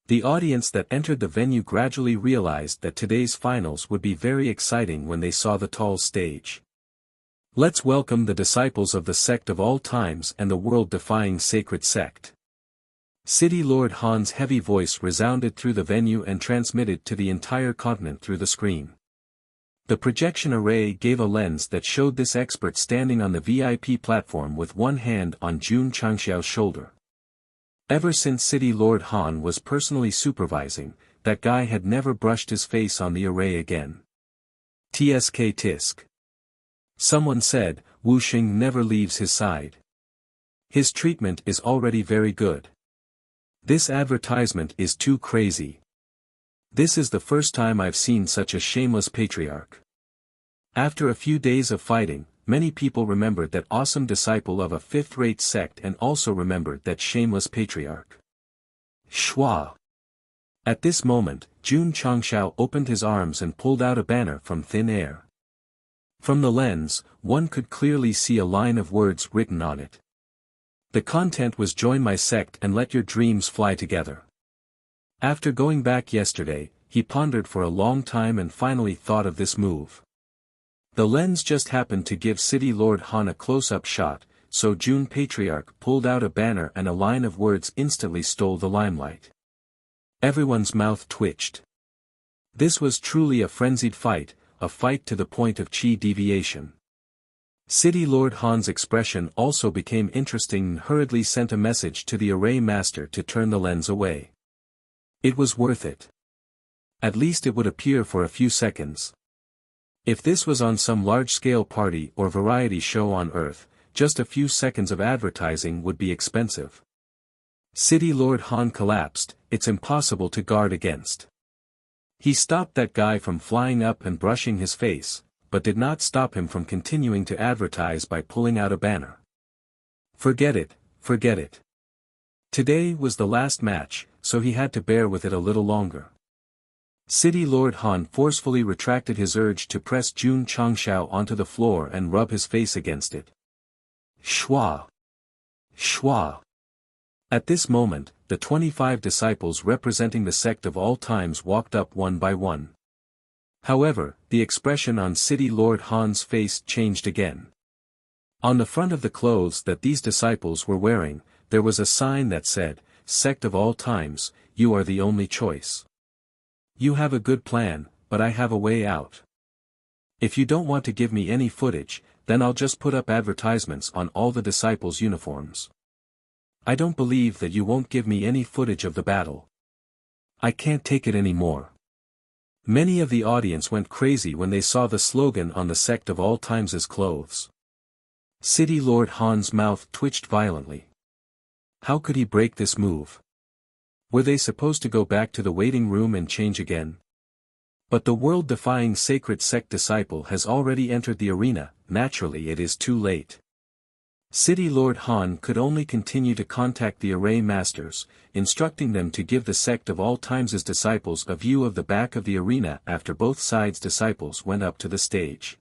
The audience that entered the venue gradually realized that today's finals would be very exciting when they saw the tall stage. Let's welcome the disciples of the sect of all times and the world-defying sacred sect. City Lord Han's heavy voice resounded through the venue and transmitted to the entire continent through the screen. The projection array gave a lens that showed this expert standing on the VIP platform with one hand on Jun Changxiao's shoulder. Ever since City Lord Han was personally supervising, that guy had never brushed his face on the array again. TSK Tisk. Someone said, Wu Xing never leaves his side. His treatment is already very good. This advertisement is too crazy. This is the first time I've seen such a shameless patriarch. After a few days of fighting, many people remembered that awesome disciple of a fifth-rate sect and also remembered that shameless patriarch. Shua. At this moment, Jun Changxiao opened his arms and pulled out a banner from thin air. From the lens, one could clearly see a line of words written on it. The content was "Join my sect and let your dreams fly together." After going back yesterday, he pondered for a long time and finally thought of this move. The lens just happened to give City Lord Han a close-up shot, so Jun Patriarch pulled out a banner and a line of words instantly stole the limelight. Everyone's mouth twitched. This was truly a frenzied fight, a fight to the point of chi deviation. City Lord Han's expression also became interesting and hurriedly sent a message to the array master to turn the lens away. It was worth it. At least it would appear for a few seconds. If this was on some large-scale party or variety show on Earth, just a few seconds of advertising would be expensive. City Lord Han collapsed. It's impossible to guard against. He stopped that guy from flying up and brushing his face, but did not stop him from continuing to advertise by pulling out a banner. Forget it, forget it. Today was the last match, so he had to bear with it a little longer. City Lord Han forcefully retracted his urge to press Jun Changxiao onto the floor and rub his face against it. Shua! Shua! At this moment, the 25 disciples representing the sect of all times walked up one by one. However, the expression on City Lord Han's face changed again. On the front of the clothes that these disciples were wearing, there was a sign that said, "Sect of all times, you are the only choice. You have a good plan, but I have a way out. If you don't want to give me any footage, then I'll just put up advertisements on all the disciples' uniforms. I don't believe that you won't give me any footage of the battle. I can't take it anymore." Many of the audience went crazy when they saw the slogan on the Sect of all times' clothes. City Lord Han's mouth twitched violently. How could he break this move? Were they supposed to go back to the waiting room and change again? But the world-defying sacred sect disciple has already entered the arena. Naturally it is too late. City Lord Han could only continue to contact the array masters, instructing them to give the sect of all times' disciples a view of the back of the arena after both sides' disciples went up to the stage.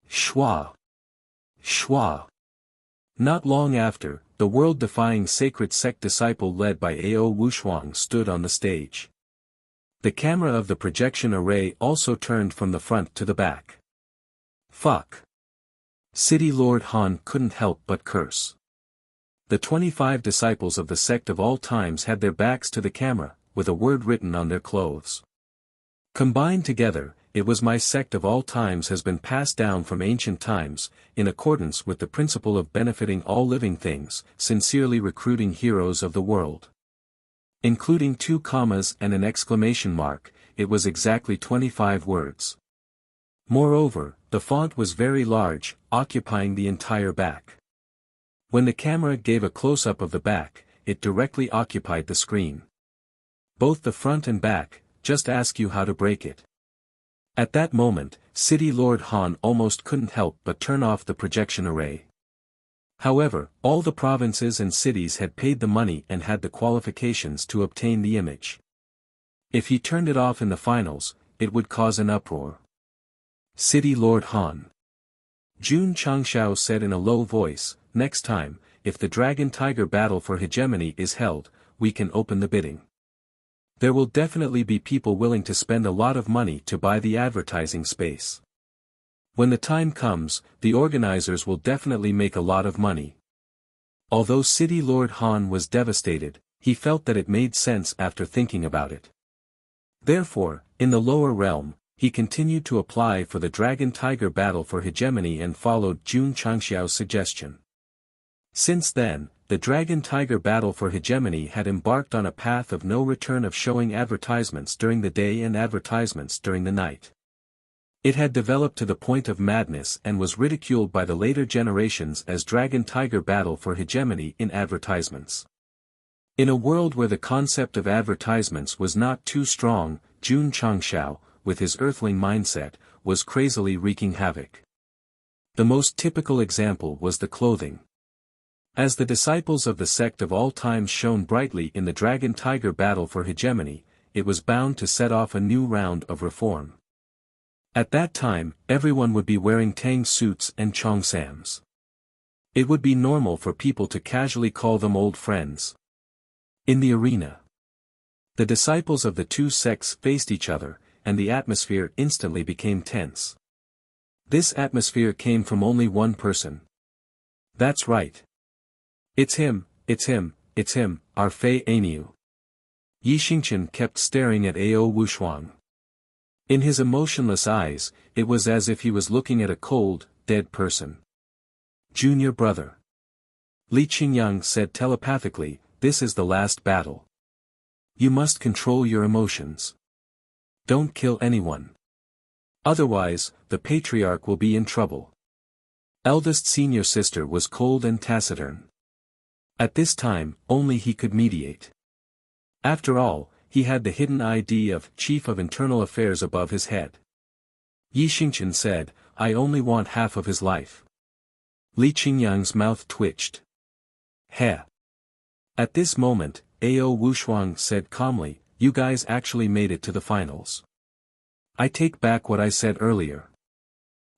Shua! Shua! Not long after, the world-defying sacred sect disciple led by Ao Wushuang stood on the stage. The camera of the projection array also turned from the front to the back. Fuck! City Lord Han couldn't help but curse. The 25 disciples of the sect of all times had their backs to the camera, with a word written on their clothes. Combined together, it was my sect of all times has been passed down from ancient times, in accordance with the principle of benefiting all living things, sincerely recruiting heroes of the world. Including 2 commas and an exclamation mark, it was exactly 25 words. Moreover, the font was very large, occupying the entire back. When the camera gave a close-up of the back, it directly occupied the screen. Both the front and back, just ask you how to break it. At that moment, City Lord Han almost couldn't help but turn off the projection array. However, all the provinces and cities had paid the money and had the qualifications to obtain the image. If he turned it off in the finals, it would cause an uproar. City Lord Han. Jun Changshao said in a low voice, next time, if the Dragon Tiger battle for hegemony is held, we can open the bidding. There will definitely be people willing to spend a lot of money to buy the advertising space. When the time comes, the organizers will definitely make a lot of money. Although City Lord Han was devastated, he felt that it made sense after thinking about it. Therefore, in the lower realm, he continued to apply for the Dragon Tiger battle for hegemony and followed Jun Changxiao's suggestion. Since then, the Dragon Tiger battle for hegemony had embarked on a path of no return of showing advertisements during the day and advertisements during the night. It had developed to the point of madness and was ridiculed by the later generations as Dragon Tiger battle for hegemony in advertisements. In a world where the concept of advertisements was not too strong, Jun Changxiao, with his earthling mindset, was crazily wreaking havoc. The most typical example was the clothing. As the disciples of the sect of all times shone brightly in the Dragon Tiger battle for hegemony, it was bound to set off a new round of reform. At that time, everyone would be wearing tang suits and cheongsams. It would be normal for people to casually call them old friends. In the arena, the disciples of the 2 sects faced each other, and the atmosphere instantly became tense. This atmosphere came from only one person. That's right. It's him, our Fei Aniu. Yi Xingqian kept staring at Ao Wushuang. In his emotionless eyes, it was as if he was looking at a cold, dead person. Junior brother. Li Qingyang said telepathically, this is the last battle. You must control your emotions. Don't kill anyone. Otherwise, the patriarch will be in trouble. Eldest senior sister was cold and taciturn. At this time, only he could mediate. After all, he had the hidden ID of Chief of Internal Affairs above his head. Yi Xingqian said, I only want half of his life. Li Qingyang's mouth twitched. Heh. At this moment, Ao Wushuang said calmly, you guys actually made it to the finals. I take back what I said earlier.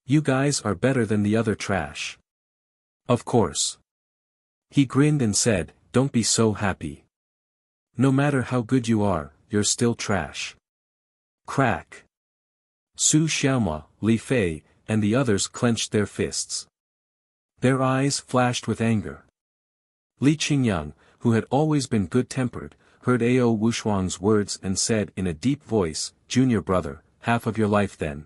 You guys are better than the other trash. Of course. He grinned and said, don't be so happy. No matter how good you are, you're still trash. Crack. Su Xiaoma, Li Fei, and the others clenched their fists. Their eyes flashed with anger. Li Qingyang, who had always been good-tempered, heard Ao Wushuang's words and said in a deep voice, Junior brother, half of your life then.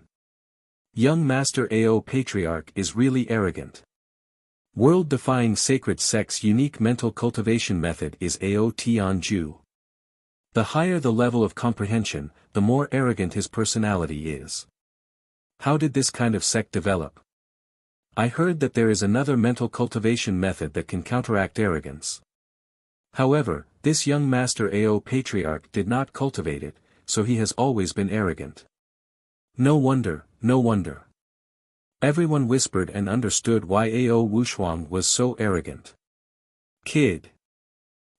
Young Master Ao Patriarch is really arrogant. World-defying Sacred Sect's unique mental cultivation method is Ao Tianju. The higher the level of comprehension, the more arrogant his personality is. How did this kind of sect develop? I heard that there is another mental cultivation method that can counteract arrogance. However, this young Master Ao Patriarch did not cultivate it, so he has always been arrogant. No wonder, no wonder. Everyone whispered and understood why Ao Wushuang was so arrogant. Kid.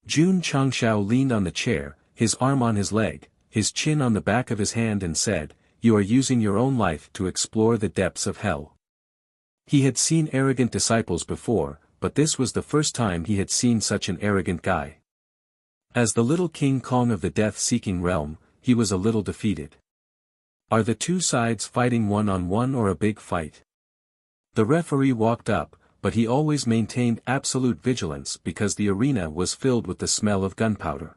Jun Changxiao leaned on the chair, his arm on his leg, his chin on the back of his hand and said, you are using your own life to explore the depths of hell. He had seen arrogant disciples before, but this was the first time he had seen such an arrogant guy. As the little King Kong of the death-seeking realm, he was a little defeated. Are the 2 sides fighting one-on-one or a big fight? The referee walked up, but he always maintained absolute vigilance because the arena was filled with the smell of gunpowder.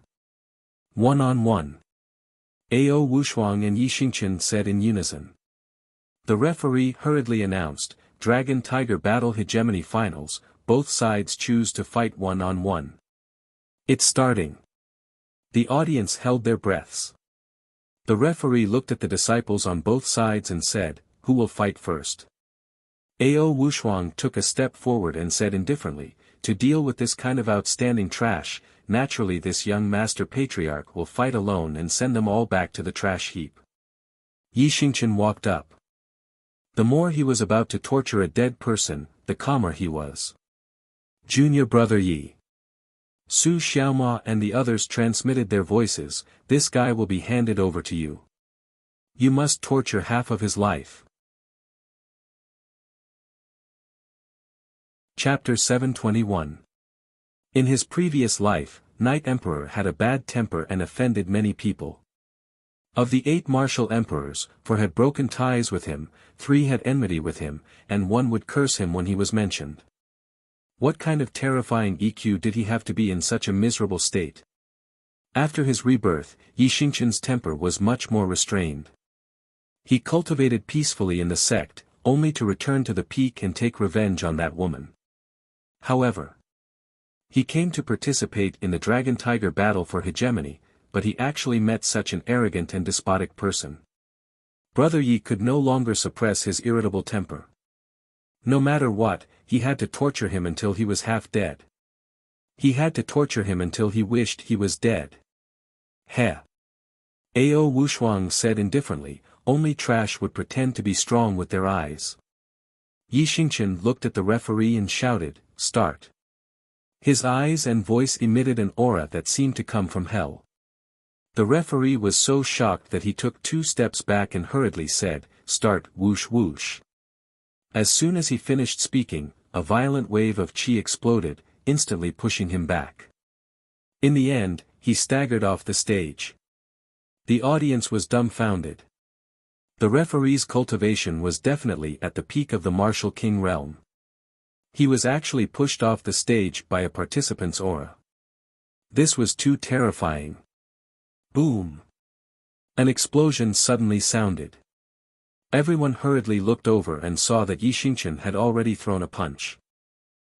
One-on-one. Ao Wushuang and Yi Xingqian said in unison. The referee hurriedly announced, Dragon Tiger Battle Hegemony Finals, both sides choose to fight one-on-one. It's starting. The audience held their breaths. The referee looked at the disciples on both sides and said, who will fight first? Ao Wuxia took a step forward and said indifferently, to deal with this kind of outstanding trash, naturally this young master patriarch will fight alone and send them all back to the trash heap. Yi Xingqian walked up. The more he was about to torture a dead person, the calmer he was. Junior brother Yi. Su Xiaoma and the others transmitted their voices, this guy will be handed over to you. You must torture half of his life. Chapter 721. In his previous life, Night Emperor had a bad temper and offended many people. Of the 8 martial emperors, 4 had broken ties with him, 3 had enmity with him, and 1 would curse him when he was mentioned. What kind of terrifying EQ did he have to be in such a miserable state? After his rebirth, Yi Xingqian's temper was much more restrained. He cultivated peacefully in the sect, only to return to the peak and take revenge on that woman. However, he came to participate in the Dragon Tiger battle for hegemony, but he actually met such an arrogant and despotic person. Brother Yi could no longer suppress his irritable temper. No matter what, he had to torture him until he was half dead. He had to torture him until he wished he was dead. Heh. Ao Wuxia said indifferently, only trash would pretend to be strong with their eyes. Yi Xingqian looked at the referee and shouted, start. His eyes and voice emitted an aura that seemed to come from hell. The referee was so shocked that he took 2 steps back and hurriedly said, start, whoosh whoosh. As soon as he finished speaking, a violent wave of qi exploded, instantly pushing him back. In the end, he staggered off the stage. The audience was dumbfounded. The referee's cultivation was definitely at the peak of the martial king realm. He was actually pushed off the stage by a participant's aura. This was too terrifying. Boom! An explosion suddenly sounded. Everyone hurriedly looked over and saw that Yi Xingqian had already thrown a punch.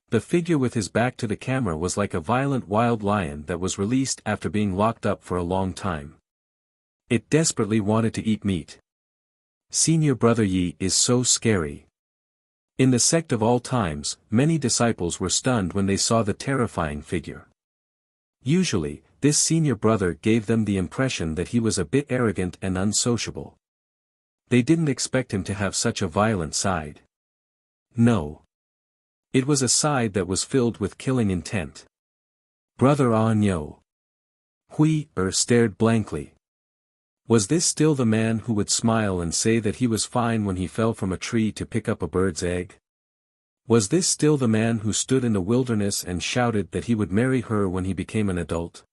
The figure with his back to the camera was like a violent wild lion that was released after being locked up for a long time. It desperately wanted to eat meat. Senior brother Yi is so scary. In the sect of all times, many disciples were stunned when they saw the terrifying figure. Usually, this senior brother gave them the impression that he was a bit arrogant and unsociable. They didn't expect him to have such a violent side. No. It was a side that was filled with killing intent. Brother Anyo. Hui stared blankly. Was this still the man who would smile and say that he was fine when he fell from a tree to pick up a bird's egg? Was this still the man who stood in the wilderness and shouted that he would marry her when he became an adult?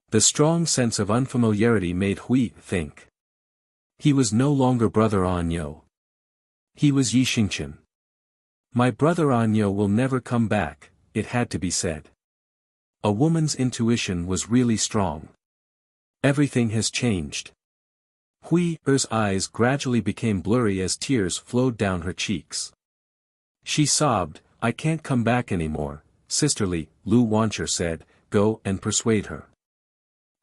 The strong sense of unfamiliarity made Hui think. He was no longer brother Anyo. He was Yi Xingqian. My brother Anyo will never come back, it had to be said. A woman's intuition was really strong. Everything has changed. Hui's eyes gradually became blurry as tears flowed down her cheeks. She sobbed, I can't come back anymore, sisterly, Lu Wancher said, go and persuade her.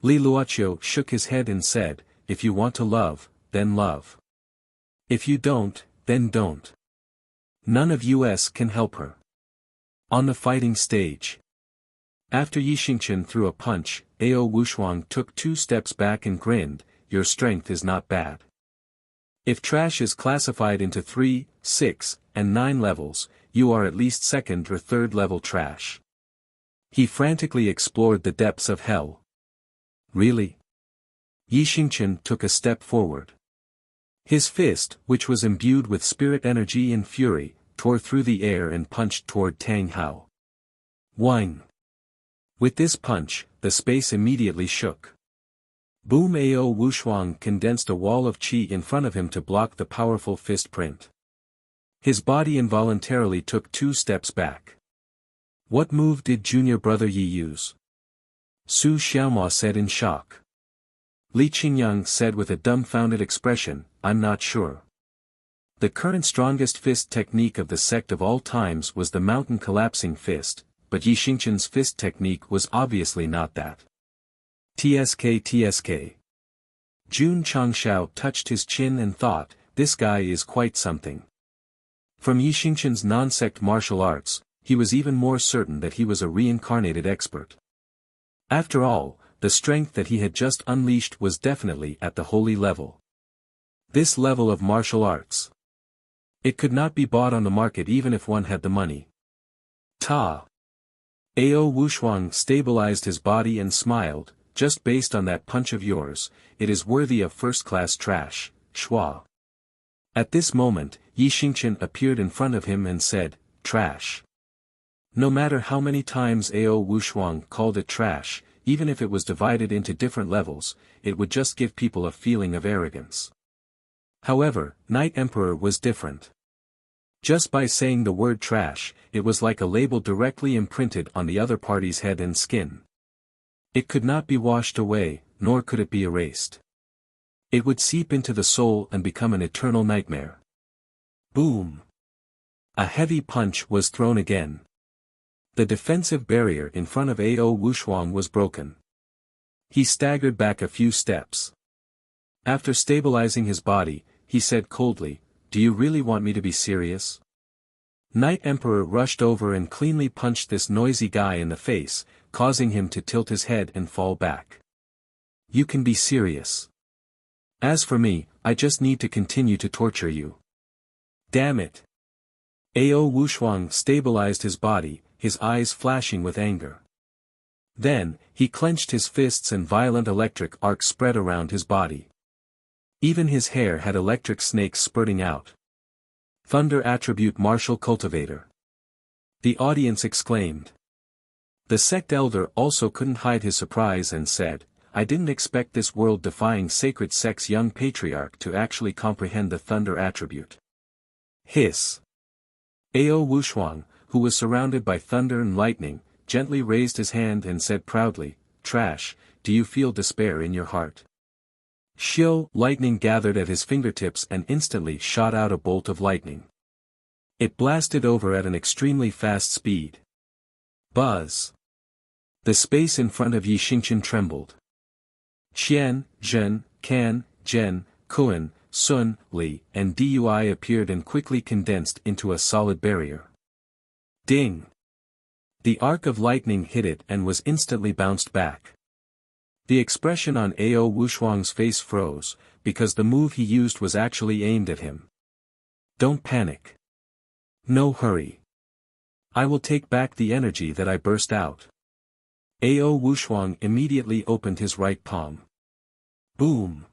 Li Luoqiu shook his head and said, if you want to love, then love. If you don't, then don't. None of us can help her. On the fighting stage. After Yi Xingqian threw a punch, Ao Wuxia took 2 steps back and grinned, your strength is not bad. If trash is classified into 3, 6, and 9 levels, you are at least 2nd or 3rd level trash. He frantically explored the depths of hell. Really? Yi Xingqian took a step forward. His fist, which was imbued with spirit energy and fury, tore through the air and punched toward Tang Hao. Whing! With this punch, the space immediately shook. Boom! Ao Wuxia condensed a wall of qi in front of him to block the powerful fist print. His body involuntarily took 2 steps back. What move did junior brother Yi use? Su Xiaoma said in shock. Li Qingyang said with a dumbfounded expression, I'm not sure. The current strongest fist technique of the sect of all times was the mountain collapsing fist, but Yi Xingqian's fist technique was obviously not that. TSK. Jun Changshao touched his chin and thought, this guy is quite something. From Yi Xingqian's non-sect martial arts, he was even more certain that he was a reincarnated expert. After all, the strength that he had just unleashed was definitely at the holy level. This level of martial arts. It could not be bought on the market even if one had the money. Ta! Ao Wushuang stabilized his body and smiled, just based on that punch of yours, it is worthy of first-class trash, Shua. At this moment, Yi Xingqian appeared in front of him and said, trash. No matter how many times Ao Wushuang called it trash, even if it was divided into different levels, it would just give people a feeling of arrogance. However, Night Emperor was different. Just by saying the word trash, it was like a label directly imprinted on the other party's head and skin. It could not be washed away, nor could it be erased. It would seep into the soul and become an eternal nightmare. Boom! A heavy punch was thrown again. The defensive barrier in front of Ao Wushuang was broken. He staggered back a few steps. After stabilizing his body, he said coldly, do you really want me to be serious? Night Emperor rushed over and cleanly punched this noisy guy in the face, causing him to tilt his head and fall back. You can be serious. As for me, I just need to continue to torture you. Damn it. Ao Wushuang stabilized his body, his eyes flashing with anger. Then, he clenched his fists and violent electric arcs spread around his body. Even his hair had electric snakes spurting out. Thunder Attribute Martial Cultivator. The audience exclaimed. The sect elder also couldn't hide his surprise and said, I didn't expect this world-defying sacred sect's young patriarch to actually comprehend the thunder attribute. Hiss. Ao Wushuang, who was surrounded by thunder and lightning, gently raised his hand and said proudly, trash, do you feel despair in your heart? Xiu lightning gathered at his fingertips and instantly shot out a bolt of lightning. It blasted over at an extremely fast speed. Buzz. The space in front of Yi Xingqian trembled. Qian, Zhen, Kan, Zhen, Kuan, Sun, Li, and Dui appeared and quickly condensed into a solid barrier. Ding! The arc of lightning hit it and was instantly bounced back. The expression on Ao Wushuang's face froze, because the move he used was actually aimed at him. Don't panic. No hurry. I will take back the energy that I burst out. Ao Wushuang immediately opened his right palm. Boom!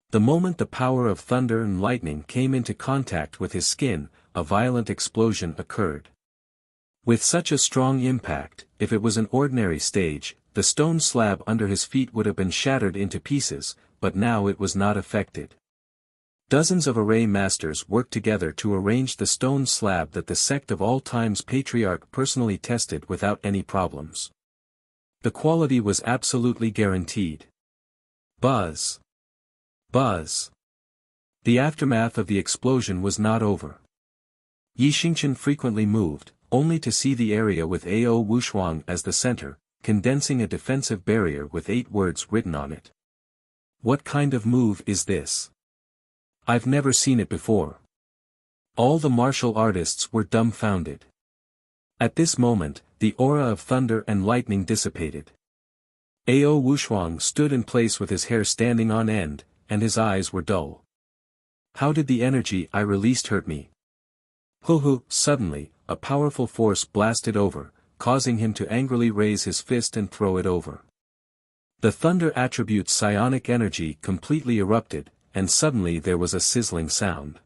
The moment the power of thunder and lightning came into contact with his skin, a violent explosion occurred. With such a strong impact, if it was an ordinary stage, the stone slab under his feet would have been shattered into pieces, but now it was not affected. Dozens of array masters worked together to arrange the stone slab that the sect of all times patriarch personally tested without any problems. The quality was absolutely guaranteed. Buzz. Buzz. The aftermath of the explosion was not over. Yi Xingqian frequently moved, only to see the area with Ao Wushuang as the center, condensing a defensive barrier with 8 words written on it. What kind of move is this? I've never seen it before. All the martial artists were dumbfounded. At this moment, the aura of thunder and lightning dissipated. Ao Wushuang stood in place with his hair standing on end, and his eyes were dull. How did the energy I released hurt me? Suddenly, a powerful force blasted over, causing him to angrily raise his fist and throw it over. The thunder attribute's psionic energy completely erupted, and suddenly there was a sizzling sound.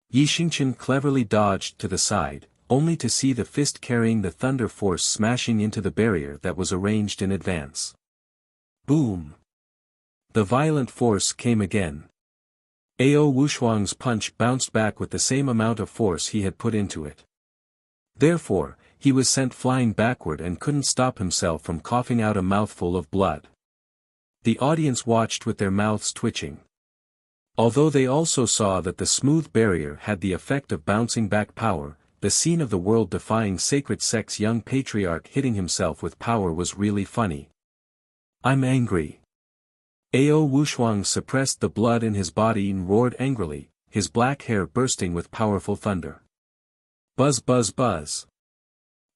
Yi Xingqian cleverly dodged to the side, only to see the fist carrying the thunder force smashing into the barrier that was arranged in advance. Boom! The violent force came again. Ao Wushuang's punch bounced back with the same amount of force he had put into it. Therefore, he was sent flying backward and couldn't stop himself from coughing out a mouthful of blood. The audience watched with their mouths twitching. Although they also saw that the smooth barrier had the effect of bouncing back power, the scene of the world-defying sacred sect's young patriarch hitting himself with power was really funny. "I'm angry." Ao Wushuang suppressed the blood in his body and roared angrily, his black hair bursting with powerful thunder. Buzz buzz buzz.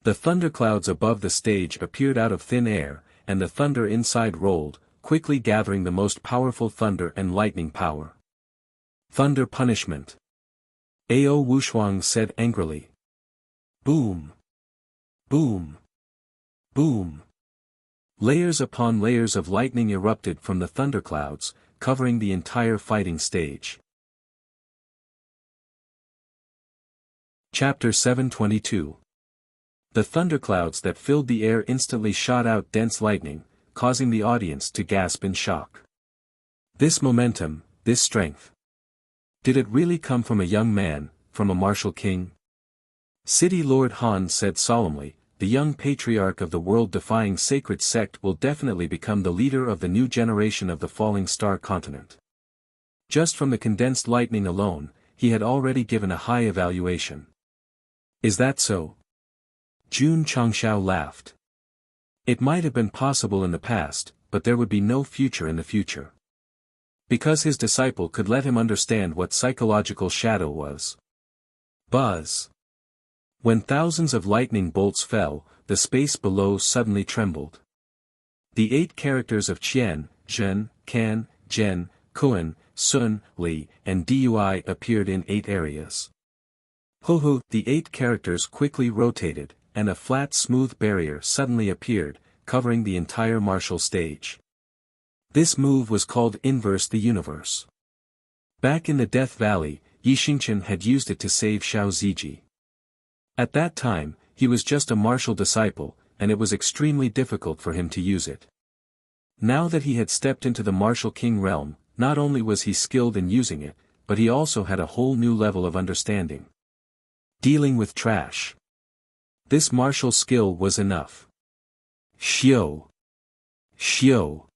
The thunderclouds above the stage appeared out of thin air, and the thunder inside rolled, quickly gathering the most powerful thunder and lightning power. "Thunder punishment." Ao Wushuang said angrily. Boom. Boom. Boom. Layers upon layers of lightning erupted from the thunderclouds, covering the entire fighting stage. Chapter 722. The thunderclouds that filled the air instantly shot out dense lightning, causing the audience to gasp in shock. This momentum, this strength. Did it really come from a young man, from a martial king? City Lord Han said solemnly, "The young patriarch of the world-defying sacred sect will definitely become the leader of the new generation of the falling star continent." Just from the condensed lightning alone, he had already given a high evaluation. "Is that so?" Jun Changshao laughed. It might have been possible in the past, but there would be no future in the future. Because his disciple could let him understand what psychological shadow was. Buzz. When thousands of lightning bolts fell, the space below suddenly trembled. The 8 characters of Qian, Zhen, Can, Zhen, Kuan, Sun, Li, and Dui appeared in 8 areas. Hu, the 8 characters quickly rotated, and a flat smooth barrier suddenly appeared, covering the entire martial stage. This move was called Inverse the Universe. Back in the Death Valley, Yixingchen had used it to save Xiao Ziji. At that time, he was just a martial disciple, and it was extremely difficult for him to use it. Now that he had stepped into the martial king realm, not only was he skilled in using it, but he also had a whole new level of understanding. Dealing with trash. This martial skill was enough. Xiao. Xiao.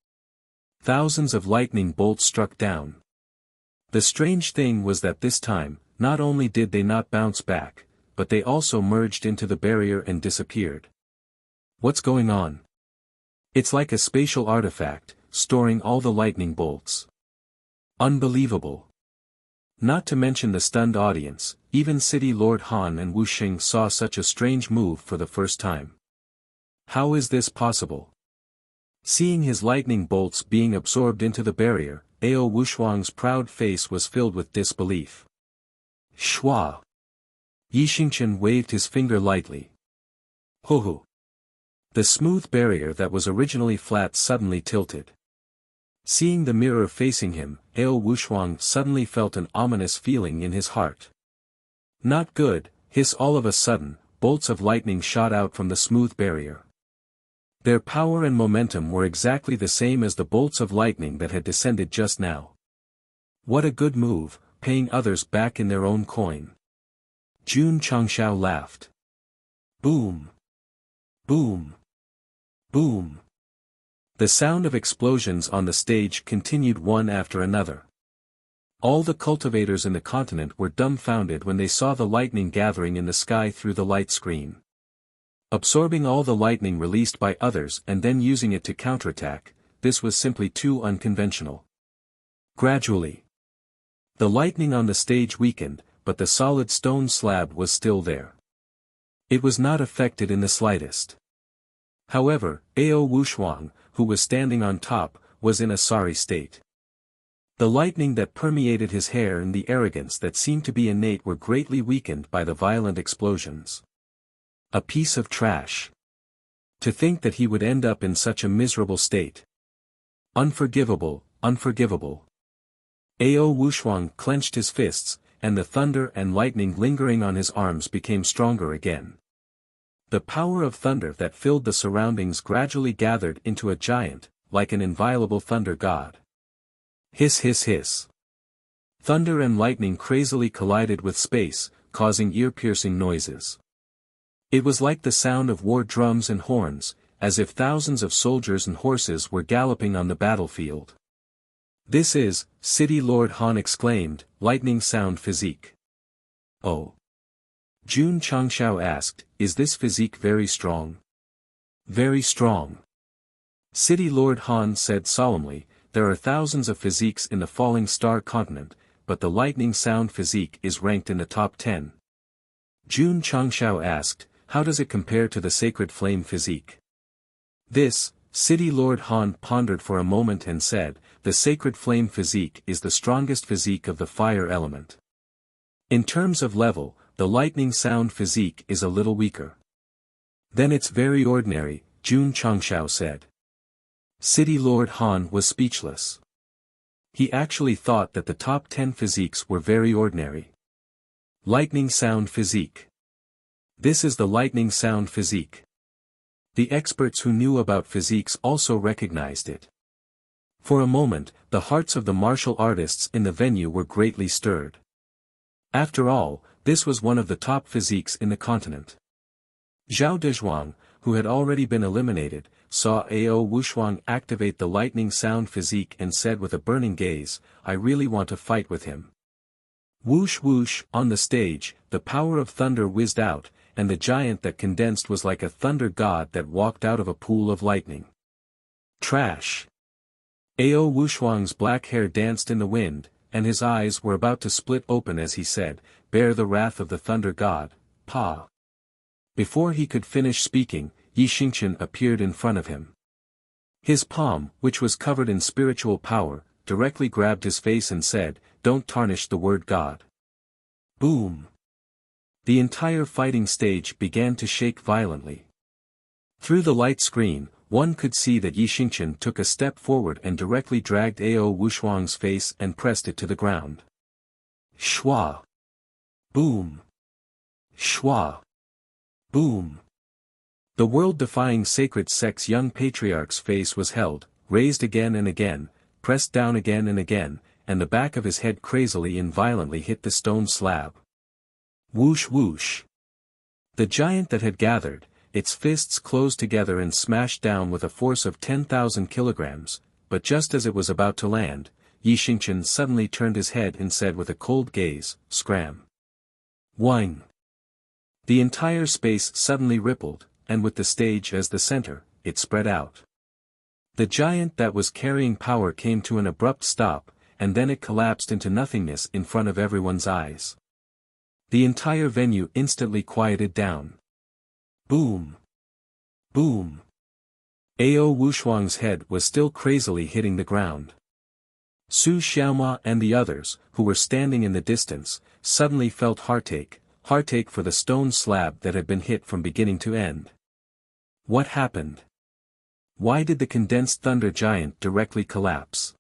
Thousands of lightning bolts struck down. The strange thing was that this time, not only did they not bounce back, but they also merged into the barrier and disappeared. What's going on? It's like a spatial artifact, storing all the lightning bolts. Unbelievable. Not to mention the stunned audience, even City Lord Han and Wu Xing saw such a strange move for the first time. How is this possible? Seeing his lightning bolts being absorbed into the barrier, Ao Wushuang's proud face was filled with disbelief. Shua. Yixingchen waved his finger lightly. Ho. The smooth barrier that was originally flat suddenly tilted. Seeing the mirror facing him, Ao Wushuang suddenly felt an ominous feeling in his heart. Not good, hiss all of a sudden, bolts of lightning shot out from the smooth barrier. Their power and momentum were exactly the same as the bolts of lightning that had descended just now. What a good move, paying others back in their own coin. Jun Changshao laughed. Boom. Boom. Boom. The sound of explosions on the stage continued one after another. All the cultivators in the continent were dumbfounded when they saw the lightning gathering in the sky through the light screen. Absorbing all the lightning released by others and then using it to counterattack, this was simply too unconventional. Gradually, the lightning on the stage weakened, but the solid stone slab was still there. It was not affected in the slightest. However, Ao Wushuang, who was standing on top, was in a sorry state. The lightning that permeated his hair and the arrogance that seemed to be innate were greatly weakened by the violent explosions. A piece of trash. To think that he would end up in such a miserable state. Unforgivable, unforgivable. Ao Wushuang clenched his fists, and the thunder and lightning lingering on his arms became stronger again. The power of thunder that filled the surroundings gradually gathered into a giant, like an inviolable thunder god. Hiss hiss hiss. Thunder and lightning crazily collided with space, causing ear-piercing noises. It was like the sound of war drums and horns, as if thousands of soldiers and horses were galloping on the battlefield. This is, City Lord Han exclaimed, lightning sound physique. Oh. Jun Changshao asked, is this physique very strong? Very strong. City Lord Han said solemnly, there are thousands of physiques in the falling star continent, but the lightning sound physique is ranked in the top 10. Jun Changshao asked, how does it compare to the sacred flame physique? This, City Lord Han pondered for a moment and said, the sacred flame physique is the strongest physique of the fire element. In terms of level, the lightning sound physique is a little weaker. Then it's very ordinary, Jun Changshao said. City Lord Han was speechless. He actually thought that the top 10 physiques were very ordinary. Lightning sound physique. This is the lightning sound physique. The experts who knew about physiques also recognized it. For a moment, the hearts of the martial artists in the venue were greatly stirred. After all, this was one of the top physiques in the continent. Zhao Dezhuang, who had already been eliminated, saw Ao Wushuang activate the lightning sound physique and said with a burning gaze, I really want to fight with him. Whoosh whoosh, on the stage, the power of thunder whizzed out, and the giant that condensed was like a thunder god that walked out of a pool of lightning. Trash. Ao Wushuang's black hair danced in the wind, and his eyes were about to split open as he said, bear the wrath of the thunder god, Pa. Before he could finish speaking, Yi Xingqian appeared in front of him. His palm, which was covered in spiritual power, directly grabbed his face and said, don't tarnish the word God. Boom. The entire fighting stage began to shake violently. Through the light screen, one could see that Yi Xingqian took a step forward and directly dragged Ao Wushuang's face and pressed it to the ground. Shwa. Boom. Shwa. Boom. The world-defying sacred sect's young patriarch's face was held, raised again and again, pressed down again and again, and the back of his head crazily and violently hit the stone slab. Whoosh whoosh. The giant that had gathered, its fists closed together and smashed down with a force of 10,000 kilograms, but just as it was about to land, Yi Xingqian suddenly turned his head and said with a cold gaze, scram. Whing. The entire space suddenly rippled, and with the stage as the center, it spread out. The giant that was carrying power came to an abrupt stop, and then it collapsed into nothingness in front of everyone's eyes. The entire venue instantly quieted down. Boom. Boom. Ao Wushuang's head was still crazily hitting the ground. Su Xiaoma and the others, who were standing in the distance, suddenly felt heartache for the stone slab that had been hit from beginning to end. What happened? Why did the condensed thunder giant directly collapse?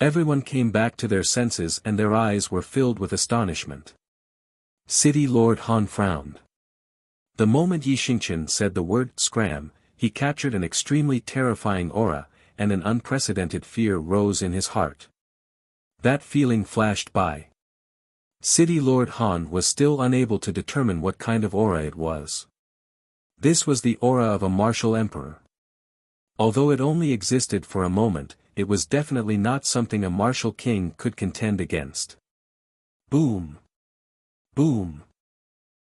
Everyone came back to their senses and their eyes were filled with astonishment. City Lord Han frowned. The moment Yi Xingqian said the word scram, he captured an extremely terrifying aura, and an unprecedented fear rose in his heart. That feeling flashed by. City Lord Han was still unable to determine what kind of aura it was. This was the aura of a martial emperor. Although it only existed for a moment, it was definitely not something a martial king could contend against. Boom. Boom.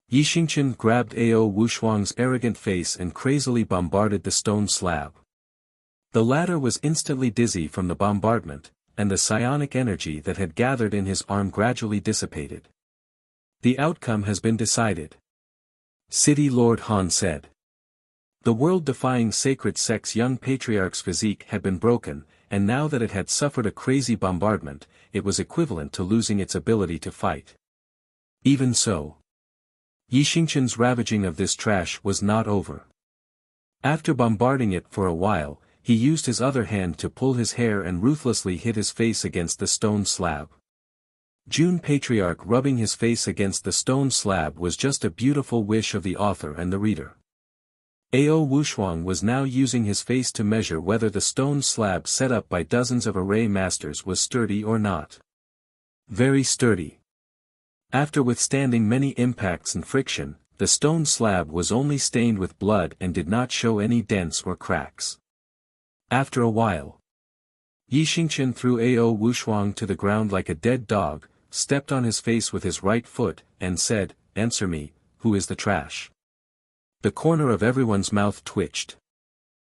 Yi Xingqian grabbed Ao Wushuang's arrogant face and crazily bombarded the stone slab. The latter was instantly dizzy from the bombardment, and the psionic energy that had gathered in his arm gradually dissipated. The outcome has been decided. City Lord Han said. The world-defying sacred sect's young patriarch's physique had been broken, and now that it had suffered a crazy bombardment, it was equivalent to losing its ability to fight. Even so, Yi Xingqian's ravaging of this trash was not over. After bombarding it for a while, he used his other hand to pull his hair and ruthlessly hit his face against the stone slab. Jun Patriarch rubbing his face against the stone slab was just a beautiful wish of the author and the reader. Ao Wushuang was now using his face to measure whether the stone slab set up by dozens of array masters was sturdy or not. Very sturdy. After withstanding many impacts and friction, the stone slab was only stained with blood and did not show any dents or cracks. After a while, Yi Xingqian threw Ao Wushuang to the ground like a dead dog, stepped on his face with his right foot, and said, "Answer me, who is the trash?" The corner of everyone's mouth twitched.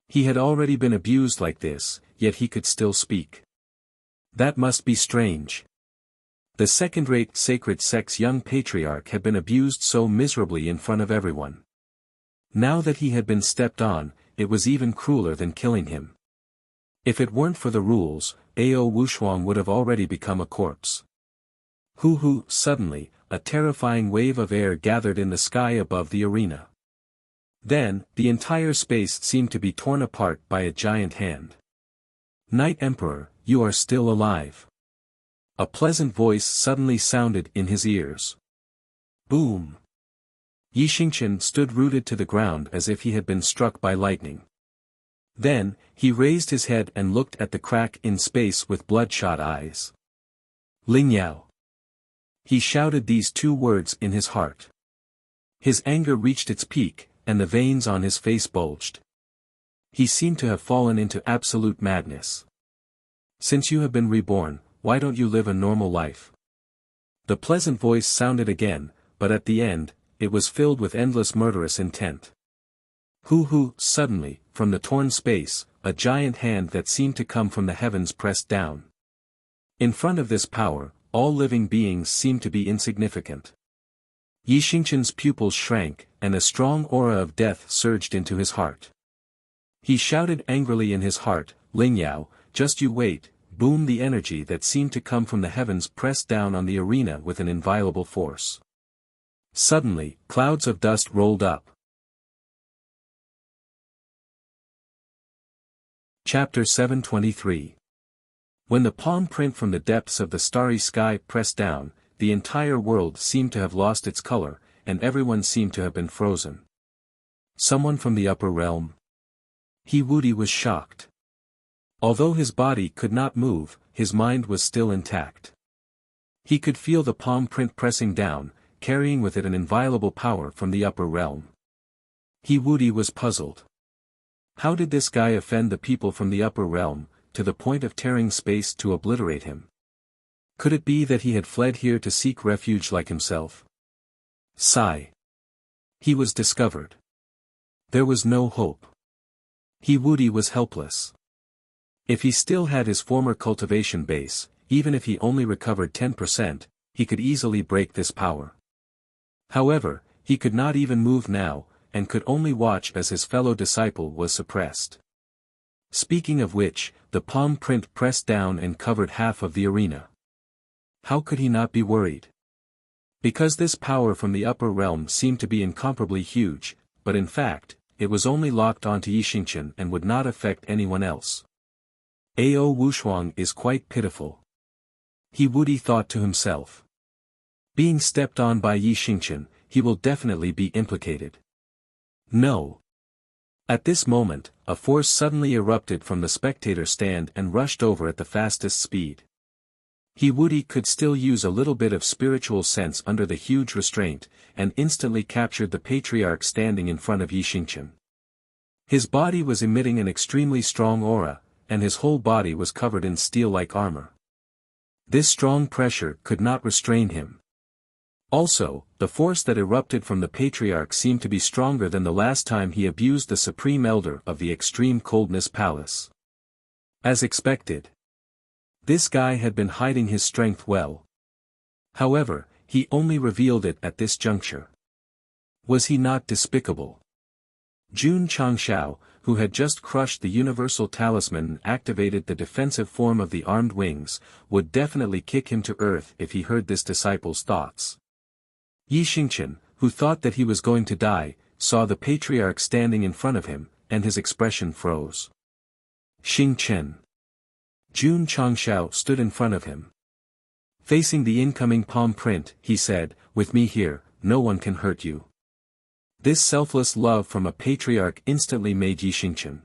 He had already been abused like this, yet he could still speak. That must be strange. The second-rate sacred sect's young patriarch had been abused so miserably in front of everyone. Now that he had been stepped on, it was even crueler than killing him. If it weren't for the rules, Ao Wushuang would have already become a corpse. Hoo-hoo! Suddenly, a terrifying wave of air gathered in the sky above the arena. Then, the entire space seemed to be torn apart by a giant hand. "Night Emperor, you are still alive." A pleasant voice suddenly sounded in his ears. Boom! Yi Xingqian stood rooted to the ground as if he had been struck by lightning. Then, he raised his head and looked at the crack in space with bloodshot eyes. "Ling Yao." He shouted these two words in his heart. His anger reached its peak, and the veins on his face bulged. He seemed to have fallen into absolute madness. "Since you have been reborn, why don't you live a normal life?" The pleasant voice sounded again, but at the end, it was filled with endless murderous intent. Hoo-hoo! Suddenly, from the torn space, a giant hand that seemed to come from the heavens pressed down. In front of this power, all living beings seemed to be insignificant. Yi Xingqian's pupils shrank, and a strong aura of death surged into his heart. He shouted angrily in his heart, "Ling Yao, just you wait." Boom! The energy that seemed to come from the heavens pressed down on the arena with an inviolable force. Suddenly, clouds of dust rolled up. Chapter 723. When the palm print from the depths of the starry sky pressed down, the entire world seemed to have lost its color, and everyone seemed to have been frozen. Someone from the upper realm? He Wudi was shocked. Although his body could not move, his mind was still intact. He could feel the palm print pressing down, carrying with it an inviolable power from the upper realm. He Wudi was puzzled. How did this guy offend the people from the upper realm, to the point of tearing space to obliterate him? Could it be that he had fled here to seek refuge like himself? Sigh. He was discovered. There was no hope. He Wudi was helpless. If he still had his former cultivation base, even if he only recovered 10%, he could easily break this power. However, he could not even move now, and could only watch as his fellow disciple was suppressed. Speaking of which, the palm print pressed down and covered half of the arena. How could he not be worried? Because this power from the upper realm seemed to be incomparably huge, but in fact, it was only locked onto Yi Xingqian and would not affect anyone else. Ao Wushuang is quite pitiful. He Wudi thought to himself. Being stepped on by Yi Xingqian, he will definitely be implicated. No. At this moment, a force suddenly erupted from the spectator stand and rushed over at the fastest speed. He Wudi could still use a little bit of spiritual sense under the huge restraint, and instantly captured the patriarch standing in front of Yi Xingqian. His body was emitting an extremely strong aura, and his whole body was covered in steel-like armor. This strong pressure could not restrain him. Also, the force that erupted from the patriarch seemed to be stronger than the last time he abused the supreme elder of the extreme coldness palace. As expected. This guy had been hiding his strength well. However, he only revealed it at this juncture. Was he not despicable? Jun Changshao, who had just crushed the universal talisman and activated the defensive form of the armed wings, would definitely kick him to earth if he heard this disciple's thoughts. Yi Xingqian, who thought that he was going to die, saw the patriarch standing in front of him, and his expression froze. Xingqian. Jun Changshao stood in front of him. Facing the incoming palm print, he said, "With me here, no one can hurt you." This selfless love from a patriarch instantly made Yi Xingqian.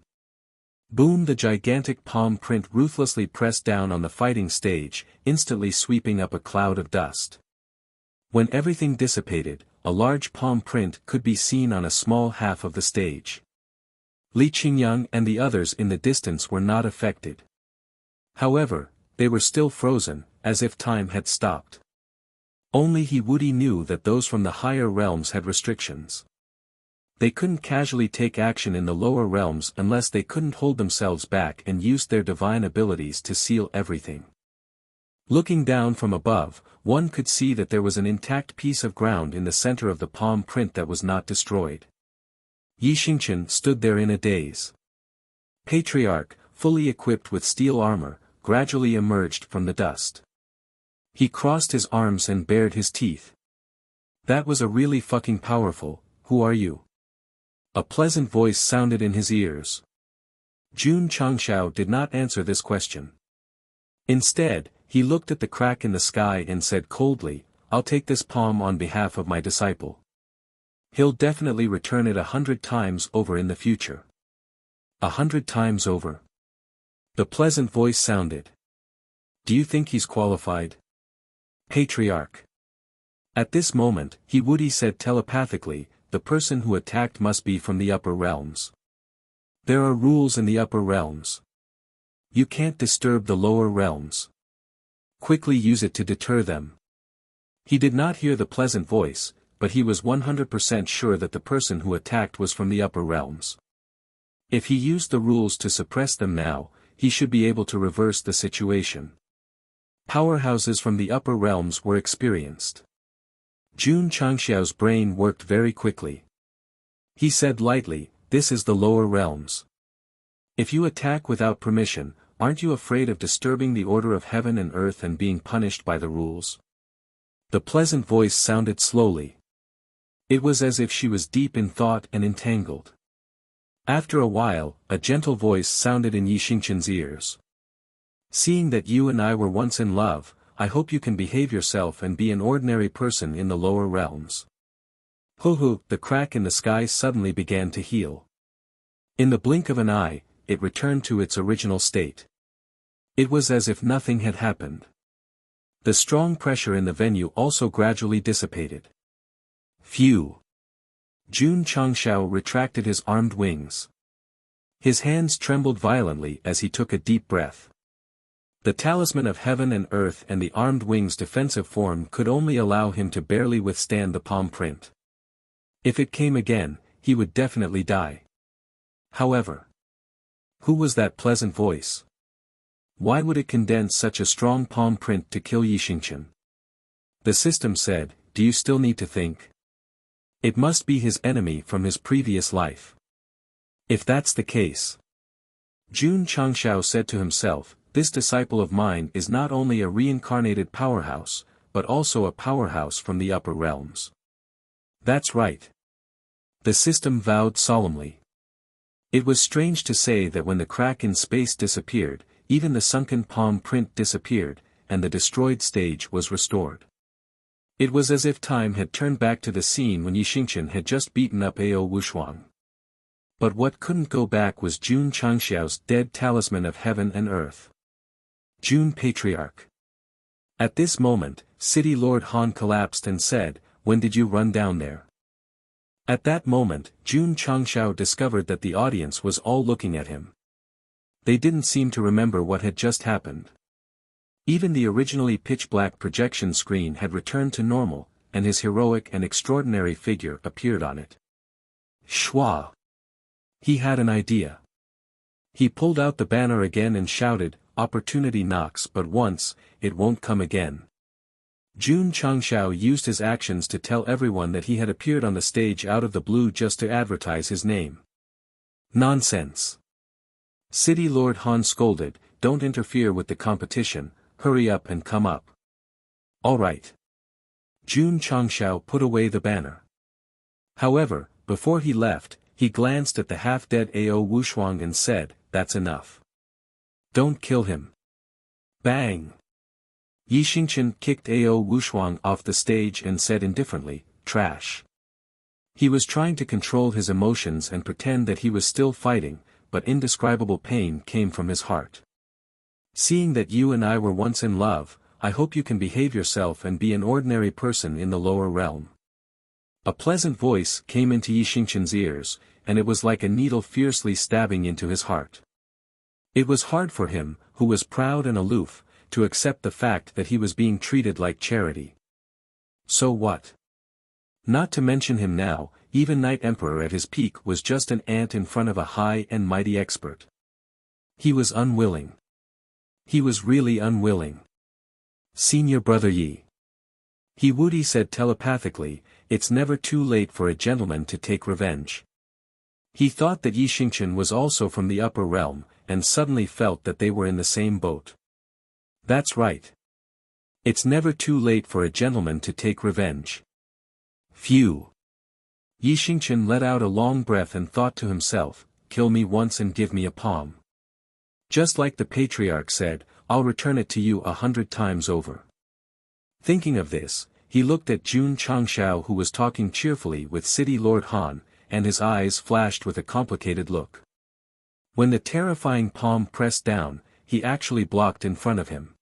Boom! The gigantic palm print ruthlessly pressed down on the fighting stage, instantly sweeping up a cloud of dust. When everything dissipated, a large palm print could be seen on a small half of the stage. Li Qingyang and the others in the distance were not affected. However, they were still frozen, as if time had stopped. Only Wuxia knew that those from the higher realms had restrictions. They couldn't casually take action in the lower realms unless they couldn't hold themselves back and used their divine abilities to seal everything. Looking down from above, one could see that there was an intact piece of ground in the center of the palm print that was not destroyed. Yi Xingqian stood there in a daze. Patriarch, fully equipped with steel armor, gradually emerged from the dust. He crossed his arms and bared his teeth. That was a really fucking powerful, who are you? A pleasant voice sounded in his ears. Jun Changshao did not answer this question. Instead, he looked at the crack in the sky and said coldly, I'll take this palm on behalf of my disciple. He'll definitely return it 100 times over in the future. 100 times over? The pleasant voice sounded. Do you think he's qualified? Patriarch. At this moment, Wuxia said telepathically, the person who attacked must be from the upper realms. There are rules in the upper realms. You can't disturb the lower realms. Quickly use it to deter them. He did not hear the pleasant voice, but he was 100% sure that the person who attacked was from the upper realms. If he used the rules to suppress them now, he should be able to reverse the situation. Powerhouses from the upper realms were experienced. Jun Changxiao's brain worked very quickly. He said lightly, this is the lower realms. If you attack without permission, aren't you afraid of disturbing the order of heaven and earth and being punished by the rules? The pleasant voice sounded slowly. It was as if she was deep in thought and entangled. After a while, a gentle voice sounded in Yi Xingqian's ears. Seeing that you and I were once in love, I hope you can behave yourself and be an ordinary person in the lower realms. Hoo-hoo, the crack in the sky suddenly began to heal. In the blink of an eye, it returned to its original state. It was as if nothing had happened. The strong pressure in the venue also gradually dissipated. Phew! Jun Changshao retracted his armed wings. His hands trembled violently as he took a deep breath. The talisman of heaven and earth and the armed wings' defensive form could only allow him to barely withstand the palm print. If it came again, he would definitely die. However, who was that pleasant voice? Why would it condense such a strong palm print to kill Yi Xingqian? The system said, do you still need to think? It must be his enemy from his previous life. If that's the case. Jun Changshao said to himself, this disciple of mine is not only a reincarnated powerhouse, but also a powerhouse from the upper realms. That's right. The system vowed solemnly. It was strange to say that when the crack in space disappeared, even the sunken palm print disappeared, and the destroyed stage was restored. It was as if time had turned back to the scene when Yi Xingqian had just beaten up Ao Wushuang. But what couldn't go back was Jun Changxiao's dead talisman of heaven and earth. Jun Patriarch. At this moment, City Lord Han collapsed and said, when did you run down there? At that moment, Jun Changxiao discovered that the audience was all looking at him. They didn't seem to remember what had just happened. Even the originally pitch-black projection screen had returned to normal, and his heroic and extraordinary figure appeared on it. Shwa! He had an idea. He pulled out the banner again and shouted, opportunity knocks but once, it won't come again. Jun Changxiao used his actions to tell everyone that he had appeared on the stage out of the blue just to advertise his name. Nonsense! City Lord Han scolded, don't interfere with the competition, hurry up and come up. All right. Jun Changxiao put away the banner. However, before he left, he glanced at the half-dead Ao Wushuang and said, that's enough. Don't kill him. Bang! Yi Xingqian kicked Ao Wushuang off the stage and said indifferently, trash. He was trying to control his emotions and pretend that he was still fighting, but indescribable pain came from his heart. Seeing that you and I were once in love, I hope you can behave yourself and be an ordinary person in the lower realm. A pleasant voice came into Yi Xingqian's ears, and it was like a needle fiercely stabbing into his heart. It was hard for him, who was proud and aloof, to accept the fact that he was being treated like charity. So what? Not to mention him now, even Night Emperor at his peak was just an ant in front of a high and mighty expert. He was unwilling. He was really unwilling. Senior Brother Yi. He Wudi said telepathically, it's never too late for a gentleman to take revenge. He thought that Yi Xingqian was also from the upper realm, and suddenly felt that they were in the same boat. That's right. It's never too late for a gentleman to take revenge. Phew. Yi Xingqian let out a long breath and thought to himself, kill me once and give me a palm. Just like the patriarch said, I'll return it to you 100 times over. Thinking of this, he looked at Jun Changshao who was talking cheerfully with City Lord Han, and his eyes flashed with a complicated look. When the terrifying palm pressed down, he actually blocked in front of him.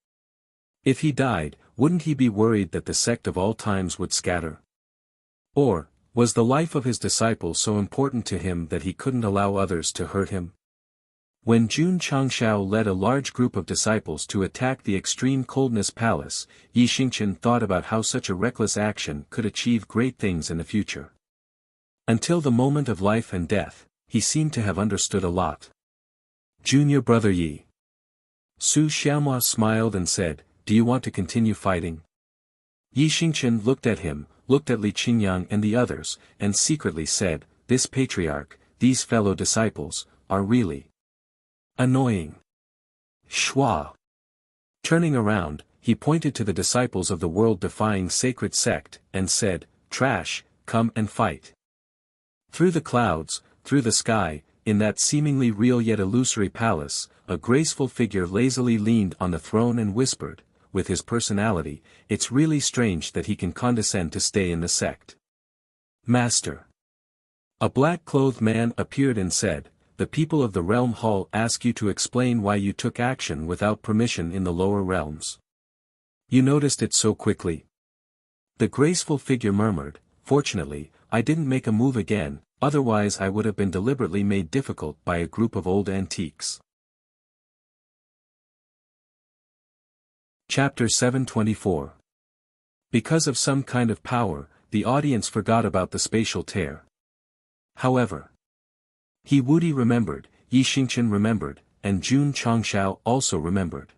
If he died, wouldn't he be worried that the sect of all times would scatter? Or, was the life of his disciples so important to him that he couldn't allow others to hurt him? When Jun Changshao led a large group of disciples to attack the extreme coldness palace, Yi Xingqian thought about how such a reckless action could achieve great things in the future. Until the moment of life and death, he seemed to have understood a lot. Junior Brother Yi. Su Xiaomua smiled and said, do you want to continue fighting? Yi Xingqian looked at him, looked at Li Qingyang and the others, and secretly said, this patriarch, these fellow disciples, are really annoying. Schwa. Turning around, he pointed to the disciples of the world-defying sacred sect, and said, trash, come and fight. Through the clouds, through the sky, in that seemingly real yet illusory palace, a graceful figure lazily leaned on the throne and whispered, with his personality, it's really strange that he can condescend to stay in the sect. Master. A black-clothed man appeared and said, the people of the realm hall ask you to explain why you took action without permission in the lower realms. You noticed it so quickly. The graceful figure murmured, fortunately, I didn't make a move again, otherwise I would have been deliberately made difficult by a group of old antiques. Chapter 724. Because of some kind of power, the audience forgot about the spatial tear. However, He Wudi remembered, Yi Xingqian remembered, and Jun Changshao also remembered.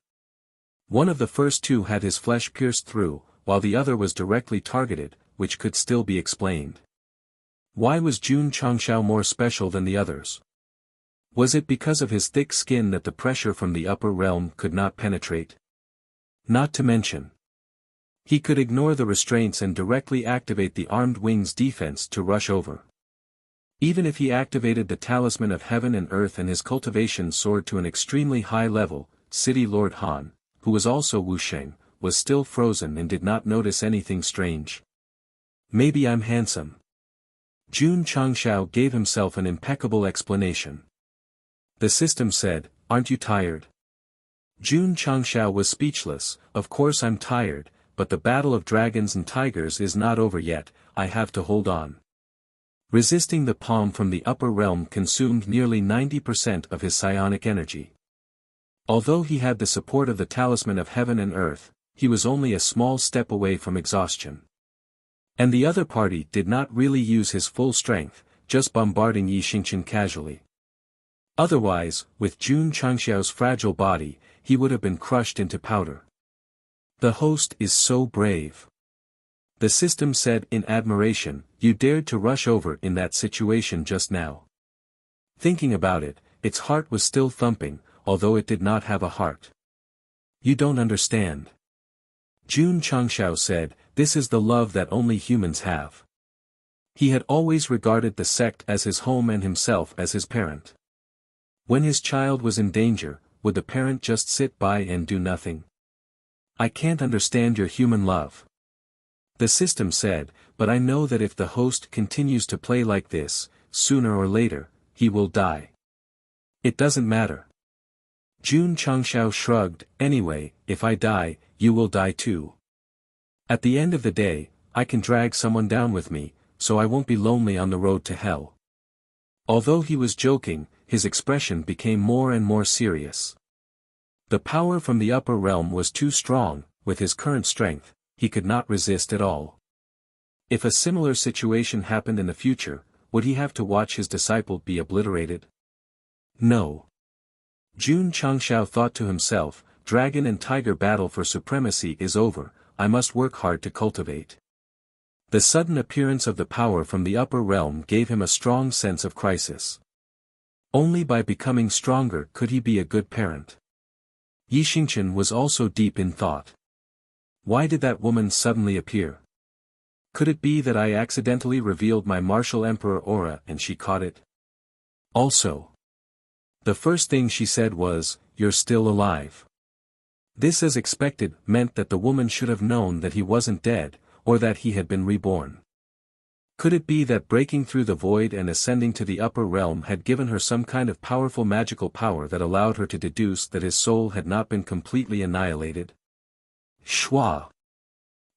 One of the first two had his flesh pierced through, while the other was directly targeted, which could still be explained. Why was Jun Changshao more special than the others? Was it because of his thick skin that the pressure from the upper realm could not penetrate? Not to mention, he could ignore the restraints and directly activate the armed wings defense to rush over. Even if he activated the talisman of heaven and earth and his cultivation soared to an extremely high level, City Lord Han, who was also Wuxia, was still frozen and did not notice anything strange. Maybe I'm handsome. Jun Changshao gave himself an impeccable explanation. The system said, aren't you tired? Jun Changshao was speechless, of course I'm tired, but the battle of dragons and tigers is not over yet, I have to hold on. Resisting the palm from the upper realm consumed nearly 90% of his psionic energy. Although he had the support of the talisman of heaven and earth, he was only a small step away from exhaustion. And the other party did not really use his full strength, just bombarding Yi Xingqian casually. Otherwise, with Jun Changshao's fragile body, he would have been crushed into powder. The host is so brave. The system said in admiration, you dared to rush over in that situation just now. Thinking about it, its heart was still thumping, although it did not have a heart. You don't understand. Jun Changshao said, this is the love that only humans have. He had always regarded the sect as his home and himself as his parent. When his child was in danger, would the parent just sit by and do nothing? I can't understand your human love. The system said, but I know that if the host continues to play like this, sooner or later, he will die. It doesn't matter. Jun Changshao shrugged, anyway, if I die, you will die too. At the end of the day, I can drag someone down with me, so I won't be lonely on the road to hell. Although he was joking, his expression became more and more serious. The power from the upper realm was too strong, with his current strength, he could not resist at all. If a similar situation happened in the future, would he have to watch his disciple be obliterated? No. Jun Changshao thought to himself, dragon and tiger battle for supremacy is over, I must work hard to cultivate. The sudden appearance of the power from the upper realm gave him a strong sense of crisis. Only by becoming stronger could he be a good parent. Yi Xingqian was also deep in thought. Why did that woman suddenly appear? Could it be that I accidentally revealed my martial emperor aura and she caught it? Also, the first thing she said was, "You're still alive." This, as expected, meant that the woman should have known that he wasn't dead, or that he had been reborn. Could it be that breaking through the void and ascending to the upper realm had given her some kind of powerful magical power that allowed her to deduce that his soul had not been completely annihilated? Shua.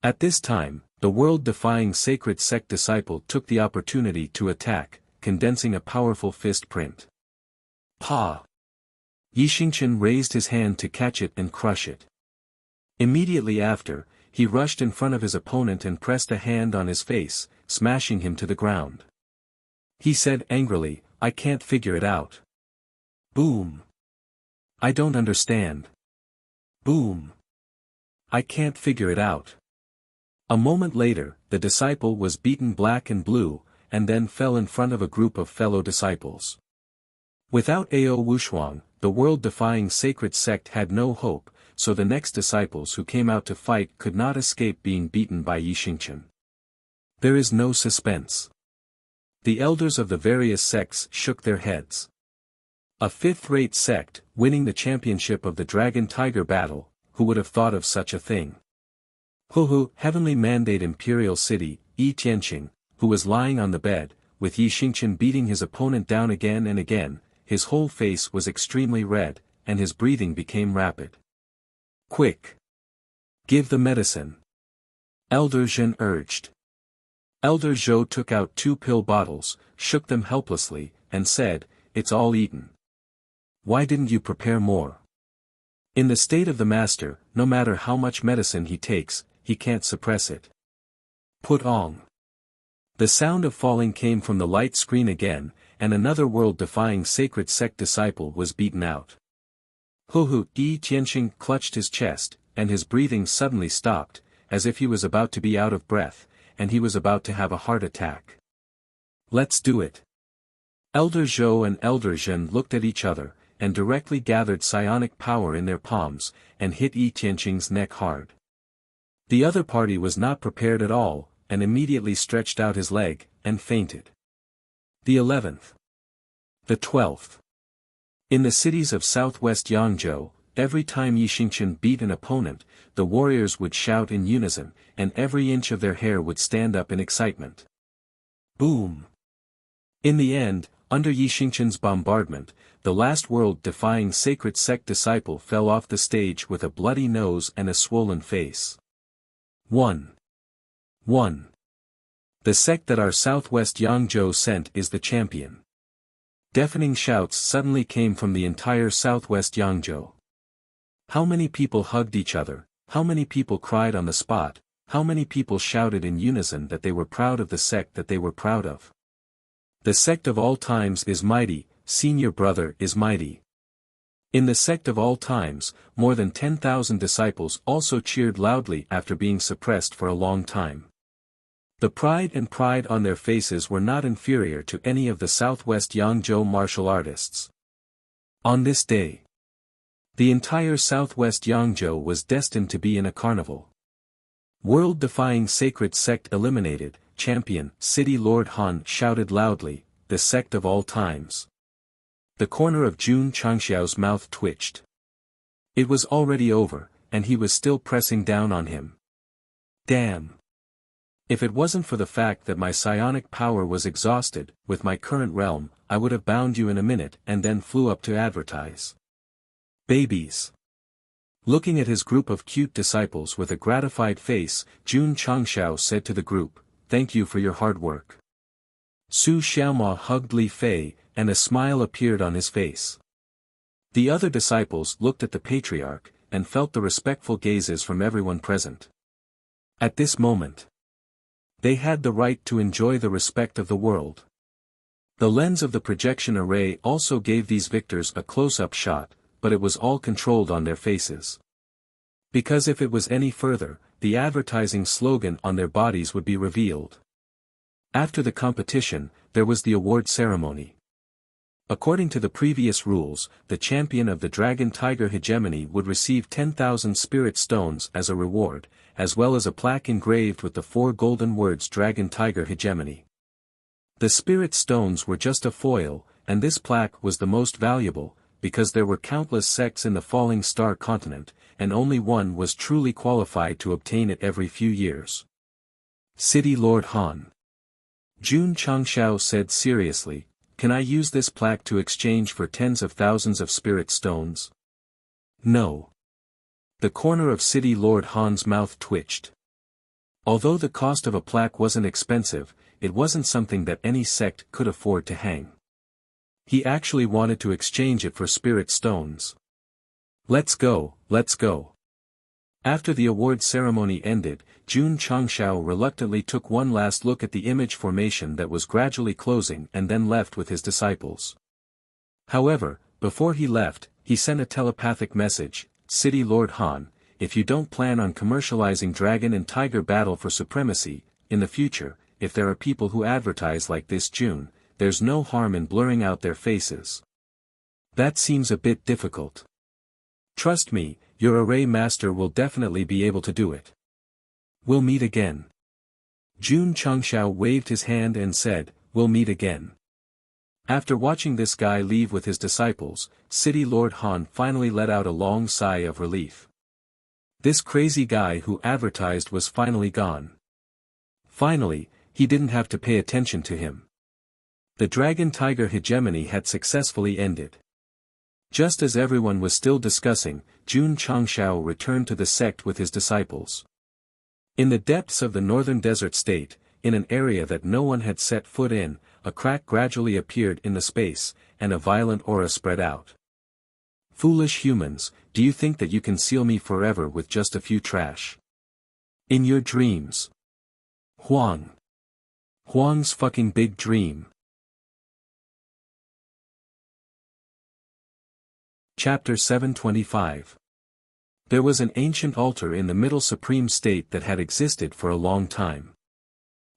At this time, the world-defying sacred sect disciple took the opportunity to attack, condensing a powerful fist print. Pa! Yi Xingqian raised his hand to catch it and crush it. Immediately after, he rushed in front of his opponent and pressed a hand on his face, smashing him to the ground. He said angrily, "I can't figure it out." Boom! "I don't understand." Boom! "I can't figure it out." A moment later, the disciple was beaten black and blue, and then fell in front of a group of fellow disciples. Without Ao Wushuang, the world-defying sacred sect had no hope, so the next disciples who came out to fight could not escape being beaten by Yi Xingqian. There is no suspense. The elders of the various sects shook their heads. A fifth-rate sect, winning the championship of the dragon-tiger battle, who would have thought of such a thing? Huhu, Heavenly Mandate Imperial City, Yi Tianqing, who was lying on the bed, with Yi Xingqian beating his opponent down again and again, his whole face was extremely red, and his breathing became rapid. "Quick! Give the medicine!" Elder Zhen urged. Elder Zhou took out 2 pill bottles, shook them helplessly, and said, "It's all eaten. Why didn't you prepare more?" In the state of the master, no matter how much medicine he takes, he can't suppress it. Put on. The sound of falling came from the light screen again, and another world-defying sacred sect disciple was beaten out. Huhu, Yi Tianqing clutched his chest, and his breathing suddenly stopped, as if he was about to be out of breath, and he was about to have a heart attack. "Let's do it." Elder Zhou and Elder Zhen looked at each other, and directly gathered psionic power in their palms, and hit Yi Tianqing's neck hard. The other party was not prepared at all, and immediately stretched out his leg, and fainted. The 11th. The 12th. In the cities of southwest Yangzhou, every time Yi Xingqian beat an opponent, the warriors would shout in unison, and every inch of their hair would stand up in excitement. Boom! In the end, under Yi Xingqian's bombardment, the last world-defying sacred sect disciple fell off the stage with a bloody nose and a swollen face. 1. The sect that our southwest Yangzhou sent is the champion. Deafening shouts suddenly came from the entire southwest Yangzhou. How many people hugged each other, how many people cried on the spot, how many people shouted in unison that they were proud of the sect that they were proud of. The sect of all times is mighty, senior brother is mighty. In the sect of all times, more than 10,000 disciples also cheered loudly after being suppressed for a long time. The pride on their faces were not inferior to any of the southwest Yangzhou martial artists. On this day, the entire southwest Yangzhou was destined to be in a carnival. World-defying sacred sect eliminated, champion, city Lord Han shouted loudly, the sect of all times. The corner of Jun Changxiao's mouth twitched. It was already over, and he was still pressing down on him. Damn! If it wasn't for the fact that my psionic power was exhausted, with my current realm, I would have bound you in a minute and then flew up to advertise. Babies. Looking at his group of cute disciples with a gratified face, Jun Changxiao said to the group, "Thank you for your hard work. Su Xiaoma hugged Li Fei, and a smile appeared on his face. The other disciples looked at the patriarch, and felt the respectful gazes from everyone present. At this moment, they had the right to enjoy the respect of the world. The lens of the projection array also gave these victors a close-up shot, but it was all controlled on their faces. Because if it was any further, the advertising slogan on their bodies would be revealed. After the competition, there was the award ceremony. According to the previous rules, the champion of the Dragon Tiger Hegemony would receive 10,000 spirit stones as a reward, as well as a plaque engraved with the 4 golden words Dragon Tiger Hegemony. The spirit stones were just a foil, and this plaque was the most valuable, because there were countless sects in the Falling Star continent, and only one was truly qualified to obtain it every few years. City Lord Han. Jun Changshao said seriously, "Can I use this plaque to exchange for tens of thousands of spirit stones?" No. The corner of City Lord Han's mouth twitched. Although the cost of a plaque wasn't expensive, it wasn't something that any sect could afford to hang. He actually wanted to exchange it for spirit stones. Let's go, let's go. After the award ceremony ended, Jun Changshao reluctantly took one last look at the image formation that was gradually closing and then left with his disciples. However, before he left, he sent a telepathic message, "City Lord Han, if you don't plan on commercializing dragon and tiger battle for supremacy, in the future, if there are people who advertise like this Jun, there's no harm in blurring out their faces. That seems a bit difficult. Trust me, your array master will definitely be able to do it. We'll meet again." Jun Changshao waved his hand and said, "We'll meet again." After watching this guy leave with his disciples, City Lord Han finally let out a long sigh of relief. This crazy guy who advertised was finally gone. Finally, he didn't have to pay attention to him. The Dragon Tiger Hegemony had successfully ended. Just as everyone was still discussing, Jun Changshao returned to the sect with his disciples. In the depths of the northern desert state, in an area that no one had set foot in, a crack gradually appeared in the space, and a violent aura spread out. "Foolish humans, do you think that you can seal me forever with just a few trash? In your dreams. Huang. Huang's fucking big dream." Chapter 725. There was an ancient altar in the Middle Supreme State that had existed for a long time.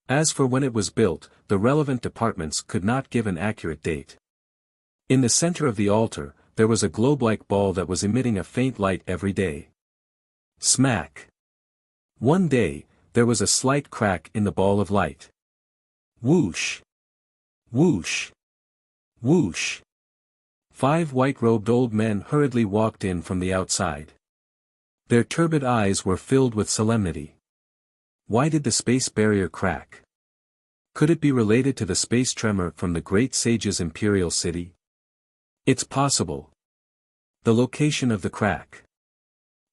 As for when it was built, the relevant departments could not give an accurate date. In the center of the altar, there was a globe-like ball that was emitting a faint light every day. Smack! One day, there was a slight crack in the ball of light. Whoosh! Whoosh! Whoosh! 5 white-robed old men hurriedly walked in from the outside. Their turbid eyes were filled with solemnity. Why did the space barrier crack? Could it be related to the space tremor from the great sage's imperial city? It's possible. The location of the crack.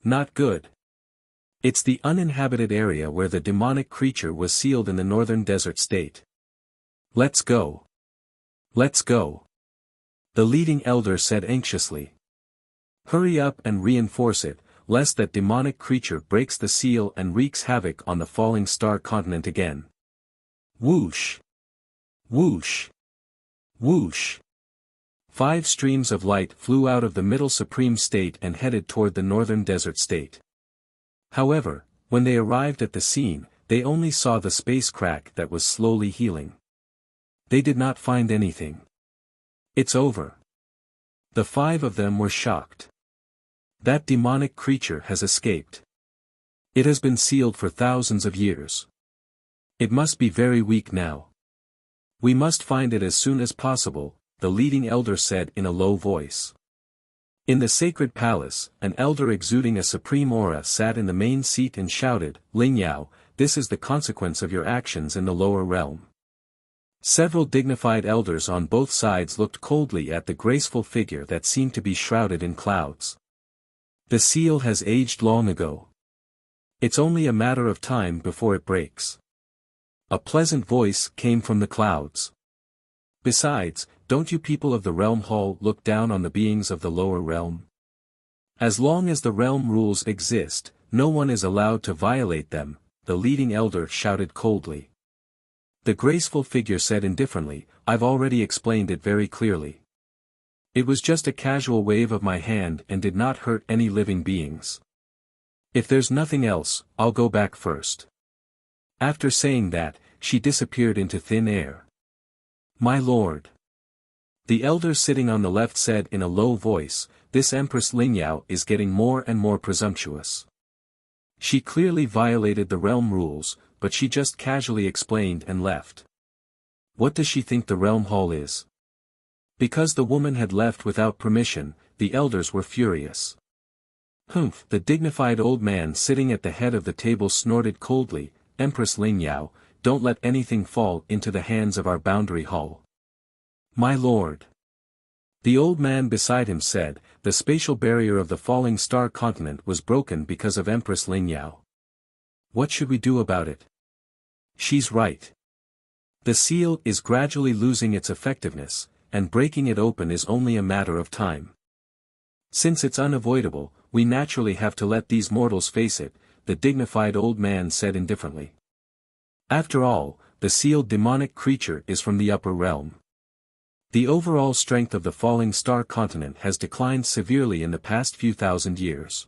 Not good. It's the uninhabited area where the demonic creature was sealed in the northern desert state. Let's go. Let's go. The leading elder said anxiously. Hurry up and reinforce it, lest that demonic creature breaks the seal and wreaks havoc on the Falling Star continent again. Whoosh! Whoosh! Whoosh! 5 streams of light flew out of the Middle Supreme State and headed toward the Northern Desert State. However, when they arrived at the scene, they only saw the space crack that was slowly healing. They did not find anything. It's over. The 5 of them were shocked. That demonic creature has escaped. It has been sealed for thousands of years. It must be very weak now. We must find it as soon as possible, the leading elder said in a low voice. In the sacred palace, an elder exuding a supreme aura sat in the main seat and shouted, "Ling Yao, this is the consequence of your actions in the lower realm." Several dignified elders on both sides looked coldly at the graceful figure that seemed to be shrouded in clouds. The seal has aged long ago. It's only a matter of time before it breaks. A pleasant voice came from the clouds. Besides, don't you people of the realm hall look down on the beings of the lower realm? As long as the realm rules exist, no one is allowed to violate them, the leading elder shouted coldly. The graceful figure said indifferently, I've already explained it very clearly. It was just a casual wave of my hand and did not hurt any living beings. If there's nothing else, I'll go back first. After saying that, she disappeared into thin air. My lord. The elder sitting on the left said in a low voice, this Empress Lingyao is getting more and more presumptuous. She clearly violated the realm rules, but she just casually explained and left. What does she think the realm hall is? Because the woman had left without permission, the elders were furious. Humph! The dignified old man sitting at the head of the table snorted coldly, Empress Lingyao, don't let anything fall into the hands of our boundary hall. My lord. The old man beside him said, the spatial barrier of the falling star continent was broken because of Empress Lingyao. What should we do about it? She's right. The seal is gradually losing its effectiveness, and breaking it open is only a matter of time. Since it's unavoidable, we naturally have to let these mortals face it, the dignified old man said indifferently. After all, the sealed demonic creature is from the upper realm. The overall strength of the falling star continent has declined severely in the past few thousand years.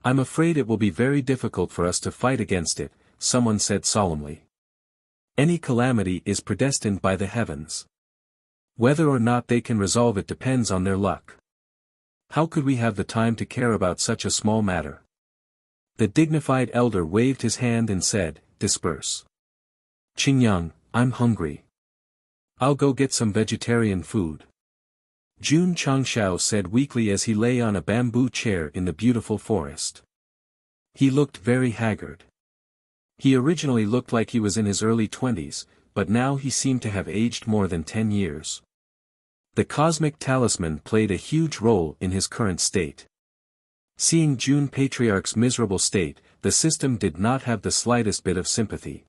I'm afraid it will be very difficult for us to fight against it, someone said solemnly. Any calamity is predestined by the heavens. Whether or not they can resolve it depends on their luck. How could we have the time to care about such a small matter? The dignified elder waved his hand and said, disperse. Qingyang, I'm hungry. I'll go get some vegetarian food. Jun Changshao said weakly as he lay on a bamboo chair in the beautiful forest. He looked very haggard. He originally looked like he was in his early 20s, but now he seemed to have aged more than 10 years. The cosmic talisman played a huge role in his current state. Seeing Jun Patriarch's miserable state, the system did not have the slightest bit of sympathy.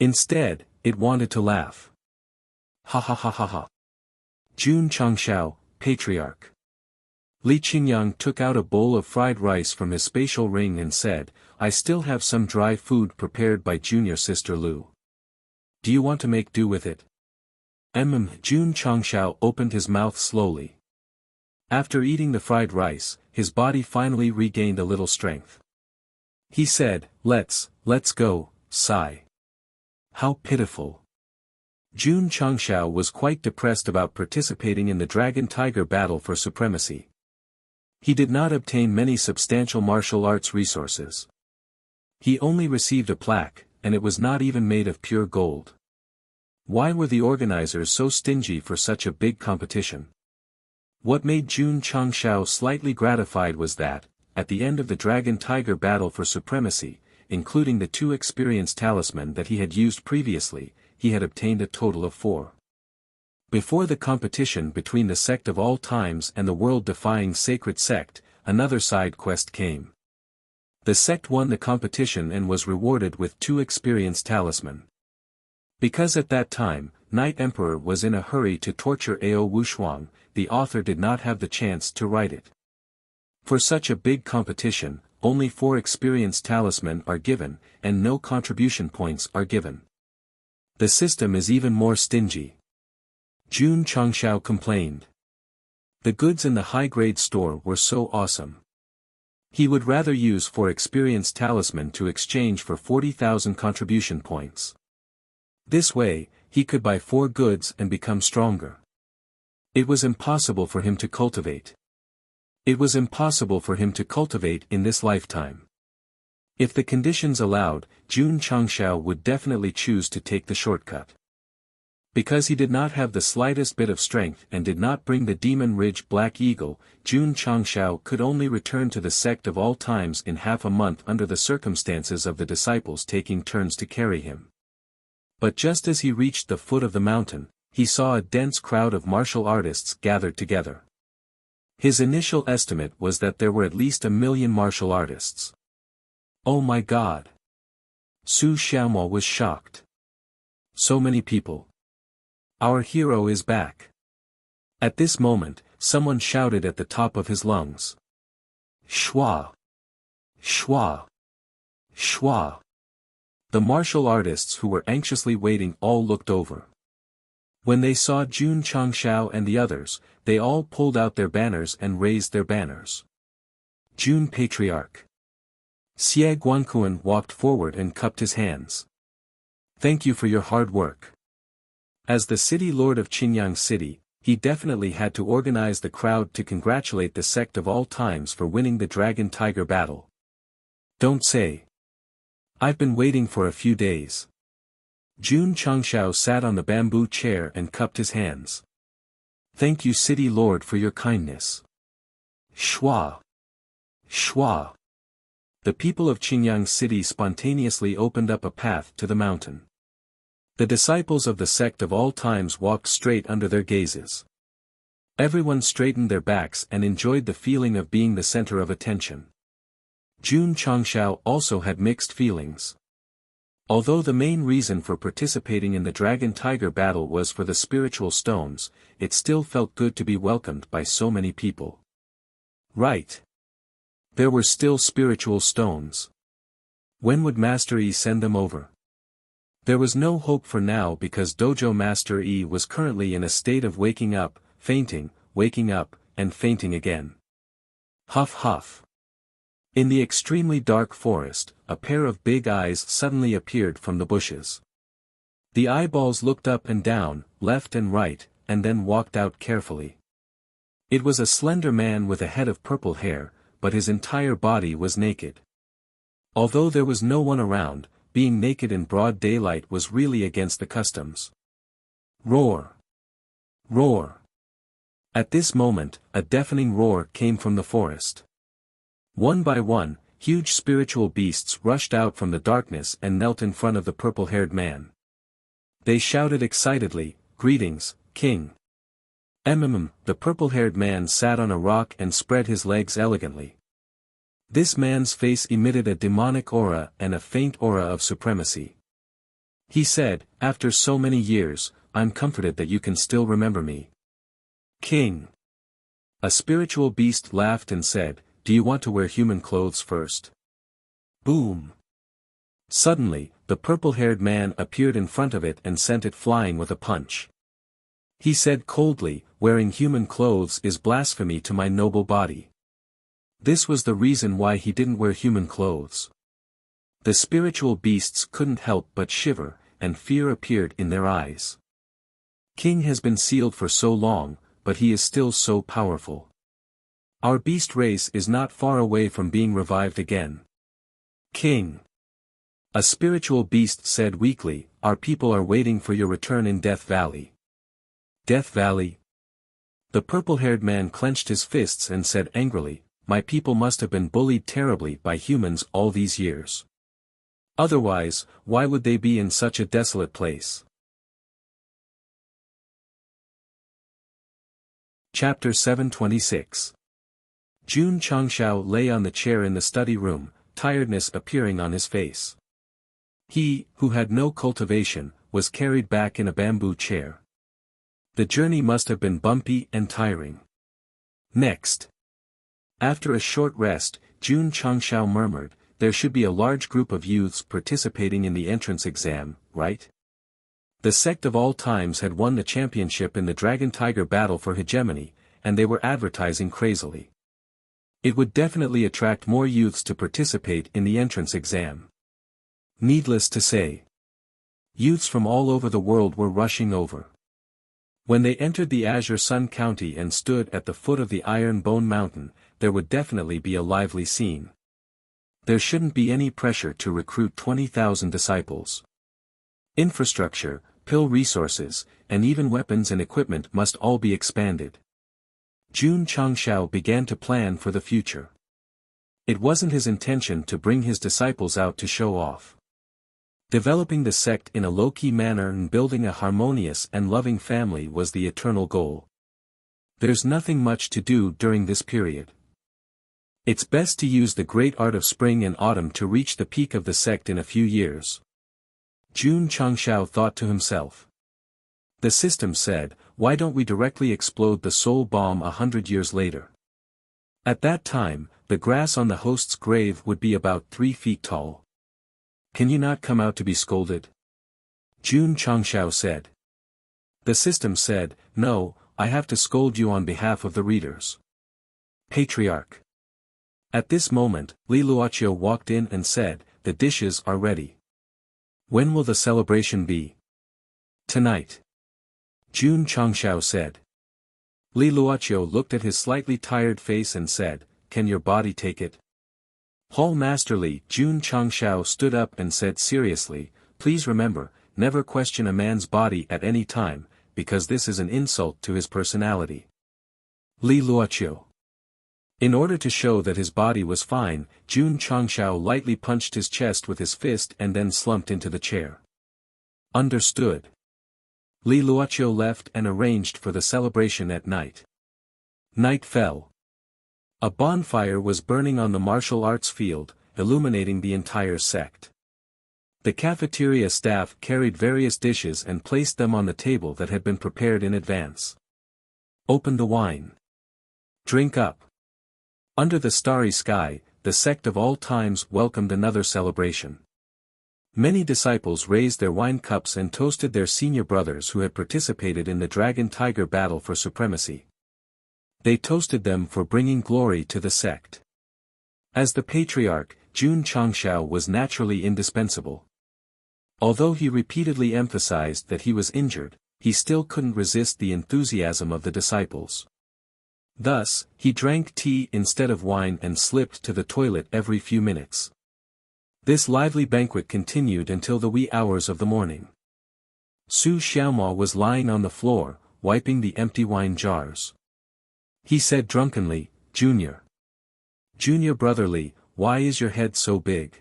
Instead, it wanted to laugh. Ha ha ha ha ha. Jun Changshao, Patriarch. Li Qingyang took out a bowl of fried rice from his spatial ring and said, I still have some dry food prepared by junior sister Lu. Do you want to make do with it? Jun Changshao opened his mouth slowly. After eating the fried rice, his body finally regained a little strength. He said, let's go, sigh. How pitiful. Jun Changshao was quite depressed about participating in the Dragon-Tiger battle for supremacy. He did not obtain many substantial martial arts resources. He only received a plaque, and it was not even made of pure gold. Why were the organizers so stingy for such a big competition? What made Jun Changshao slightly gratified was that, at the end of the Dragon-Tiger battle for supremacy, including the 2 experienced talisman that he had used previously, he had obtained a total of 4. Before the competition between the Sect of all times and the world-defying Sacred Sect, another side quest came. The Sect won the competition and was rewarded with 2 experienced talisman. Because at that time, Night Emperor was in a hurry to torture Ao Wushuang, the author did not have the chance to write it. For such a big competition, only 4 experienced talisman are given, and no contribution points are given. The system is even more stingy. Jun Changshao complained. The goods in the high-grade store were so awesome. He would rather use 4 experienced talisman to exchange for 40,000 contribution points. This way, he could buy 4 goods and become stronger. It was impossible for him to cultivate. It was impossible for him to cultivate in this lifetime. If the conditions allowed, Jun Changshao would definitely choose to take the shortcut. Because he did not have the slightest bit of strength and did not bring the Demon Ridge Black Eagle, Jun Changshao could only return to the Sect of all times in half a month under the circumstances of the disciples taking turns to carry him. But just as he reached the foot of the mountain, he saw a dense crowd of martial artists gathered together. His initial estimate was that there were at least 1 million martial artists. Oh my God! Su Xiaomo was shocked. So many people. Our hero is back. At this moment, someone shouted at the top of his lungs. Schwa! Schwa! Schwa! The martial artists who were anxiously waiting all looked over. When they saw Jun Changshao and the others, they all pulled out their banners and raised their banners. Jun Patriarch. Xie Guanquan walked forward and cupped his hands. Thank you for your hard work. As the city lord of Qinyang City, he definitely had to organize the crowd to congratulate the sect of all times for winning the Dragon Tiger battle. Don't say. I've been waiting for a few days. Jun Changshao sat on the bamboo chair and cupped his hands. Thank you city lord for your kindness. Schwa! Schwa! The people of Qinyang City spontaneously opened up a path to the mountain. The disciples of the sect of all times walked straight under their gazes. Everyone straightened their backs and enjoyed the feeling of being the center of attention. Jun Changshao also had mixed feelings. Although the main reason for participating in the Dragon Tiger battle was for the spiritual stones, it still felt good to be welcomed by so many people. Right. There were still spiritual stones. When would Master Yi send them over? There was no hope for now because Dojo Master Yi was currently in a state of waking up, fainting, waking up, and fainting again. Huff huff. In the extremely dark forest, a pair of big eyes suddenly appeared from the bushes. The eyeballs looked up and down, left and right, and then walked out carefully. It was a slender man with a head of purple hair, but his entire body was naked. Although there was no one around, being naked in broad daylight was really against the customs. Roar! Roar! At this moment, a deafening roar came from the forest. One by one, huge spiritual beasts rushed out from the darkness and knelt in front of the purple-haired man. They shouted excitedly, "Greetings, King." The purple-haired man sat on a rock and spread his legs elegantly. This man's face emitted a demonic aura and a faint aura of supremacy. He said, "After so many years, I'm comforted that you can still remember me." King. A spiritual beast laughed and said, "Do you want to wear human clothes first?" Boom! Suddenly, the purple-haired man appeared in front of it and sent it flying with a punch. He said coldly, "Wearing human clothes is blasphemy to my noble body." This was the reason why he didn't wear human clothes. The spiritual beasts couldn't help but shiver, and fear appeared in their eyes. King has been sealed for so long, but he is still so powerful. Our beast race is not far away from being revived again. King. A spiritual beast said weakly, "Our people are waiting for your return in Death Valley." Death Valley? The purple-haired man clenched his fists and said angrily, "My people must have been bullied terribly by humans all these years. Otherwise, why would they be in such a desolate place?" Chapter 726. Jun Changshao lay on the chair in the study room, tiredness appearing on his face. He, who had no cultivation, was carried back in a bamboo chair. The journey must have been bumpy and tiring. Next. After a short rest, Jun Changshao murmured, "There should be a large group of youths participating in the entrance exam, right?" The sect of all times had won the championship in the Dragon Tiger battle for hegemony, and they were advertising crazily. It would definitely attract more youths to participate in the entrance exam. Needless to say, youths from all over the world were rushing over. When they entered the Azure Sun County and stood at the foot of the Iron Bone Mountain, there would definitely be a lively scene. There shouldn't be any pressure to recruit 20,000 disciples. Infrastructure, pill resources, and even weapons and equipment must all be expanded. Jun Changshao began to plan for the future. It wasn't his intention to bring his disciples out to show off. Developing the sect in a low-key manner and building a harmonious and loving family was the eternal goal. There's nothing much to do during this period. It's best to use the great art of spring and autumn to reach the peak of the sect in a few years. Jun Changshao thought to himself. The system said, why don't we directly explode the soul bomb 100 years later? At that time, the grass on the host's grave would be about 3 feet tall. Can you not come out to be scolded? Jun Changshao said. The system said, no, I have to scold you on behalf of the readers. Patriarch. At this moment, Li Luoqiu walked in and said, the dishes are ready. When will the celebration be? Tonight. Jun Changshao said. Li Luoqiu looked at his slightly tired face and said, can your body take it? Hall Master Li Jun Changshao stood up and said seriously, please remember, never question a man's body at any time, because this is an insult to his personality. Li Luoqiu. In order to show that his body was fine, Jun Changshao lightly punched his chest with his fist and then slumped into the chair. Understood. Li Luoqiu left and arranged for the celebration at night. Night fell. A bonfire was burning on the martial arts field, illuminating the entire sect. The cafeteria staff carried various dishes and placed them on the table that had been prepared in advance. Open the wine. Drink up. Under the starry sky, the sect of all times welcomed another celebration. Many disciples raised their wine cups and toasted their senior brothers who had participated in the dragon-tiger battle for supremacy. They toasted them for bringing glory to the sect. As the patriarch, Jun Changshao was naturally indispensable. Although he repeatedly emphasized that he was injured, he still couldn't resist the enthusiasm of the disciples. Thus, he drank tea instead of wine and slipped to the toilet every few minutes. This lively banquet continued until the wee hours of the morning. Su Xiaomo was lying on the floor, wiping the empty wine jars. He said drunkenly, Junior brother Li, why is your head so big?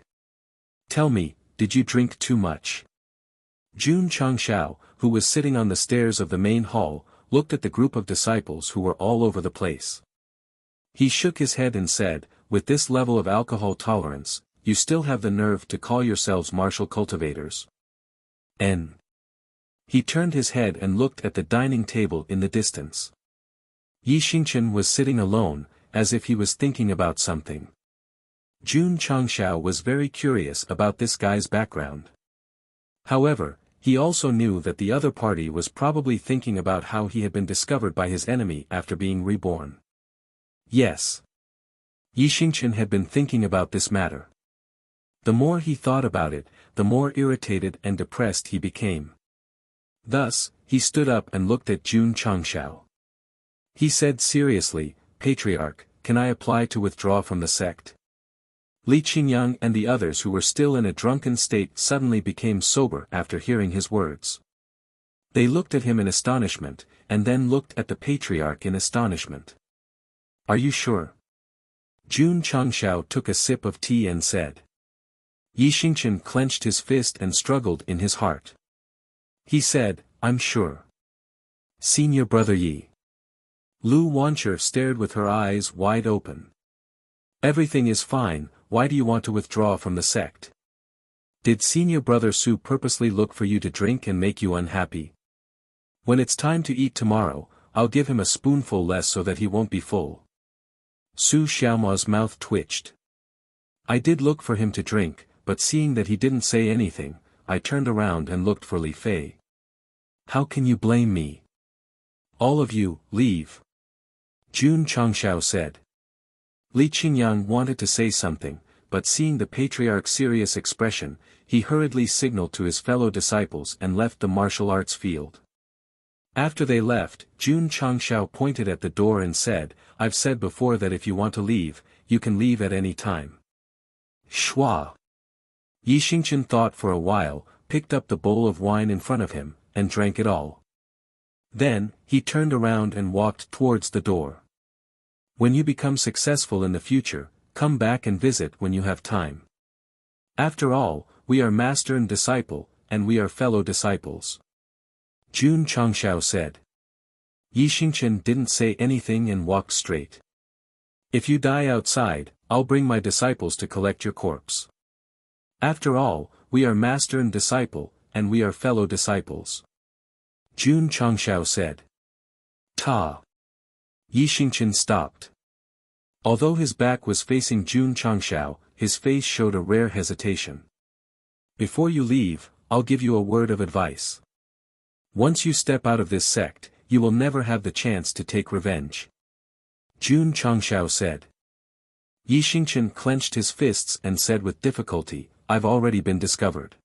Tell me, did you drink too much? Jun Changshao, who was sitting on the stairs of the main hall, looked at the group of disciples who were all over the place. He shook his head and said, with this level of alcohol tolerance, you still have the nerve to call yourselves martial cultivators. N. He turned his head and looked at the dining table in the distance. Yi Xingchen was sitting alone, as if he was thinking about something. Jun Changshao was very curious about this guy's background. However, he also knew that the other party was probably thinking about how he had been discovered by his enemy after being reborn. Yes. Yi Xingchen had been thinking about this matter. The more he thought about it, the more irritated and depressed he became. Thus, he stood up and looked at Jun Changshao. He said seriously, Patriarch, can I apply to withdraw from the sect? Li Qingyang and the others who were still in a drunken state suddenly became sober after hearing his words. They looked at him in astonishment, and then looked at the Patriarch in astonishment. Are you sure? Jun Changshao took a sip of tea and said. Yi Xingchen clenched his fist and struggled in his heart. He said, I'm sure. Senior brother Yi. Lu Wancher stared with her eyes wide open. Everything is fine, why do you want to withdraw from the sect? Did senior brother Su purposely look for you to drink and make you unhappy? When it's time to eat tomorrow, I'll give him a spoonful less so that he won't be full. Su Xiaoma's mouth twitched. I did look for him to drink, but seeing that he didn't say anything, I turned around and looked for Li Fei. How can you blame me? All of you, leave. Jun Changshao said. Li Qingyang wanted to say something, but seeing the patriarch's serious expression, he hurriedly signaled to his fellow disciples and left the martial arts field. After they left, Jun Changshao pointed at the door and said, I've said before that if you want to leave, you can leave at any time. Schwa. Yi Xingchen thought for a while, picked up the bowl of wine in front of him, and drank it all. Then, he turned around and walked towards the door. When you become successful in the future, come back and visit when you have time. After all, we are master and disciple, and we are fellow disciples. Jun Changshao said. Yi Xingchen didn't say anything and walked straight. If you die outside, I'll bring my disciples to collect your corpse. After all, we are master and disciple, and we are fellow disciples. Jun Changshao said. Ta. Yi Xingqian stopped. Although his back was facing Jun Changshao, his face showed a rare hesitation. Before you leave, I'll give you a word of advice. Once you step out of this sect, you will never have the chance to take revenge. Jun Changshao said. Yi Xingqian clenched his fists and said with difficulty, I've already been discovered.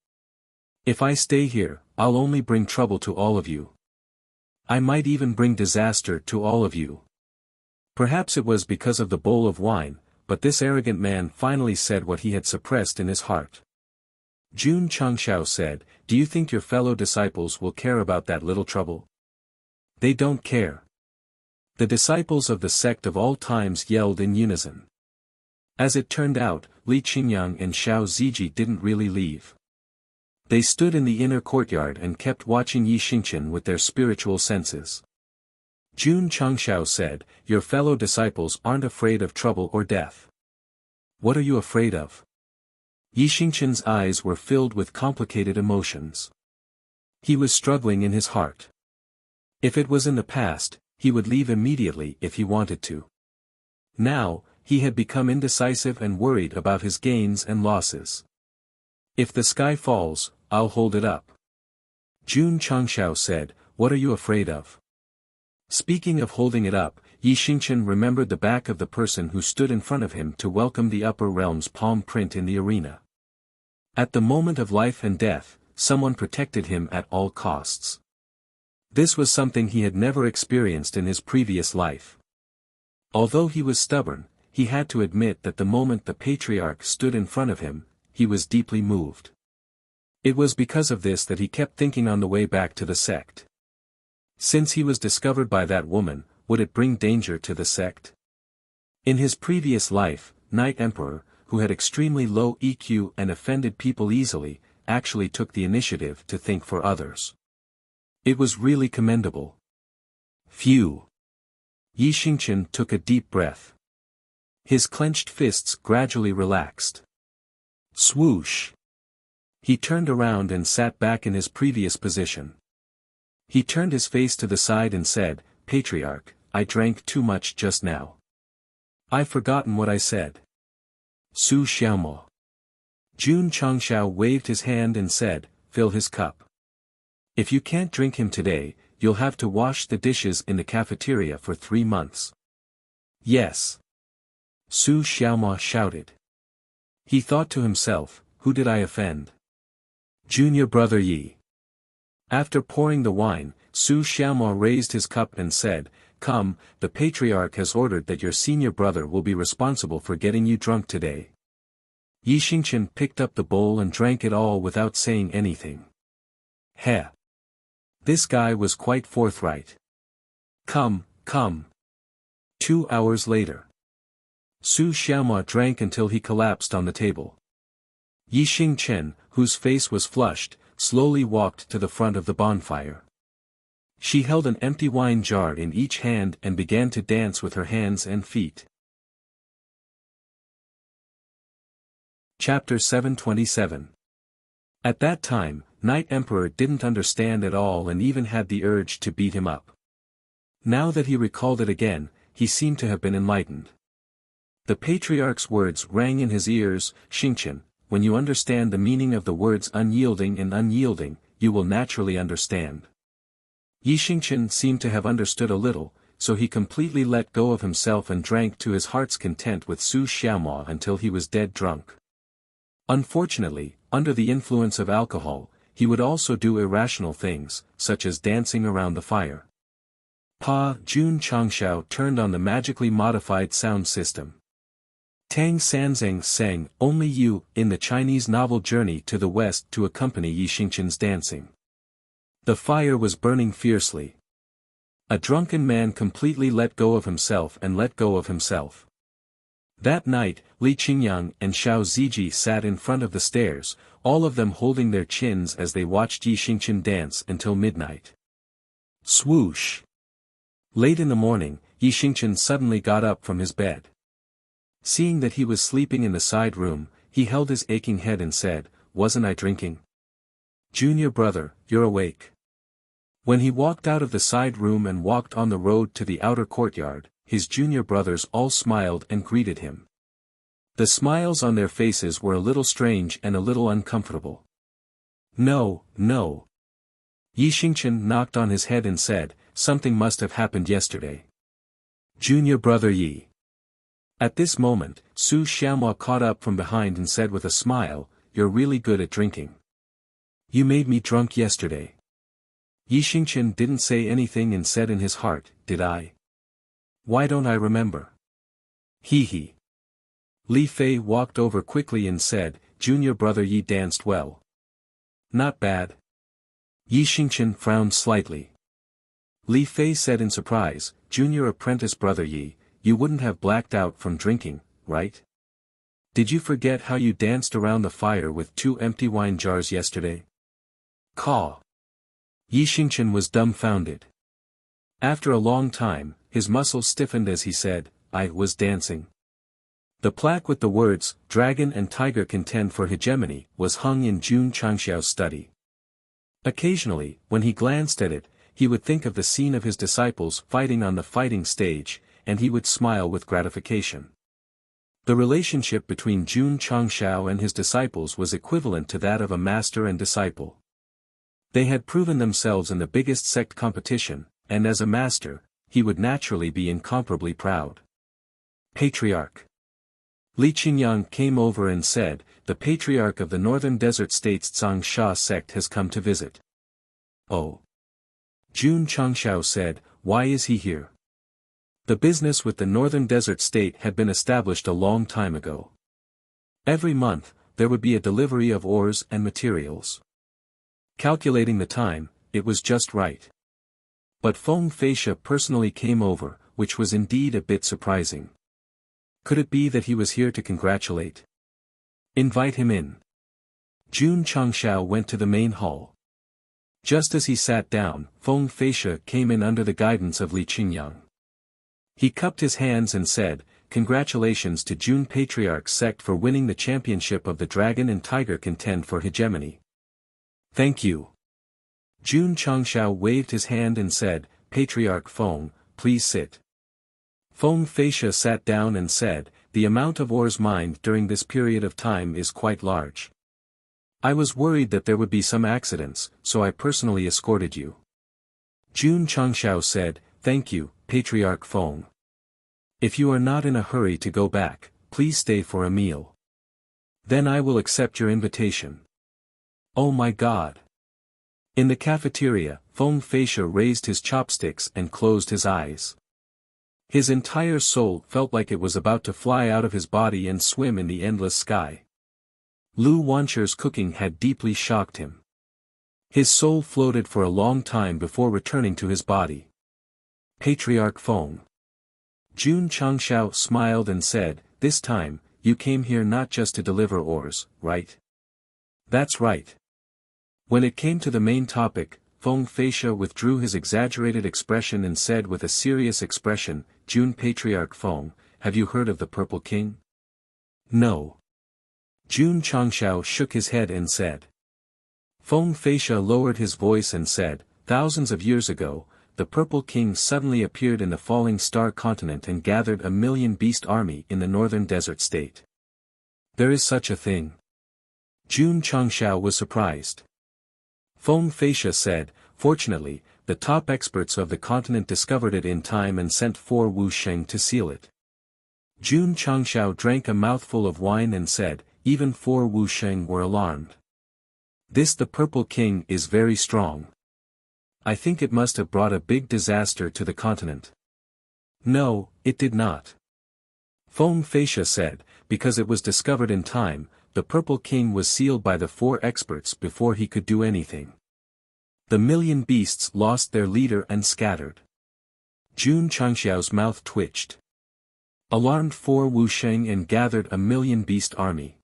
If I stay here, I'll only bring trouble to all of you. I might even bring disaster to all of you. Perhaps it was because of the bowl of wine, but this arrogant man finally said what he had suppressed in his heart. Jun Changshao said, do you think your fellow disciples will care about that little trouble? They don't care. The disciples of the sect of all times yelled in unison. As it turned out, Li Qingyang and Xiao Ziji didn't really leave. They stood in the inner courtyard and kept watching Yi Xingqian with their spiritual senses. Jun Changshao said, your fellow disciples aren't afraid of trouble or death. What are you afraid of? Yi Xingqian's eyes were filled with complicated emotions. He was struggling in his heart. If it was in the past, he would leave immediately if he wanted to. Now, he had become indecisive and worried about his gains and losses. If the sky falls, I'll hold it up. Jun Changshao said, what are you afraid of? Speaking of holding it up, Yi Xingqian remembered the back of the person who stood in front of him to welcome the upper realm's palm print in the arena. At the moment of life and death, someone protected him at all costs. This was something he had never experienced in his previous life. Although he was stubborn, he had to admit that the moment the patriarch stood in front of him, he was deeply moved. It was because of this that he kept thinking on the way back to the sect. Since he was discovered by that woman, would it bring danger to the sect? In his previous life, Knight Emperor, who had extremely low EQ and offended people easily, actually took the initiative to think for others. It was really commendable. Phew. Yi Xingqian took a deep breath. His clenched fists gradually relaxed. Swoosh. He turned around and sat back in his previous position. He turned his face to the side and said, Patriarch, I drank too much just now. I've forgotten what I said. Su Xiaomo. Jun Changshao waved his hand and said, fill his cup. If you can't drink him today, you'll have to wash the dishes in the cafeteria for 3 months. Yes. Su Xiaomo shouted. He thought to himself, who did I offend? Junior brother Yi. After pouring the wine, Su Xiaomo raised his cup and said, come, the patriarch has ordered that your senior brother will be responsible for getting you drunk today. Yi Xingqian picked up the bowl and drank it all without saying anything. Heh. This guy was quite forthright. Come, come. 2 hours later. Su Xiaomo drank until he collapsed on the table. Yi Xingqian, whose face was flushed, slowly walked to the front of the bonfire. She held an empty wine jar in each hand and began to dance with her hands and feet. Chapter 727. At that time, Knight Emperor didn't understand at all and even had the urge to beat him up. Now that he recalled it again, he seemed to have been enlightened. The patriarch's words rang in his ears, Xingqian, when you understand the meaning of the words unyielding and unyielding, you will naturally understand. Yi Xingqian seemed to have understood a little, so he completely let go of himself and drank to his heart's content with Su Xiaomo until he was dead drunk. Unfortunately, under the influence of alcohol, he would also do irrational things, such as dancing around the fire. Jun Changshao turned on the magically modified sound system. Tang Sanzeng sang Only You in the Chinese novel Journey to the West to accompany Yi Xingqian's dancing. The fire was burning fiercely. A drunken man completely let go of himself and let go of himself. That night, Li Qingyang and Xiao Ziji sat in front of the stairs, all of them holding their chins as they watched Yi Xingqian dance until midnight. Swoosh! Late in the morning, Yi Xingqian suddenly got up from his bed. Seeing that he was sleeping in the side room, he held his aching head and said, wasn't I drinking? Junior brother, you're awake. When he walked out of the side room and walked on the road to the outer courtyard, his junior brothers all smiled and greeted him. The smiles on their faces were a little strange and a little uncomfortable. No, no. Yi Xingchen knocked on his head and said, something must have happened yesterday. Junior brother Yi. At this moment, Su Xianhua caught up from behind and said with a smile, you're really good at drinking. You made me drunk yesterday. Yi Xingchen didn't say anything and said in his heart, did I? Why don't I remember? Hee hee. Li Fei walked over quickly and said, junior brother Yi danced well. Not bad. Yi Xingchen frowned slightly. Li Fei said in surprise, junior apprentice brother Yi, you wouldn't have blacked out from drinking, right? Did you forget how you danced around the fire with 2 empty wine jars yesterday? Caw. Yi Xingchen was dumbfounded. After a long time, his muscles stiffened as he said, I was dancing. The plaque with the words, Dragon and Tiger contend for hegemony, was hung in Jun Changxiao's study. Occasionally, when he glanced at it, he would think of the scene of his disciples fighting on the fighting stage, and he would smile with gratification. The relationship between Jun Changxiao and his disciples was equivalent to that of a master and disciple. They had proven themselves in the biggest sect competition, and as a master, he would naturally be incomparably proud. Patriarch. Li Qingyang came over and said, the patriarch of the northern desert states Zhangsha sect has come to visit. Oh. Jun Changxiao said, why is he here? The business with the northern desert state had been established a long time ago. Every month, there would be a delivery of ores and materials. Calculating the time, it was just right. But Feng Feisha personally came over, which was indeed a bit surprising. Could it be that he was here to congratulate? Invite him in. Jun Changxiao went to the main hall. Just as he sat down, Feng Feisha came in under the guidance of Li Qingyang. He cupped his hands and said, congratulations to Jun Patriarch Sect for winning the championship of the Dragon and Tiger contend for hegemony. Thank you. Jun Changxiao waved his hand and said, Patriarch Feng, please sit. Feng Feisha sat down and said, the amount of ores mined during this period of time is quite large. I was worried that there would be some accidents, so I personally escorted you. Jun Changxiao said, thank you, Patriarch Feng. If you are not in a hurry to go back, please stay for a meal. Then I will accept your invitation. Oh my God. In the cafeteria, Feng Feisha raised his chopsticks and closed his eyes. His entire soul felt like it was about to fly out of his body and swim in the endless sky. Lu Wancher's cooking had deeply shocked him. His soul floated for a long time before returning to his body. Patriarch Feng. Jun Changxiao smiled and said, this time, you came here not just to deliver ores, right? That's right. When it came to the main topic, Feng Feisha withdrew his exaggerated expression and said with a serious expression, Jun Patriarch Feng, have you heard of the Purple King? No. Jun Changxiao shook his head and said. Feng Feisha lowered his voice and said, thousands of years ago, the Purple King suddenly appeared in the falling star continent and gathered 1,000,000 beast army in the northern desert state. There is such a thing. Jun Changxiao was surprised. Feng Feisha said, fortunately, the top experts of the continent discovered it in time and sent 4 Wuxia to seal it. Jun Changxiao drank a mouthful of wine and said, even 4 Wuxia were alarmed. This the Purple King is very strong. I think it must have brought a big disaster to the continent. No, it did not. Feng Feisha said, because it was discovered in time, the Purple King was sealed by the 4 experts before he could do anything. The 1,000,000 beasts lost their leader and scattered. Jun Changxiao's mouth twitched. Alarmed 4 Wuxia and gathered 1,000,000 beast army.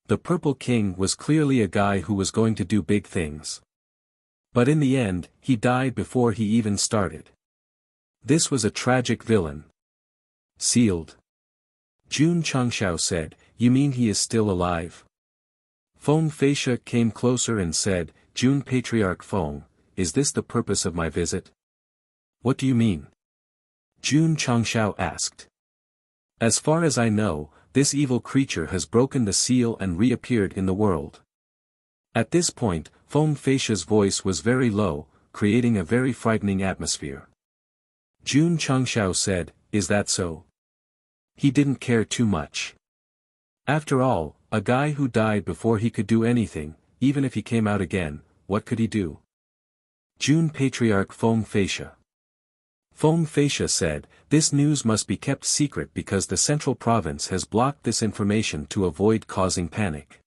The Purple King was clearly a guy who was going to do big things. But in the end, he died before he even started. This was a tragic villain. Sealed. Jun Changxiao said, you mean he is still alive? Feng Feisha came closer and said, Jun Patriarch Feng, is this the purpose of my visit? What do you mean? Jun Changshao asked. As far as I know, this evil creature has broken the seal and reappeared in the world. At this point, Feng Feisha's voice was very low, creating a very frightening atmosphere. Jun Changshao said, is that so? He didn't care too much. After all, a guy who died before he could do anything, even if he came out again, what could he do? Jun Patriarch Feng Feisha. Feng Feisha said, this news must be kept secret because the central province has blocked this information to avoid causing panic.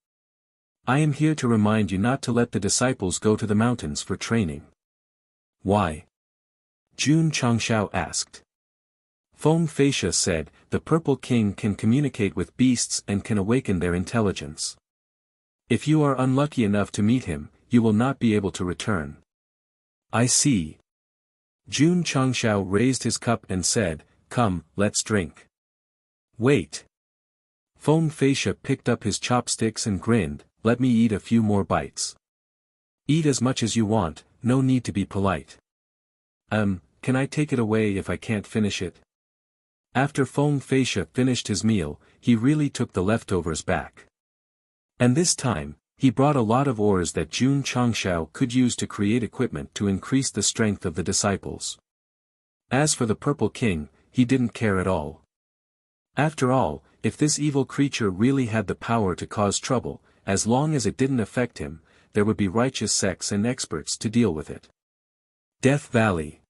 I am here to remind you not to let the disciples go to the mountains for training. Why? Jun Changshao asked. Feng Feisha said, the Purple King can communicate with beasts and can awaken their intelligence. If you are unlucky enough to meet him, you will not be able to return. I see. Jun Changshao raised his cup and said, come, let's drink. Wait. Feng Feisha picked up his chopsticks and grinned, let me eat a few more bites. Eat as much as you want, no need to be polite. Can I take it away if I can't finish it? After Feng Feisha finished his meal, he really took the leftovers back. And this time, he brought a lot of ores that Jun Changshao could use to create equipment to increase the strength of the disciples. As for the Purple King, he didn't care at all. After all, if this evil creature really had the power to cause trouble, as long as it didn't affect him, there would be righteous sects and experts to deal with it. Death Valley.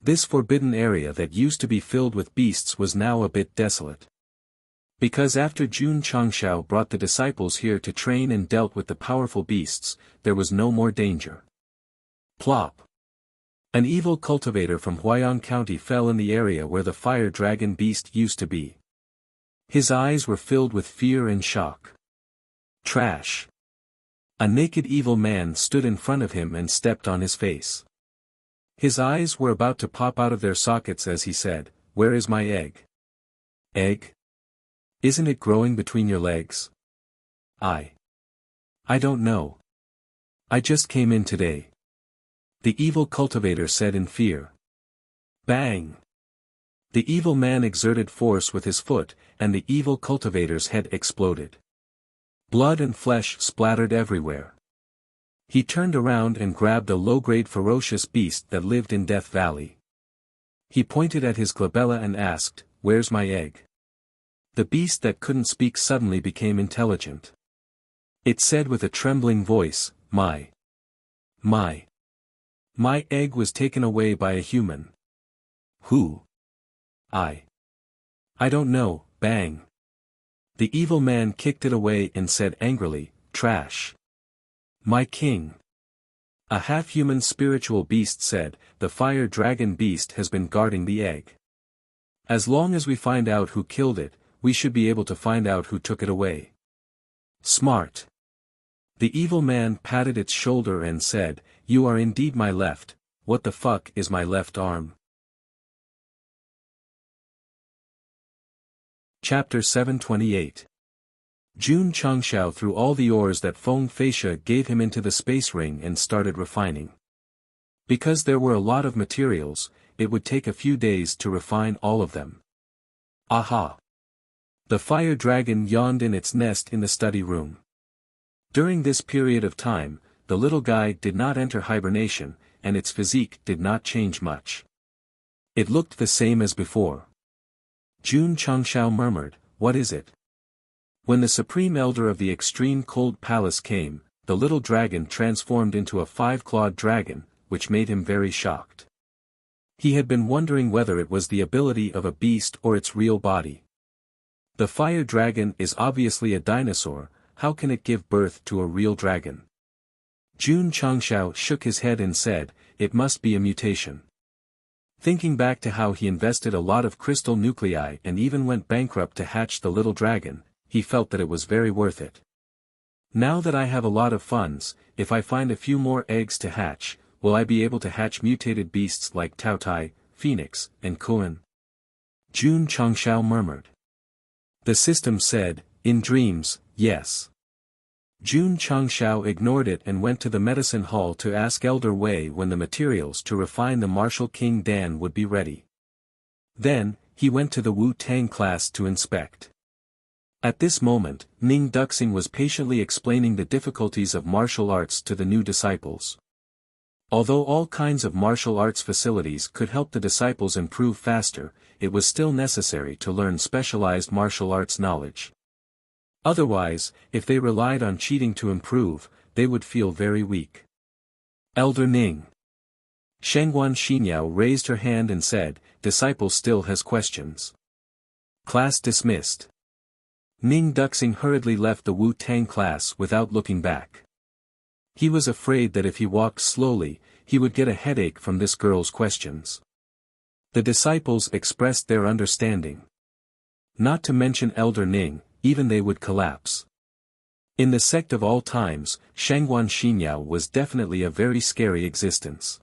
This forbidden area that used to be filled with beasts was now a bit desolate. Because after Jun Changshao brought the disciples here to train and dealt with the powerful beasts, there was no more danger. Plop. An evil cultivator from Huayang County fell in the area where the fire dragon beast used to be. His eyes were filled with fear and shock. Trash. A naked evil man stood in front of him and stepped on his face. His eyes were about to pop out of their sockets as he said, where is my egg? Egg? Isn't it growing between your legs? I don't know. I just came in today. The evil cultivator said in fear. Bang! The evil man exerted force with his foot, and the evil cultivator's head exploded. Blood and flesh splattered everywhere. He turned around and grabbed a low-grade ferocious beast that lived in Death Valley. He pointed at his glabella and asked, where's my egg? The beast that couldn't speak suddenly became intelligent. It said with a trembling voice, my egg was taken away by a human. Who? I don't know, bang. The evil man kicked it away and said angrily, trash. My king. A half-human spiritual beast said, the fire dragon beast has been guarding the egg. As long as we find out who killed it, we should be able to find out who took it away. Smart. The evil man patted its shoulder and said, you are indeed my left, what the fuck is my left arm? Chapter 728. Jun Changshao threw all the ores that Feng Feisha gave him into the space ring and started refining. Because there were a lot of materials, it would take a few days to refine all of them. Aha! The fire dragon yawned in its nest in the study room. During this period of time, the little guy did not enter hibernation, and its physique did not change much. It looked the same as before. Jun Changshao murmured, what is it? When the supreme elder of the extreme cold palace came, the little dragon transformed into a 5-clawed dragon, which made him very shocked. He had been wondering whether it was the ability of a beast or its real body. The fire dragon is obviously a dinosaur, how can it give birth to a real dragon? Jun Changshao shook his head and said, it must be a mutation. Thinking back to how he invested a lot of crystal nuclei and even went bankrupt to hatch the little dragon, he felt that it was very worth it. Now that I have a lot of funds, if I find a few more eggs to hatch, will I be able to hatch mutated beasts like Taotai, Phoenix, and Kuan? Jun Changshao murmured. The system said, in dreams, yes. Jun Changshao ignored it and went to the medicine hall to ask Elder Wei when the materials to refine the martial King Dan would be ready. Then, he went to the Wu Tang class to inspect. At this moment, Ning Duxing was patiently explaining the difficulties of martial arts to the new disciples. Although all kinds of martial arts facilities could help the disciples improve faster, it was still necessary to learn specialized martial arts knowledge. Otherwise, if they relied on cheating to improve, they would feel very weak. Elder Ning. Shengguan Xinyao raised her hand and said, "Disciple still has questions." Class dismissed. Ning Duxing hurriedly left the Wu Tang class without looking back. He was afraid that if he walked slowly, he would get a headache from this girl's questions. The disciples expressed their understanding. Not to mention Elder Ning, even they would collapse. In the sect of all times, Shengguan Xinyao was definitely a very scary existence.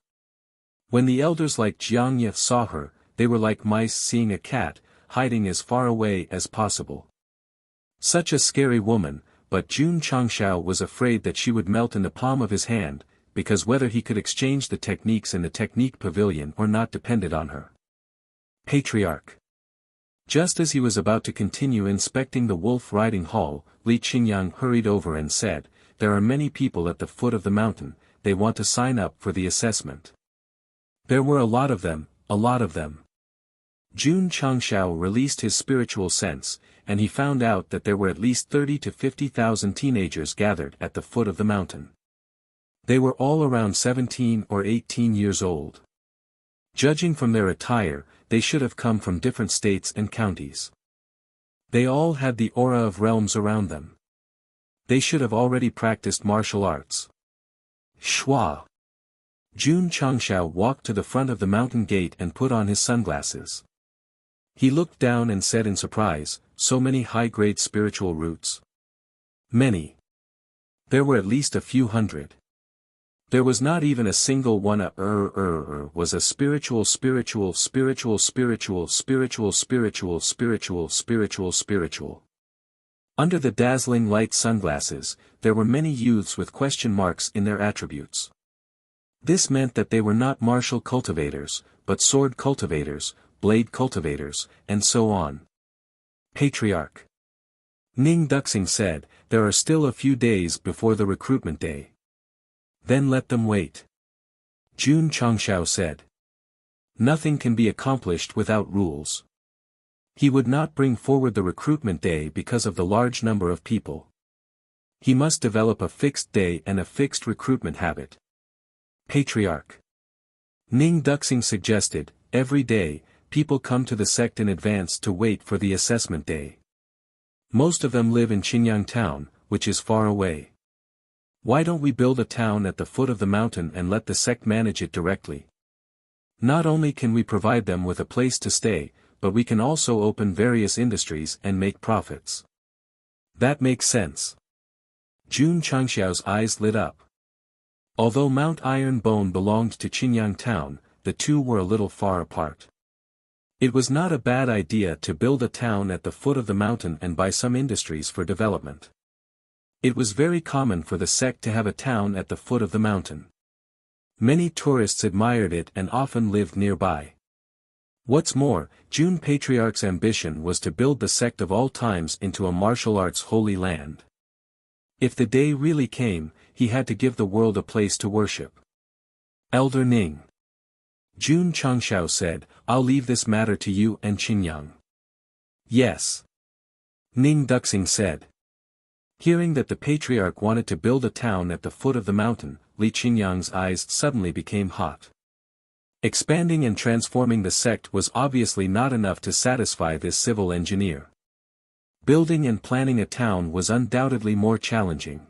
When the elders like Jiangye saw her, they were like mice seeing a cat, hiding as far away as possible. Such a scary woman, but Jun Changshao was afraid that she would melt in the palm of his hand, because whether he could exchange the techniques in the technique pavilion or not depended on her. Patriarch. Just as he was about to continue inspecting the wolf riding hall, Li Qingyang hurried over and said, "There are many people at the foot of the mountain, they want to sign up for the assessment." There were a lot of them, a lot of them. Jun Changshao released his spiritual sense, and he found out that there were at least 30 to 50,000 teenagers gathered at the foot of the mountain. They were all around 17 or 18 years old. Judging from their attire, they should have come from different states and counties. They all had the aura of realms around them. They should have already practiced martial arts. Shua. Jun Changshao walked to the front of the mountain gate and put on his sunglasses. He looked down and said in surprise, "So many high-grade spiritual roots." Many. There were at least a few hundred. There was not even a single one was a spiritual. Under the dazzling light sunglasses, there were many youths with question marks in their attributes. This meant that they were not martial cultivators, but sword cultivators, blade cultivators, and so on. Patriarch. Ning Duxing said, "There are still a few days before the recruitment day. Then let them wait." Jun Changshao said. Nothing can be accomplished without rules. He would not bring forward the recruitment day because of the large number of people. He must develop a fixed day and a fixed recruitment habit. Patriarch. Ning Duxing suggested, "Every day, people come to the sect in advance to wait for the assessment day. Most of them live in Qinyang town, which is far away. Why don't we build a town at the foot of the mountain and let the sect manage it directly? Not only can we provide them with a place to stay, but we can also open various industries and make profits." That makes sense. Jun Changshao's eyes lit up. Although Mount Iron Bone belonged to Qinyang town, the two were a little far apart. It was not a bad idea to build a town at the foot of the mountain and buy some industries for development. It was very common for the sect to have a town at the foot of the mountain. Many tourists admired it and often lived nearby. What's more, Jun Patriarch's ambition was to build the sect of all times into a martial arts holy land. If the day really came, he had to give the world a place to worship. Elder Ning. Jun Changshao said, "I'll leave this matter to you and Qinyang." Yes. Ning Duxing said. Hearing that the patriarch wanted to build a town at the foot of the mountain, Li Qinyang's eyes suddenly became hot. Expanding and transforming the sect was obviously not enough to satisfy this civil engineer. Building and planning a town was undoubtedly more challenging.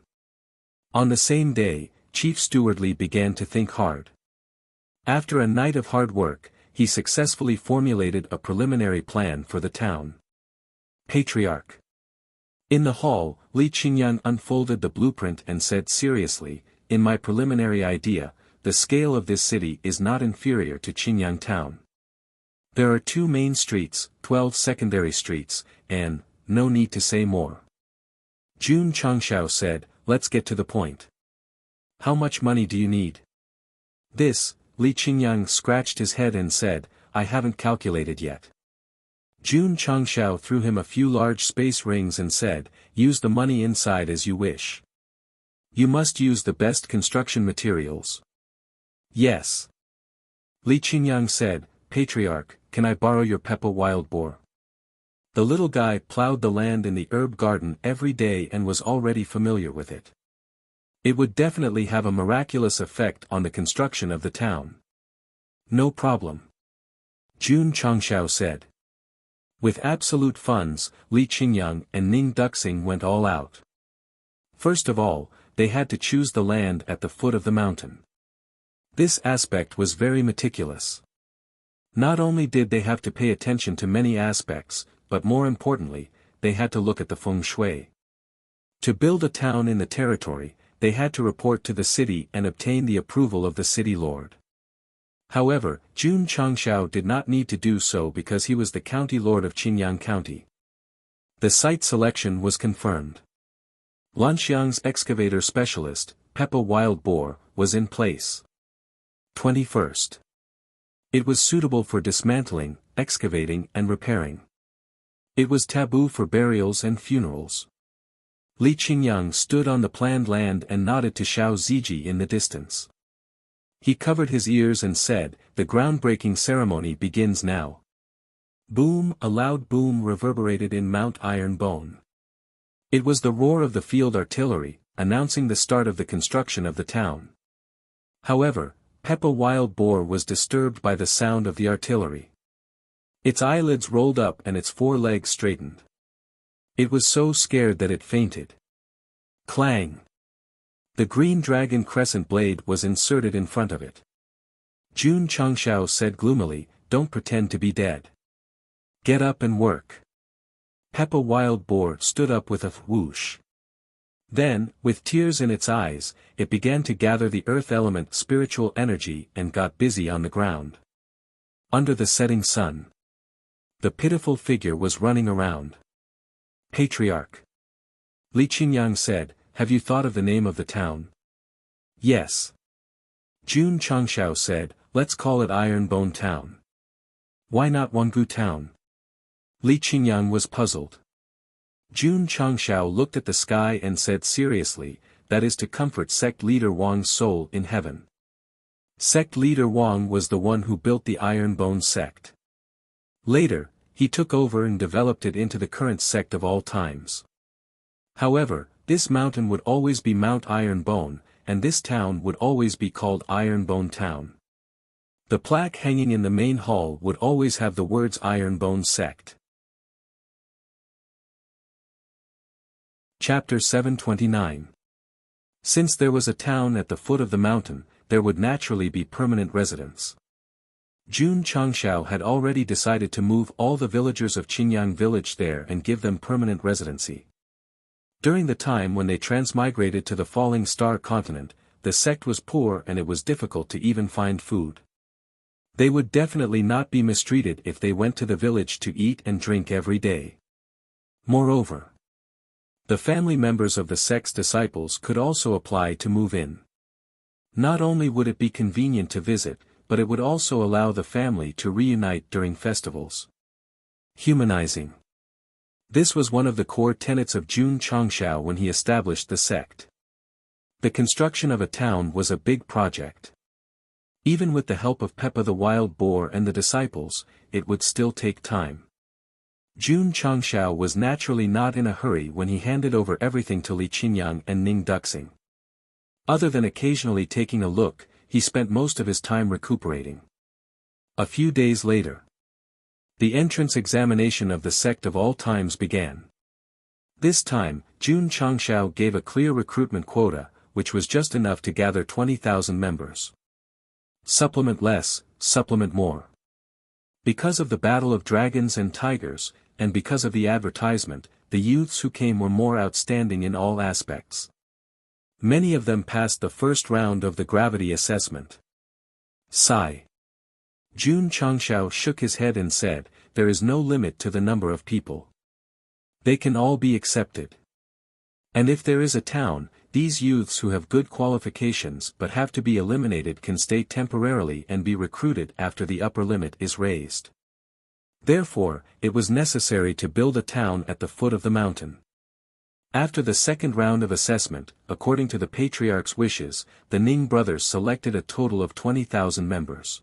On the same day, Chief Steward Li began to think hard. After a night of hard work, he successfully formulated a preliminary plan for the town. Patriarch. In the hall, Li Qinyang unfolded the blueprint and said seriously, "In my preliminary idea, the scale of this city is not inferior to Qinyang town. There are 2 main streets, 12 secondary streets, and, no need to say more." Jun Changshao said, let's get to the point. How much money do you need? This, Li Qingyang scratched his head and said, I haven't calculated yet. Jun Changshao threw him a few large space rings and said, use the money inside as you wish. You must use the best construction materials. Yes. Li Qingyang said, Patriarch, can I borrow your Peppa wild boar? The little guy plowed the land in the herb garden every day and was already familiar with it. It would definitely have a miraculous effect on the construction of the town. No problem. Jun Changshao said. With absolute funds, Li Qingyang and Ning Duxing went all out. First of all, they had to choose the land at the foot of the mountain. This aspect was very meticulous. Not only did they have to pay attention to many aspects, but more importantly, they had to look at the feng shui. To build a town in the territory, they had to report to the city and obtain the approval of the city lord. However, Jun Changshao did not need to do so because he was the county lord of Qinyang County. The site selection was confirmed. Lanxiang's excavator specialist, Peppa Wild Boar, was in place. 21st. It was suitable for dismantling, excavating and repairing. It was taboo for burials and funerals. Li Qingyang stood on the planned land and nodded to Xiao Ziji in the distance. He covered his ears and said, the groundbreaking ceremony begins now. Boom! A loud boom reverberated in Mount Iron Bone. It was the roar of the field artillery, announcing the start of the construction of the town. However, Peppa Wild Boar was disturbed by the sound of the artillery. Its eyelids rolled up and its four legs straightened. It was so scared that it fainted. Clang! The green dragon crescent blade was inserted in front of it. Jun Changshao said gloomily, don't pretend to be dead. Get up and work. Peppa Wild Boar stood up with a whoosh. Then, with tears in its eyes, it began to gather the earth element spiritual energy and got busy on the ground. Under the setting sun. The pitiful figure was running around. Patriarch. Li Qingyang said, have you thought of the name of the town? Yes. Jun Changshao said, let's call it Ironbone Town. Why not Wangu Town? Li Qingyang was puzzled. Jun Changshao looked at the sky and said seriously, that is to comfort sect leader Wang's soul in heaven. Sect leader Wang was the one who built the Ironbone sect. Later, he took over and developed it into the current sect of all times. However, this mountain would always be Mount Ironbone, and this town would always be called Ironbone Town. The plaque hanging in the main hall would always have the words Ironbone Sect. Chapter 729. Since there was a town at the foot of the mountain, there would naturally be permanent residents. Jun Changshao had already decided to move all the villagers of Qinyang village there and give them permanent residency. During the time when they transmigrated to the Falling Star continent, the sect was poor and it was difficult to even find food. They would definitely not be mistreated if they went to the village to eat and drink every day. Moreover, the family members of the sect's disciples could also apply to move in. Not only would it be convenient to visit, but it would also allow the family to reunite during festivals. Humanizing. This was one of the core tenets of Jun Changshao when he established the sect. The construction of a town was a big project. Even with the help of Peppa the Wild Boar and the disciples, it would still take time. Jun Changshao was naturally not in a hurry when he handed over everything to Li Qingyang and Ning Duxing. Other than occasionally taking a look, he spent most of his time recuperating. A few days later, the entrance examination of the sect of all times began. This time, Jun Changshao gave a clear recruitment quota, which was just enough to gather 20,000 members. Supplement less, supplement more. Because of the battle of dragons and tigers, and because of the advertisement, the youths who came were more outstanding in all aspects. Many of them passed the first round of the gravity assessment. Sigh. Jun Changshao shook his head and said, there is no limit to the number of people. They can all be accepted. And if there is a town, these youths who have good qualifications but have to be eliminated can stay temporarily and be recruited after the upper limit is raised. Therefore, it was necessary to build a town at the foot of the mountain. After the second round of assessment, according to the patriarch's wishes, the Ning brothers selected a total of 20,000 members.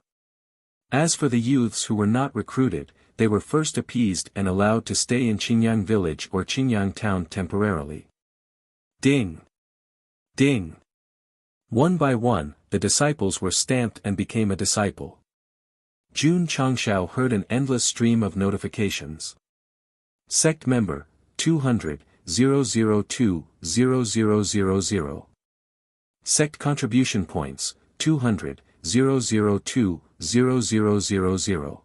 As for the youths who were not recruited, they were first appeased and allowed to stay in Qingyang village or Qingyang town temporarily. Ding! Ding! One by one, the disciples were stamped and became a disciple. Jun Changshao heard an endless stream of notifications. Sect member, 200, 002, 0000. Sect contribution points, 200, 002, 0000.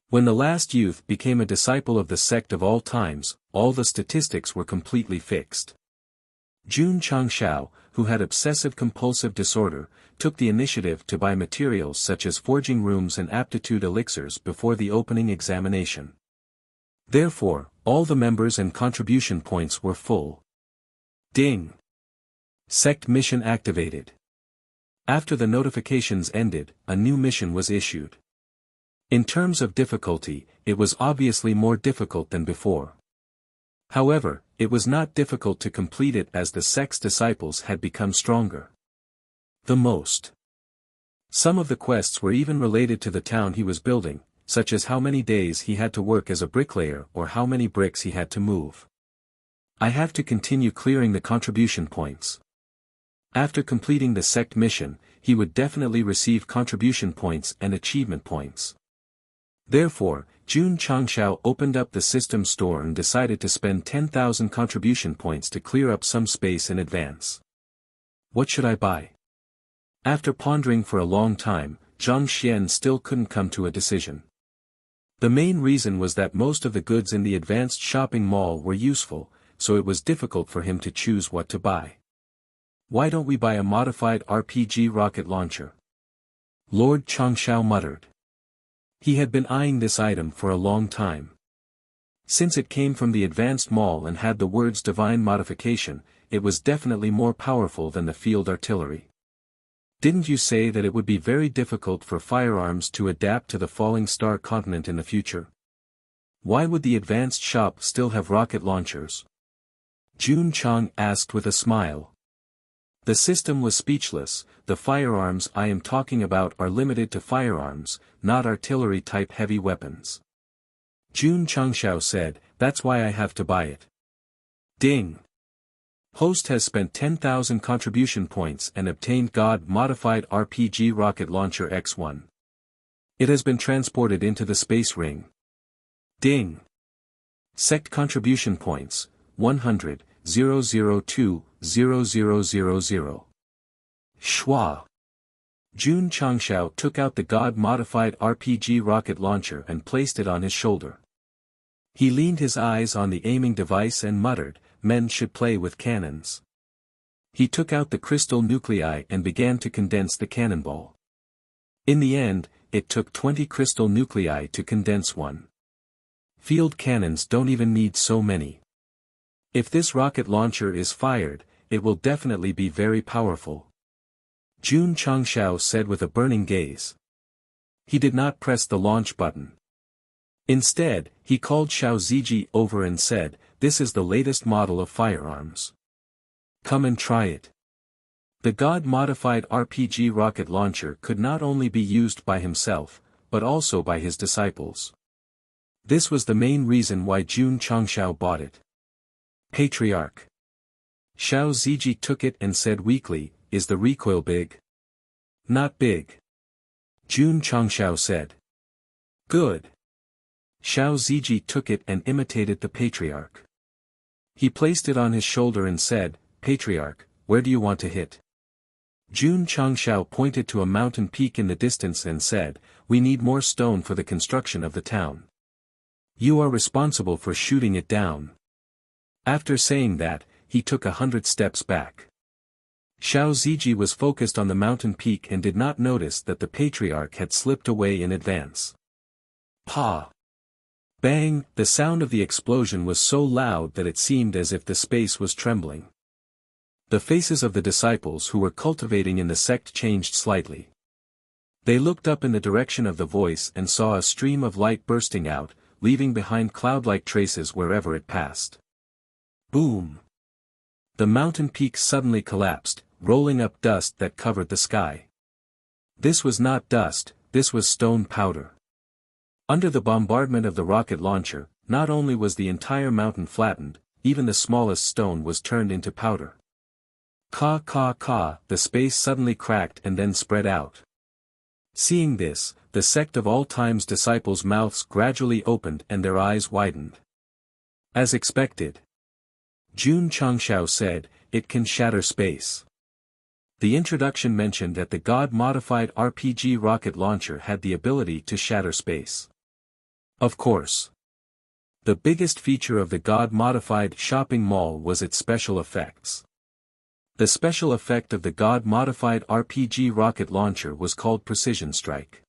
When the last youth became a disciple of the sect of all times, all the statistics were completely fixed. Jun Changshao, who had obsessive-compulsive disorder, took the initiative to buy materials such as forging rooms and aptitude elixirs before the opening examination. Therefore, all the members and contribution points were full. Ding! Sect mission activated. After the notifications ended, a new mission was issued. In terms of difficulty, it was obviously more difficult than before. However, it was not difficult to complete it as the sect's disciples had become stronger. Some of the quests were even related to the town he was building, such as how many days he had to work as a bricklayer or how many bricks he had to move. I have to continue clearing the contribution points. After completing the sect mission, he would definitely receive contribution points and achievement points. Therefore, Jun Changshao opened up the system store and decided to spend 10,000 contribution points to clear up some space in advance. What should I buy? After pondering for a long time, Zhang Xian still couldn't come to a decision. The main reason was that most of the goods in the advanced shopping mall were useful, so it was difficult for him to choose what to buy. Why don't we buy a modified RPG rocket launcher? Lord Changshao muttered. He had been eyeing this item for a long time. Since it came from the advanced mall and had the words divine modification, it was definitely more powerful than the field artillery. Didn't you say that it would be very difficult for firearms to adapt to the falling star continent in the future? Why would the advanced shop still have rocket launchers? Jun Chang asked with a smile. The system was speechless. The firearms I am talking about are limited to firearms, not artillery-type heavy weapons. Jun Changshao said, that's why I have to buy it. Ding! Host has spent 10,000 contribution points and obtained God-modified RPG rocket launcher X1. It has been transported into the space ring. Ding! Sect contribution points, 100, 002, 0000. Schwa. Jun Changshao took out the God-modified RPG rocket launcher and placed it on his shoulder. He leaned his eyes on the aiming device and muttered, men should play with cannons. He took out the crystal nuclei and began to condense the cannonball. In the end, it took 20 crystal nuclei to condense one. Field cannons don't even need so many. If this rocket launcher is fired, it will definitely be very powerful. Jun Changshao said with a burning gaze. He did not press the launch button. Instead, he called Xiao Ziji over and said, this is the latest model of firearms. Come and try it. The God-modified RPG rocket launcher could not only be used by himself, but also by his disciples. This was the main reason why Jun Changshao bought it. Patriarch. Xiao Ziji took it and said weakly, is the recoil big? Not big. Jun Changshao said. Good. Xiao Ziji took it and imitated the patriarch. He placed it on his shoulder and said, Patriarch, where do you want to hit? Jun Changshao pointed to a mountain peak in the distance and said, we need more stone for the construction of the town. You are responsible for shooting it down. After saying that, he took 100 steps back. Xiao Ziji was focused on the mountain peak and did not notice that the patriarch had slipped away in advance. Pa! Bang! The sound of the explosion was so loud that it seemed as if the space was trembling. The faces of the disciples who were cultivating in the sect changed slightly. They looked up in the direction of the voice and saw a stream of light bursting out, leaving behind cloud-like traces wherever it passed. Boom! The mountain peak suddenly collapsed, rolling up dust that covered the sky. This was not dust, this was stone powder. Under the bombardment of the rocket launcher, not only was the entire mountain flattened, even the smallest stone was turned into powder. Ka ka ka, the space suddenly cracked and then spread out. Seeing this, the sect of all times disciples' mouths gradually opened and their eyes widened. As expected, Jun Changshao said, "It can shatter space." The introduction mentioned that the God-modified RPG rocket launcher had the ability to shatter space. Of course. The biggest feature of the God-modified shopping mall was its special effects. The special effect of the God-modified RPG rocket launcher was called Precision Strike.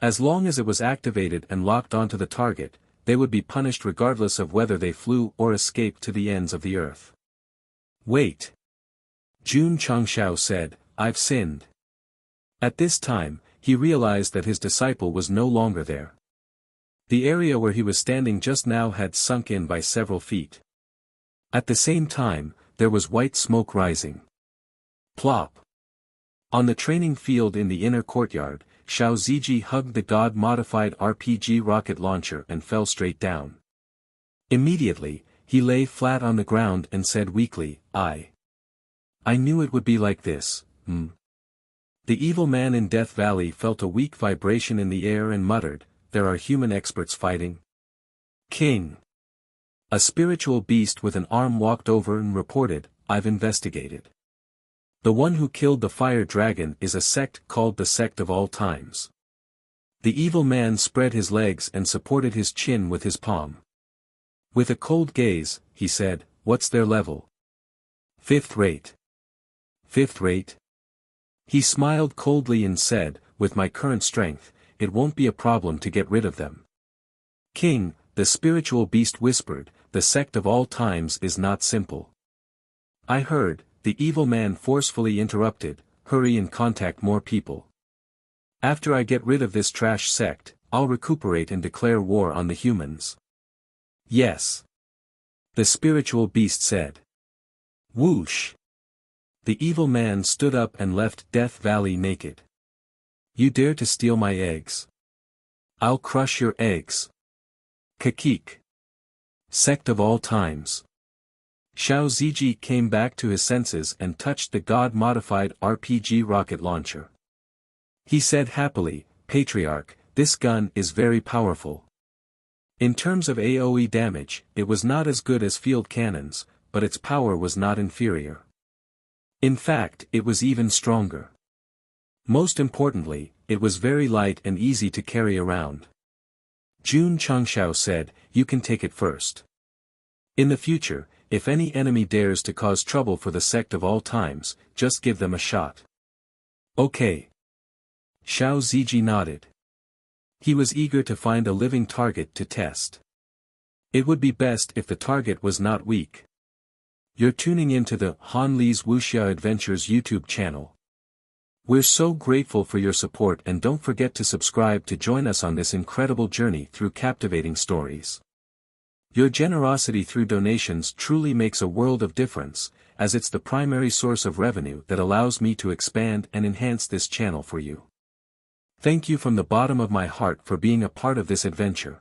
As long as it was activated and locked onto the target, they would be punished regardless of whether they flew or escaped to the ends of the earth. Wait. Jun Changshao said, "I've sinned." At this time, he realized that his disciple was no longer there. The area where he was standing just now had sunk in by several feet. At the same time, there was white smoke rising. Plop! On the training field in the inner courtyard, Xiao Ziji hugged the God-modified RPG rocket launcher and fell straight down. Immediately, he lay flat on the ground and said weakly, I knew it would be like this, The evil man in Death Valley felt a weak vibration in the air and muttered, "There are human experts fighting." King. A spiritual beast with an arm walked over and reported, "I've investigated. The one who killed the fire dragon is a sect called the Sect of All Times." The evil man spread his legs and supported his chin with his palm. With a cold gaze, he said, "What's their level?" "Fifth rate." "Fifth rate?" He smiled coldly and said, "With my current strength, it won't be a problem to get rid of them." "King," the spiritual beast whispered, "the Sect of All Times is not simple." "I heard," the evil man forcefully interrupted, "hurry and contact more people. After I get rid of this trash sect, I'll recuperate and declare war on the humans." "Yes." The spiritual beast said. Whoosh! The evil man stood up and left Death Valley naked. "You dare to steal my eggs? I'll crush your eggs." Kakik. Sect of All Times. Xiao Ziji came back to his senses and touched the God-modified RPG rocket launcher. He said happily, "Patriarch, this gun is very powerful." In terms of AoE damage, it was not as good as field cannons, but its power was not inferior. In fact, it was even stronger. Most importantly, it was very light and easy to carry around. Jun Changshao said, "You can take it first. In the future, if any enemy dares to cause trouble for the Sect of All Times, just give them a shot." "Okay." Xiao Ziji nodded. He was eager to find a living target to test. It would be best if the target was not weak. You're tuning into the Han Li's Wuxia Adventures YouTube channel. We're so grateful for your support, and don't forget to subscribe to join us on this incredible journey through captivating stories. Your generosity through donations truly makes a world of difference, as it's the primary source of revenue that allows me to expand and enhance this channel for you. Thank you from the bottom of my heart for being a part of this adventure.